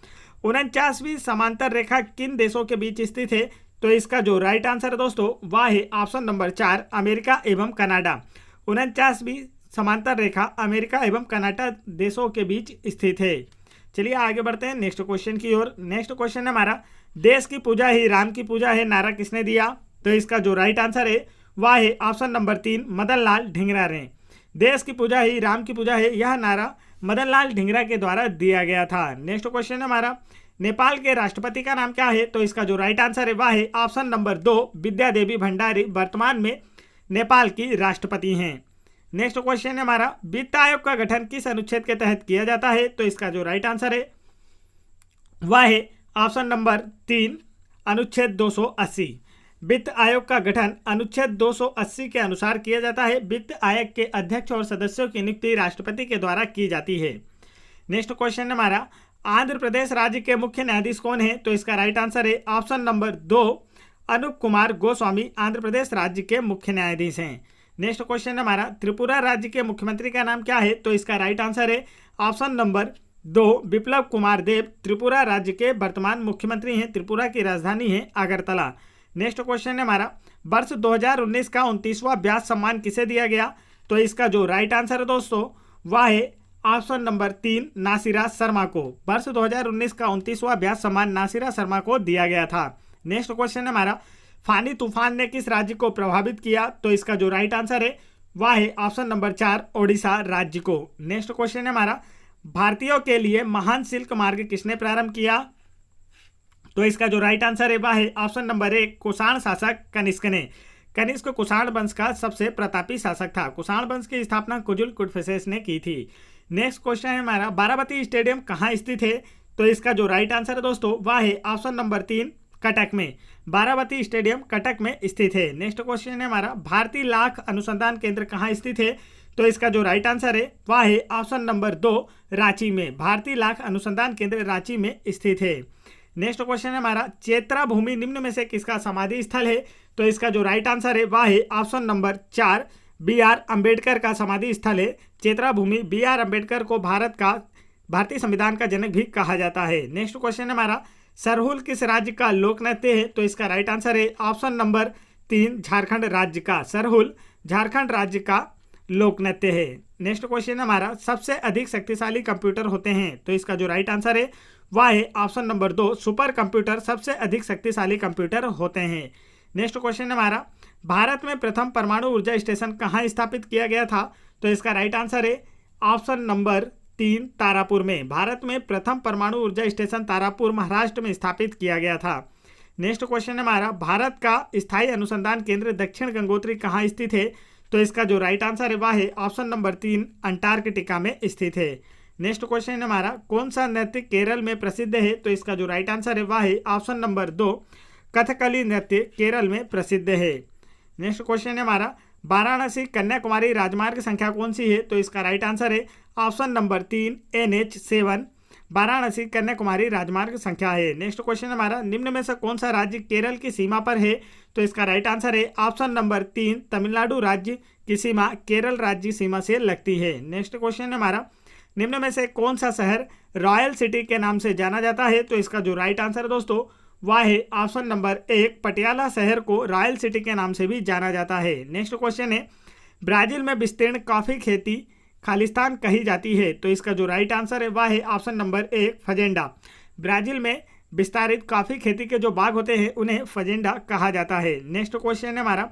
49वीं समांतर रेखा किन देशों के बीच स्थित है? तो इसका जो राइट आंसर है दोस्तों वह है ऑप्शन नंबर 4 अमेरिका एवं कनाडा। 49वीं समांतर रेखा अमेरिका एवं कनाडा देशों के बीच स्थित है। चलिए आगे बढ़ते हैं नेक्स्ट क्वेश्चन की ओर। नेक्स्ट क्वेश्चन है हमारा, देश की पूजा ही राम की पूजा है नारा किसने दिया? तो इसका जो राइट आंसर है वह है ऑप्शन नंबर 3 मदन लाल ढींगरा ने। देश की पूजा ही राम की पूजा है यह नारा मदन लाल ढींगरा के द्वारा दिया गया था। नेक्स्ट क्वेश्चन है हमारा, नेपाल के राष्ट्रपति का नाम क्या है? तो इसका जो राइट आंसर है वह है ऑप्शन नंबर 2 विद्या देवी भंडारी वर्तमान में नेपाल की राष्ट्रपति हैं। नेक्स्ट क्वेश्चन है हमारा, वित्त आयोग का गठन किस अनुच्छेद के तहत किया जाता है? तो इसका जो राइट आंसर है वह है ऑप्शन नंबर 3 अनुच्छेद 280। वित्त आयोग का गठन अनुच्छेद 280 के अनुसार किया जाता है। वित्त आयोग के अध्यक्ष और सदस्यों की नियुक्ति राष्ट्रपति के द्वारा की जाती है। नेक्स्ट क्वेश्चन हमारा, आंध्र प्रदेश राज्य के मुख्य न्यायाधीश कौन है? तो इसका राइट आंसर है ऑप्शन नंबर 2 अनूप कुमार गोस्वामी आंध्र प्रदेश राज्य के मुख्य न्यायाधीश हैं। नेक्स्ट क्वेश्चन हमारा, त्रिपुरा राज्य के मुख्यमंत्री का नाम क्या है? तो इसका राइट आंसर है ऑप्शन नंबर 2 बिप्लब कुमार देव त्रिपुरा राज्य के वर्तमान मुख्यमंत्री हैं। त्रिपुरा की राजधानी है अगरतला। नेक्स्ट क्वेश्चन है हमारा, वर्ष 2019 का 29वां व्यास सम्मान किसे दिया गया? तो इसका जो राइट आंसर है दोस्तों वह है ऑप्शन नंबर 3 नासिरा शर्मा को। वर्ष 2019 का 29वां व्यास सम्मान नासिरा शर्मा को दिया गया था। नेक्स्ट क्वेश्चन है हमारा, फानी तूफान ने किस राज्य को प्रभावित किया? तो इसका जो राइट आंसर है वह है ऑप्शन नंबर 4 ओडिशा राज्य को। नेक्स्ट क्वेश्चन है हमारा, भारतीयों के लिए महान सिल्क मार्ग किसने प्रारंभ किया? तो इसका जो राइट आंसर है वह है ऑप्शन नंबर 1 कुषाण शासक कनिष्क ने। कनिष्क कुषाण वंश का सबसे प्रतापी शासक था। कुषाण वंश की स्थापना कुजुल कुटफेसेस ने की थी। नेक्स्ट क्वेश्चन है हमारा, बारावती स्टेडियम कहाँ स्थित है? तो इसका जो राइट आंसर है दोस्तों वह है ऑप्शन नंबर 3 कटक में। बारावती स्टेडियम कटक में स्थित है। नेक्स्ट क्वेश्चन है हमारा, भारतीय लाख अनुसंधान केंद्र कहाँ स्थित है? तो इसका जो राइट आंसर है वह है ऑप्शन नंबर 2 रांची में। भारतीय लाख अनुसंधान केंद्र रांची में स्थित है। नेक्स्ट क्वेश्चन है हमारा, चेत्रा भूमि निम्न में से किसका समाधि स्थल है? तो इसका जो राइट आंसर है वह है ऑप्शन नंबर 4 BR अम्बेडकर का समाधि स्थल है। चेत्रा भूमि BR अम्बेडकर को भारतीय संविधान का जनक भी कहा जाता है। नेक्स्ट क्वेश्चन है हमारा, सरहुल किस राज्य का लोक नृत्य है? तो इसका राइट आंसर है ऑप्शन नंबर 3 झारखंड राज्य का। सरहुल झारखंड राज्य का लोक नृत्य है। नेक्स्ट क्वेश्चन हमारा, सबसे अधिक शक्तिशाली कंप्यूटर होते हैं? तो इसका जो राइट आंसर है वह है ऑप्शन नंबर 2 सुपर कंप्यूटर सबसे अधिक शक्तिशाली कंप्यूटर होते हैं। नेक्स्ट क्वेश्चन हमारा, भारत में प्रथम परमाणु ऊर्जा स्टेशन कहाँ स्थापित किया गया था? तो इसका राइट आंसर है ऑप्शन नंबर 3 तारापुर में। भारत में प्रथम परमाणु ऊर्जा स्टेशन तारापुर महाराष्ट्र में स्थापित किया गया था। नेक्स्ट क्वेश्चन हमारा, भारत का स्थायी अनुसंधान केंद्र दक्षिण गंगोत्री कहाँ स्थित है? तो इसका जो राइट आंसर है वह है ऑप्शन नंबर 3 अंटार्कटिका में स्थित है। नेक्स्ट क्वेश्चन हमारा, कौन सा नृत्य केरल में प्रसिद्ध है? तो इसका जो राइट आंसर है वह है ऑप्शन नंबर 2 कथकली नृत्य केरल में प्रसिद्ध है। नेक्स्ट क्वेश्चन है हमारा, वाराणसी कन्याकुमारी राजमार्ग संख्या कौन सी है? तो इसका राइट आंसर है option number 3 NH7 Varanasi Kanyakumari राजमार्ग संख्या है। नेक्स्ट क्वेश्चन हमारा, निम्न में से कौन सा राज्य केरल की सीमा पर है? तो इसका राइट आंसर है ऑप्शन नंबर 3 तमिलनाडु राज्य की सीमा केरल राज्य सीमा से लगती है। नेक्स्ट क्वेश्चन हमारा, निम्न में से कौन सा शहर रॉयल सिटी के नाम से जाना जाता है? तो इसका जो राइट आंसर है दोस्तों वह है ऑप्शन नंबर 1 पटियाला शहर को रॉयल सिटी के नाम से भी जाना जाता है। नेक्स्ट क्वेश्चन है, ब्राजील में विस्तीर्ण कॉफी खेती खालिस्तान कही जाती है? तो इसका जो राइट आंसर है वह है ऑप्शन नंबर 1 फजेंडा। ब्राजील में विस्तारित कॉफी खेती के जो बाग होते हैं उन्हें फजेंडा कहा जाता है। नेक्स्ट क्वेश्चन है हमारा,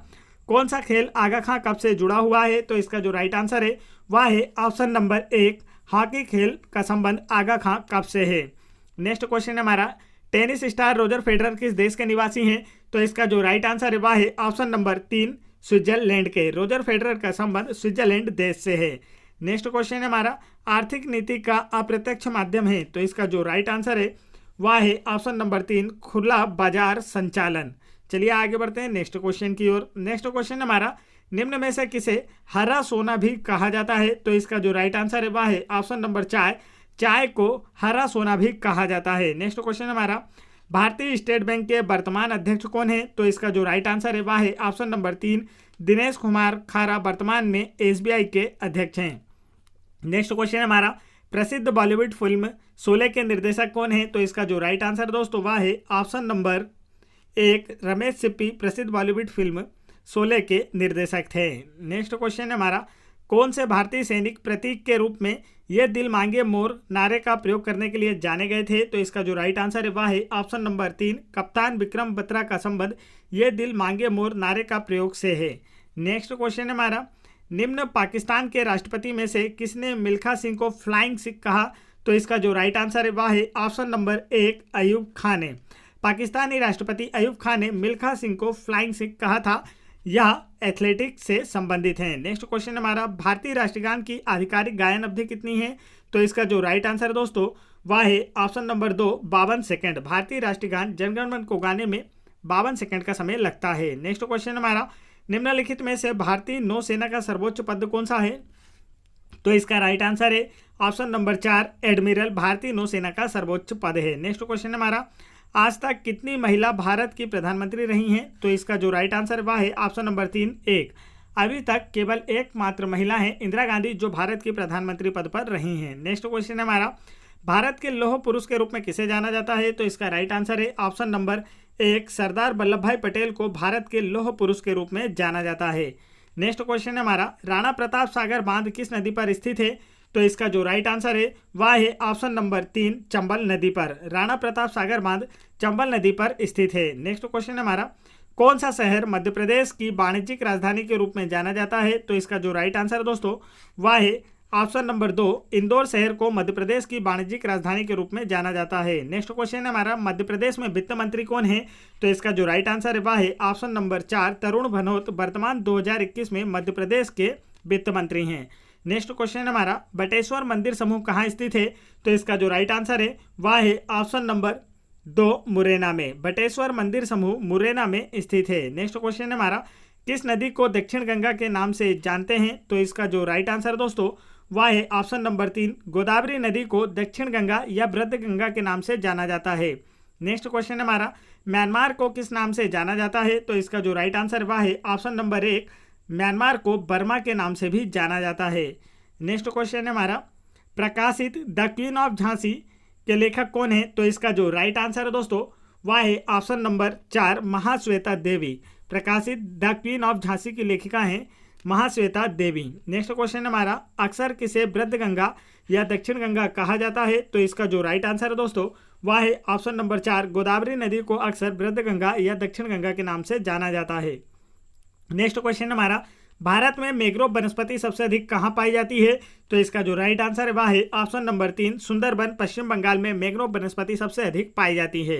कौन सा खेल आगा खां कप से जुड़ा हुआ है? तो इसका जो राइट आंसर है वह है ऑप्शन नंबर 1 हॉकी खेल का संबंध आगा खां कप से है। नेक्स्ट क्वेश्चन हमारा, टेनिस स्टार रोजर फेडरर किस देश के निवासी हैं? तो इसका जो राइट आंसर है वह है ऑप्शन नंबर 3 स्विट्जरलैंड के। रोजर फेडरर का संबंध स्विट्जरलैंड देश से है। नेक्स्ट क्वेश्चन है हमारा, आर्थिक नीति का अप्रत्यक्ष माध्यम है? तो इसका जो राइट आंसर है वह है ऑप्शन नंबर 3 खुला बाजार संचालन। चलिए आगे बढ़ते हैं नेक्स्ट क्वेश्चन की ओर। नेक्स्ट क्वेश्चन हमारा, निम्न में से किसे हरा सोना भी कहा जाता है? तो इसका जो राइट आंसर है वह है ऑप्शन नंबर 4 चाय को हरा सोना भी कहा जाता है। नेक्स्ट क्वेश्चन हमारा, भारतीय स्टेट बैंक के वर्तमान अध्यक्ष कौन है? तो इसका जो राइट आंसर है वह है ऑप्शन नंबर 3 दिनेश कुमार खारा वर्तमान में SBI के अध्यक्ष हैं। नेक्स्ट क्वेश्चन हमारा, प्रसिद्ध बॉलीवुड फिल्म शोले के निर्देशक कौन है? तो इसका जो राइट आंसर दोस्तों वह है ऑप्शन नंबर 1 रमेश सिप्पी प्रसिद्ध बॉलीवुड फिल्म शोले के निर्देशक थे। नेक्स्ट क्वेश्चन हमारा, कौन से भारतीय सैनिक प्रतीक के रूप में ये दिल मांगे मोर नारे का प्रयोग करने के लिए जाने गए थे? तो इसका जो राइट आंसर है वह है ऑप्शन नंबर 3 कप्तान विक्रम बत्रा का संबंध ये दिल मांगे मोर नारे का प्रयोग से है। नेक्स्ट क्वेश्चन हमारा, निम्न पाकिस्तान के राष्ट्रपति में से किसने मिल्खा सिंह को फ्लाइंग सिख कहा? तो इसका जो राइट आंसर है वह है ऑप्शन नंबर 1 अयूब खान ने। पाकिस्तानी राष्ट्रपति अयूब खान ने मिल्खा सिंह को फ्लाइंग सिख कहा था। यह एथलेटिक्स से संबंधित है। नेक्स्ट क्वेश्चन हमारा, भारतीय राष्ट्रगान की आधिकारिक गायन अवधि कितनी है? तो इसका जो राइट आंसर है दोस्तों वह है ऑप्शन नंबर 2 52 सेकंड। भारतीय राष्ट्रगान जनगण मन को गाने में 52 सेकंड का समय लगता है। नेक्स्ट क्वेश्चन हमारा, निम्नलिखित में से भारतीय नौसेना का सर्वोच्च पद कौन सा है? तो इसका राइट आंसर है ऑप्शन नंबर 4 एडमिरल भारतीय नौसेना का सर्वोच्च पद है। नेक्स्ट क्वेश्चन हमारा, आज तक कितनी महिला भारत की प्रधानमंत्री रही हैं? तो इसका जो राइट आंसर वह है ऑप्शन नंबर 3 1। अभी तक केवल एकमात्र महिला है इंदिरा गांधी जो भारत की प्रधानमंत्री पद पर रही हैं। नेक्स्ट क्वेश्चन हमारा, भारत के लौह पुरुष के रूप में किसे जाना जाता है? तो इसका राइट आंसर है ऑप्शन नंबर 1 सरदार वल्लभ भाई पटेल को भारत के लौह पुरुष के रूप में जाना जाता है। नेक्स्ट क्वेश्चन हमारा, राणा प्रताप सागर बांध किस नदी पर स्थित है? तो इसका जो राइट आंसर है वह है ऑप्शन नंबर 3 चंबल नदी पर। राणा प्रताप सागर बांध चंबल नदी पर स्थित है। नेक्स्ट क्वेश्चन हमारा, कौन सा शहर मध्य प्रदेश की वाणिज्यिक राजधानी के रूप में जाना जाता है? तो इसका जो राइट आंसर है दोस्तों वह है ऑप्शन नंबर 2, इंदौर शहर को मध्य प्रदेश की वाणिज्यिक राजधानी के रूप में जाना जाता है। नेक्स्ट क्वेश्चन है हमारा, मध्य प्रदेश में वित्त मंत्री कौन है? तो इसका जो राइट आंसर है वह है ऑप्शन नंबर 4, तरुण भनोत वर्तमान 2021 में मध्य प्रदेश के वित्त मंत्री हैं। नेक्स्ट क्वेश्चन हमारा, बटेश्वर मंदिर समूह कहाँ स्थित है? तो इसका जो राइट आंसर है वह है ऑप्शन नंबर 2, मुरैना में। बटेश्वर मंदिर समूह मुरैना में स्थित है। नेक्स्ट क्वेश्चन है हमारा, किस नदी को दक्षिण गंगा के नाम से जानते हैं? तो इसका जो राइट आंसर दोस्तों वह है ऑप्शन नंबर 3, गोदावरी नदी को दक्षिण गंगा या वृद्ध गंगा के नाम से जाना जाता है। नेक्स्ट क्वेश्चन हमारा, म्यांमार को किस नाम से जाना जाता है? तो इसका जो राइट आंसर वह है ऑप्शन नंबर 1, म्यांमार को बर्मा के नाम से भी जाना जाता है। नेक्स्ट क्वेश्चन है हमारा, प्रकाशित द क्वीन ऑफ झांसी के लेखक कौन है? तो इसका जो राइट आंसर है दोस्तों वह है ऑप्शन नंबर 4, महाश्वेता देवी। प्रकाशित द क्वीन ऑफ झांसी की लेखिका हैं महाश्वेता देवी। नेक्स्ट क्वेश्चन हमारा, अक्सर किसे वृद्ध गंगा या दक्षिण गंगा कहा जाता है? तो इसका जो राइट आंसर है दोस्तों वह है ऑप्शन नंबर 4, गोदावरी नदी को अक्सर वृद्ध गंगा या दक्षिण गंगा के नाम से जाना जाता है। नेक्स्ट क्वेश्चन हमारा, भारत में मैंग्रोव वनस्पति सबसे अधिक कहाँ पाई जाती है? तो इसका जो राइट आंसर है वह है ऑप्शन नंबर 3, सुंदरबन पश्चिम बंगाल में मैंग्रोव वनस्पति सबसे अधिक पाई जाती है।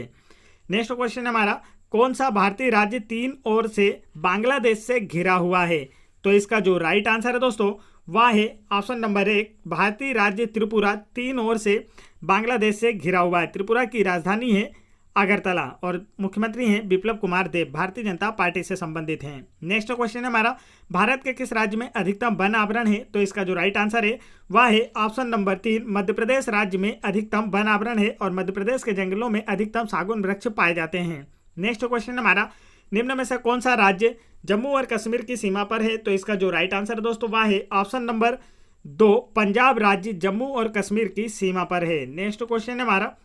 नेक्स्ट क्वेश्चन हमारा, कौन सा भारतीय राज्य 3 ओर से बांग्लादेश से घिरा हुआ है? तो इसका जो राइट आंसर है दोस्तों वह है ऑप्शन नंबर 1, भारतीय राज्य त्रिपुरा 3 ओर से बांग्लादेश से घिरा हुआ है। त्रिपुरा की राजधानी है अगरतला और मुख्यमंत्री हैं बिप्लब कुमार देब, भारतीय जनता पार्टी से संबंधित हैं। नेक्स्ट क्वेश्चन है हमारा, भारत के किस राज्य में अधिकतम वन आवरण है? तो इसका जो राइट आंसर है वह है ऑप्शन नंबर 3, मध्य प्रदेश राज्य में अधिकतम वन आवरण है और मध्य प्रदेश के जंगलों में अधिकतम सागौन वृक्ष पाए जाते हैं। नेक्स्ट क्वेश्चन हमारा, निम्न में से कौन सा राज्य जम्मू और कश्मीर की सीमा पर है? तो इसका जो राइट आंसर दोस्तों वह है ऑप्शन नंबर 2, पंजाब राज्य जम्मू और कश्मीर की सीमा पर है। नेक्स्ट क्वेश्चन है हमारा,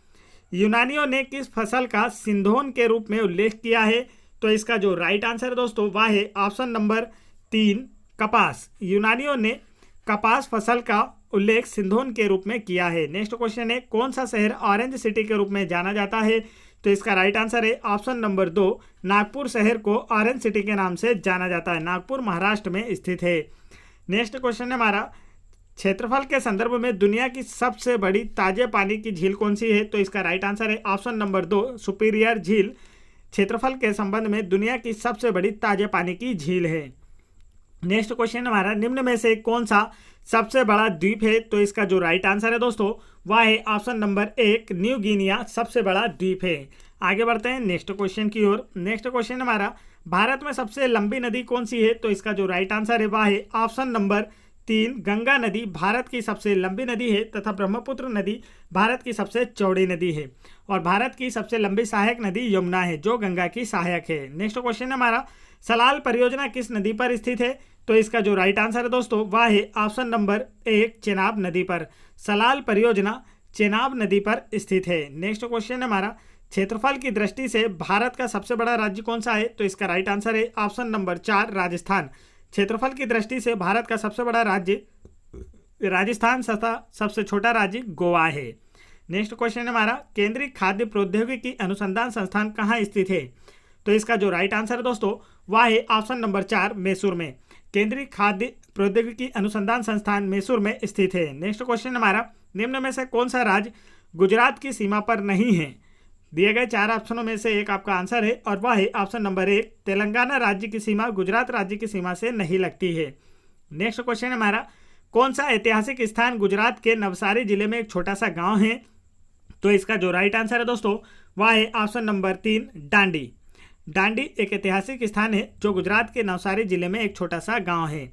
यूनानियों ने किस फसल का सिंधोन के रूप में उल्लेख किया है? तो इसका जो राइट आंसर दोस्तों वह है ऑप्शन नंबर 3, कपास। यूनानियों ने कपास फसल का उल्लेख सिंधोन के रूप में किया है। नेक्स्ट क्वेश्चन है, कौन सा शहर ऑरेंज सिटी के रूप में जाना जाता है? तो इसका राइट आंसर है ऑप्शन नंबर 2, नागपुर शहर को ऑरेंज सिटी के नाम से जाना जाता है। नागपुर महाराष्ट्र में स्थित है। नेक्स्ट क्वेश्चन है हमारा, क्षेत्रफल के संदर्भ में दुनिया की सबसे बड़ी ताजे पानी की झील कौन सी है? तो इसका राइट आंसर है ऑप्शन नंबर 2, सुपीरियर झील क्षेत्रफल के संबंध में दुनिया की सबसे बड़ी ताजे पानी की झील है। नेक्स्ट क्वेश्चन हमारा, निम्न में से कौन सा सबसे बड़ा द्वीप है? तो इसका जो राइट आंसर है दोस्तों वह है ऑप्शन नंबर 1, न्यू गिनिया सबसे बड़ा द्वीप है। आगे बढ़ते हैं नेक्स्ट क्वेश्चन की ओर। नेक्स्ट क्वेश्चन हमारा, भारत में सबसे लंबी नदी कौन सी है? तो इसका जो राइट आंसर है वह है ऑप्शन नंबर 3, गंगा नदी भारत की सबसे लंबी नदी है तथा ब्रह्मपुत्र नदी भारत की सबसे चौड़ी नदी है और भारत की सबसे लंबी सहायक नदी यमुना है जो गंगा की सहायक है। नेक्स्ट क्वेश्चन हमारा, सलाल परियोजना किस नदी पर स्थित है? तो इसका जो राइट आंसर है दोस्तों वह है ऑप्शन नंबर 1, चेनाब नदी पर। सलाल परियोजना चेनाब नदी पर स्थित है। नेक्स्ट क्वेश्चन हमारा, क्षेत्रफल की दृष्टि से भारत का सबसे बड़ा राज्य कौन सा है? तो इसका राइट आंसर है ऑप्शन नंबर 4, राजस्थान। क्षेत्रफल की दृष्टि से भारत का सबसे बड़ा राज्य राजस्थान तथा सबसे छोटा राज्य गोवा है। नेक्स्ट क्वेश्चन हमारा, केंद्रीय खाद्य प्रौद्योगिकी अनुसंधान संस्थान कहाँ स्थित है? तो इसका जो राइट आंसर है दोस्तों वह है ऑप्शन नंबर 4, मैसूर में। केंद्रीय खाद्य प्रौद्योगिकी अनुसंधान संस्थान मैसूर में स्थित है। नेक्स्ट क्वेश्चन हमारा, निम्न में से कौन सा राज्य गुजरात की सीमा पर नहीं है? दिए गए 4 ऑप्शनों में से एक आपका आंसर है और वह है ऑप्शन नंबर 1, तेलंगाना राज्य की सीमा गुजरात राज्य की सीमा से नहीं लगती है। नेक्स्ट क्वेश्चन हमारा, कौन सा ऐतिहासिक स्थान गुजरात के नवसारी जिले में एक छोटा सा गांव है? तो इसका जो राइट आंसर है दोस्तों वह है ऑप्शन नंबर 3, डांडी। डांडी एक ऐतिहासिक स्थान है जो गुजरात के नवसारी जिले में एक छोटा सा गांव है।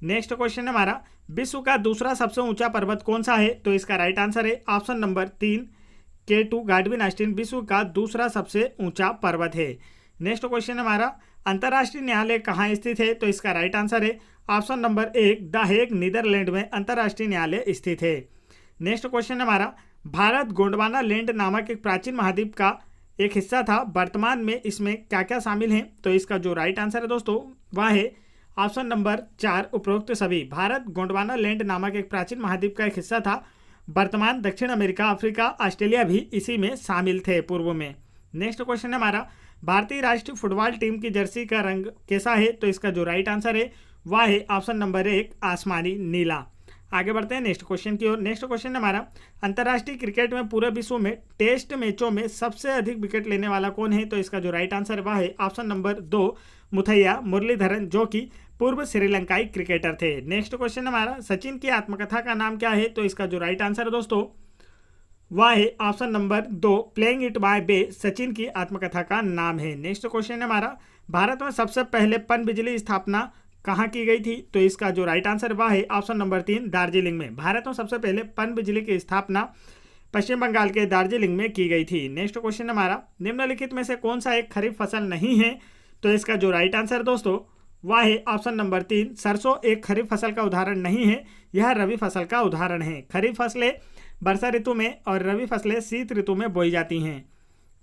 नेक्स्ट क्वेश्चन हमारा, विश्व का दूसरा सबसे ऊंचा पर्वत कौन सा है? तो इसका राइट आंसर है option number 3, K2 Godwin Austin विश्व का दूसरा सबसे ऊंचा पर्वत है। नेक्स्ट क्वेश्चन हमारा, अंतर्राष्ट्रीय न्यायालय कहाँ स्थित है? तो इसका राइट आंसर है option number 1, the Hague Netherlands में अंतर्राष्ट्रीय न्यायालय स्थित है। नेक्स्ट क्वेश्चन हमारा, भारत गोंडवाना लैंड नामक एक प्राचीन महाद्वीप का एक हिस्सा था, वर्तमान में इसमें क्या क्या शामिल हैं? तो इसका जो राइट आंसर है दोस्तों वह है ऑप्शन नंबर 4, उपरोक्त सभी। भारत गोंडवाना लैंड नामक एक प्राचीन महाद्वीप का एक हिस्सा था, वर्तमान दक्षिण अमेरिका, अफ्रीका, ऑस्ट्रेलिया भी इसी में शामिल थे पूर्व में। नेक्स्ट क्वेश्चन हमारा, भारतीय राष्ट्रीय फुटबॉल टीम की जर्सी का रंग कैसा है? तो इसका जो राइट आंसर है वह है ऑप्शन नंबर 1 आसमानी नीला। आगे बढ़ते हैं नेक्स्ट क्वेश्चन की ओर। नेक्स्ट क्वेश्चन हमारा, अंतर्राष्ट्रीय क्रिकेट में पूरे विश्व में टेस्ट मैचों में सबसे अधिक विकेट लेने वाला कौन है? तो इसका जो राइट आंसर है वह है ऑप्शन नंबर 2 मुथैया मुरलीधरन, जो कि पूर्व श्रीलंकाई क्रिकेटर थे। नेक्स्ट क्वेश्चन हमारा, सचिन की आत्मकथा का नाम क्या है? तो इसका जो राइट आंसर है दोस्तों वह है option number 2 playing it my way, Sachin की आत्मकथा का नाम है। नेक्स्ट क्वेश्चन हमारा, भारत में सबसे पहले पनबिजली स्थापना कहाँ की गई थी? तो इसका जो राइट आंसर वह है ऑप्शन नंबर 3 दार्जिलिंग में। भारत में सबसे पहले पनबिजली की स्थापना पश्चिम बंगाल के दार्जिलिंग में की गई थी। नेक्स्ट क्वेश्चन हमारा, निम्नलिखित में से कौन सा एक खरीफ फसल नहीं है? तो इसका जो राइट आंसर दोस्तों वह है ऑप्शन नंबर 3 सरसों एक खरीफ फसल का उदाहरण नहीं है, यह रबी फसल का उदाहरण है। खरीफ फसलें वर्षा ऋतु में और रबी फसलें शीत ऋतु में बोई जाती हैं।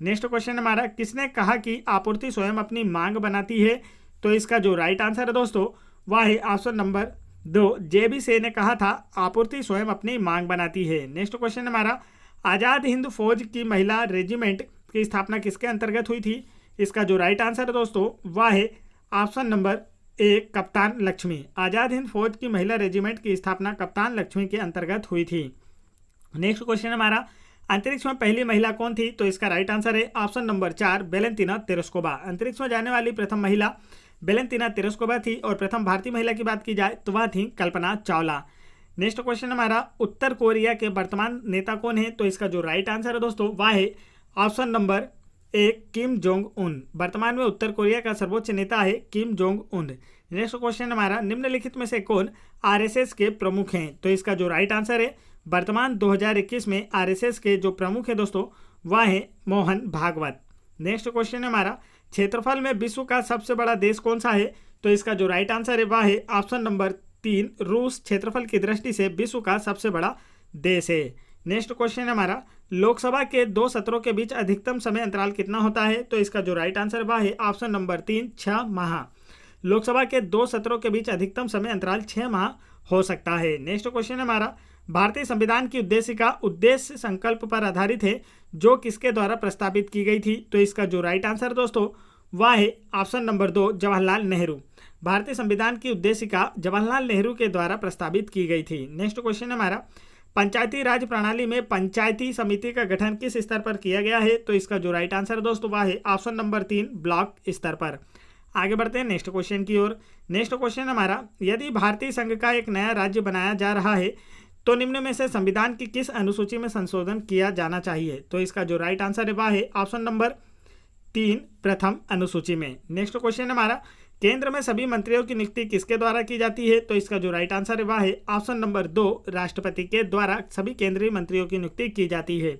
नेक्स्ट क्वेश्चन हमारा, किसने कहा कि आपूर्ति स्वयं अपनी मांग बनाती है? तो इसका जो राइट आंसर है दोस्तों वह है ऑप्शन नंबर 2 JB से ने कहा था आपूर्ति स्वयं अपनी मांग बनाती है। नेक्स्ट क्वेश्चन हमारा, आज़ाद हिंद फौज की महिला रेजिमेंट की स्थापना किसके अंतर्गत हुई थी? इसका जो राइट आंसर है दोस्तों वह है ऑप्शन नंबर 1 कप्तान लक्ष्मी। आज़ाद हिंद फौज की महिला रेजिमेंट की स्थापना कप्तान लक्ष्मी के अंतर्गत हुई थी। नेक्स्ट क्वेश्चन हमारा, अंतरिक्ष में पहली महिला कौन थी? तो इसका राइट आंसर है ऑप्शन नंबर 4 वेलेंटिना तेरेस्कोवा। अंतरिक्ष में जाने वाली प्रथम महिला वेलेंटिना तेरेस्कोवा थी और प्रथम भारतीय महिला की बात की जाए तो वह थी कल्पना चावला। नेक्स्ट क्वेश्चन हमारा, उत्तर कोरिया के वर्तमान नेता कौन है? तो इसका जो राइट आंसर है दोस्तों वह है option number 1 Kim Jong Un. वर्तमान में उत्तर कोरिया का सर्वोच्च नेता है Kim Jong Un. Next question हमारा, निम्नलिखित में से कौन RSS के प्रमुख हैं? तो इसका जो राइट आंसर है वर्तमान 2021 में RSS के जो प्रमुख हैं दोस्तों वह है मोहन भागवत। नेक्स्ट क्वेश्चन हमारा, क्षेत्रफल में विश्व का सबसे बड़ा देश कौन सा है? तो इसका जो राइट आंसर है वह है ऑप्शन नंबर 3 रूस क्षेत्रफल की दृष्टि से विश्व का सबसे बड़ा देश है। नेक्स्ट क्वेश्चन हमारा, लोकसभा के 2 सत्रों के बीच अधिकतम समय अंतराल कितना होता है? तो इसका जो राइट आंसर वह है ऑप्शन नंबर 3 6 माह। लोकसभा के 2 सत्रों के बीच अधिकतम समय अंतराल 6 माह हो सकता है। नेक्स्ट क्वेश्चन हमारा, भारतीय संविधान की उद्देशिका उद्देश्य संकल्प पर आधारित है जो किसके द्वारा प्रस्तावित की गई थी? तो इसका जो राइट आंसर दोस्तों वह है ऑप्शन नंबर 2 जवाहरलाल नेहरू। भारतीय संविधान की उद्देशिका जवाहरलाल नेहरू के द्वारा प्रस्तावित की गई थी। नेक्स्ट क्वेश्चन हमारा, पंचायती राज प्रणाली में पंचायती समिति का गठन किस स्तर पर किया गया है? तो इसका जो राइट आंसर दोस्तों वह है ऑप्शन नंबर 3 ब्लॉक स्तर पर। आगे बढ़ते हैं नेक्स्ट क्वेश्चन की ओर। नेक्स्ट क्वेश्चन हमारा, यदि भारतीय संघ का एक नया राज्य बनाया जा रहा है तो निम्न में से संविधान की किस अनुसूची में संशोधन किया जाना चाहिए? तो इसका जो राइट आंसर है वह है ऑप्शन नंबर 3 प्रथम अनुसूची में। नेक्स्ट क्वेश्चन हमारा, केंद्र में सभी मंत्रियों की नियुक्ति किसके द्वारा की जाती है? तो इसका जो राइट आंसर है वह है ऑप्शन नंबर 2 राष्ट्रपति के द्वारा सभी केंद्रीय मंत्रियों की नियुक्ति की जाती है।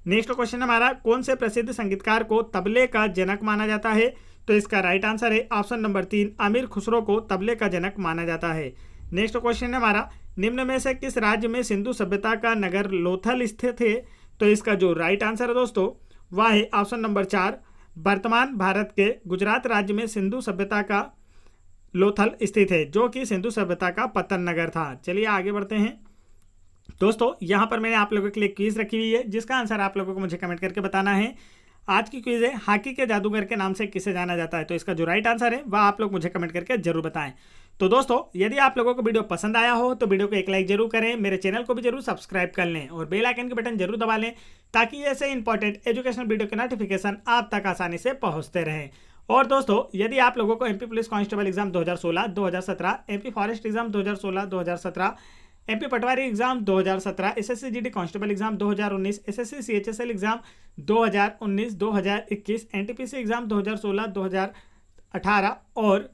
नेक्स्ट क्वेश्चन हमारा, कौन से प्रसिद्ध संगीतकार को तबले का जनक माना जाता है? तो इसका राइट आंसर है ऑप्शन नंबर 3 अमीर खुसरो को तबले का जनक माना जाता है। नेक्स्ट क्वेश्चन हमारा, निम्न में से किस राज्य में सिंधु सभ्यता का नगर लोथल स्थित है? तो इसका जो राइट आंसर है दोस्तों वह है ऑप्शन नंबर 4 वर्तमान भारत के गुजरात राज्य में सिंधु सभ्यता का लोथल स्थित है जो कि सिंधु सभ्यता का पतन नगर था। चलिए आगे बढ़ते हैं दोस्तों। यहाँ पर मैंने आप लोगों के लिए क्विज रखी हुई है जिसका आंसर आप लोगों को मुझे कमेंट करके बताना है। आज की क्विज है, हॉकी के जादूगर के नाम से किसे जाना जाता है? तो इसका जो राइट आंसर है वह आप लोग मुझे कमेंट करके जरूर बताएं। तो दोस्तों, यदि आप लोगों को वीडियो पसंद आया हो तो वीडियो को एक लाइक जरूर करें, मेरे चैनल को भी जरूर सब्सक्राइब कर लें और बेल आइकन के बटन जरूर दबा लें ताकि ऐसे इंपॉर्टेंट एजुकेशनल वीडियो के नोटिफिकेशन आप तक आसानी से पहुंचते रहें। और दोस्तों, यदि आप लोगों को MP police constable exam 2016, 2017, MP forest exam 2016, 2017, MP patwari exam 2017, SSC GD constable exam 2019, SSC CHSL exam 2019, 2021, NTPC exam 2016, 2018 और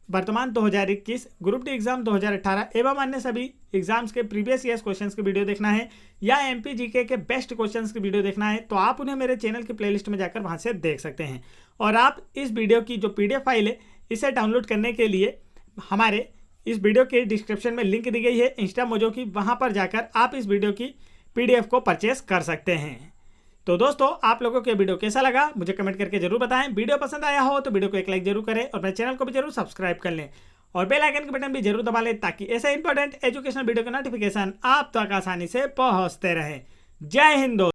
वर्तमान 2021, ग्रुप डी एग्जाम 2018 एवं अन्य सभी एग्जाम्स के प्रीवियस ईयर्स क्वेश्चंस की वीडियो देखना है या MP GK के बेस्ट क्वेश्चंस की वीडियो देखना है तो आप उन्हें मेरे चैनल की प्लेलिस्ट में जाकर वहां से देख सकते हैं। और आप इस वीडियो की जो PDF फाइल है इसे डाउनलोड करने के लिए हमारे इस वीडियो के डिस्क्रिप्शन में लिंक दी गई है इंस्टा मोजो की, वहां पर जाकर आप इस वीडियो की PDF को परचेस कर सकते हैं। तो दोस्तों, आप लोगों को वीडियो कैसा लगा मुझे कमेंट करके जरूर बताएं। वीडियो पसंद आया हो तो वीडियो को एक लाइक जरूर करें और मेरे चैनल को भी जरूर सब्सक्राइब कर लें और बेल आइकन के बटन भी जरूर दबा लें ताकि ऐसे इंपॉर्टेंट एजुकेशनल वीडियो के नोटिफिकेशन आप तक आसानी से पहुंचते रहे। जय हिंद।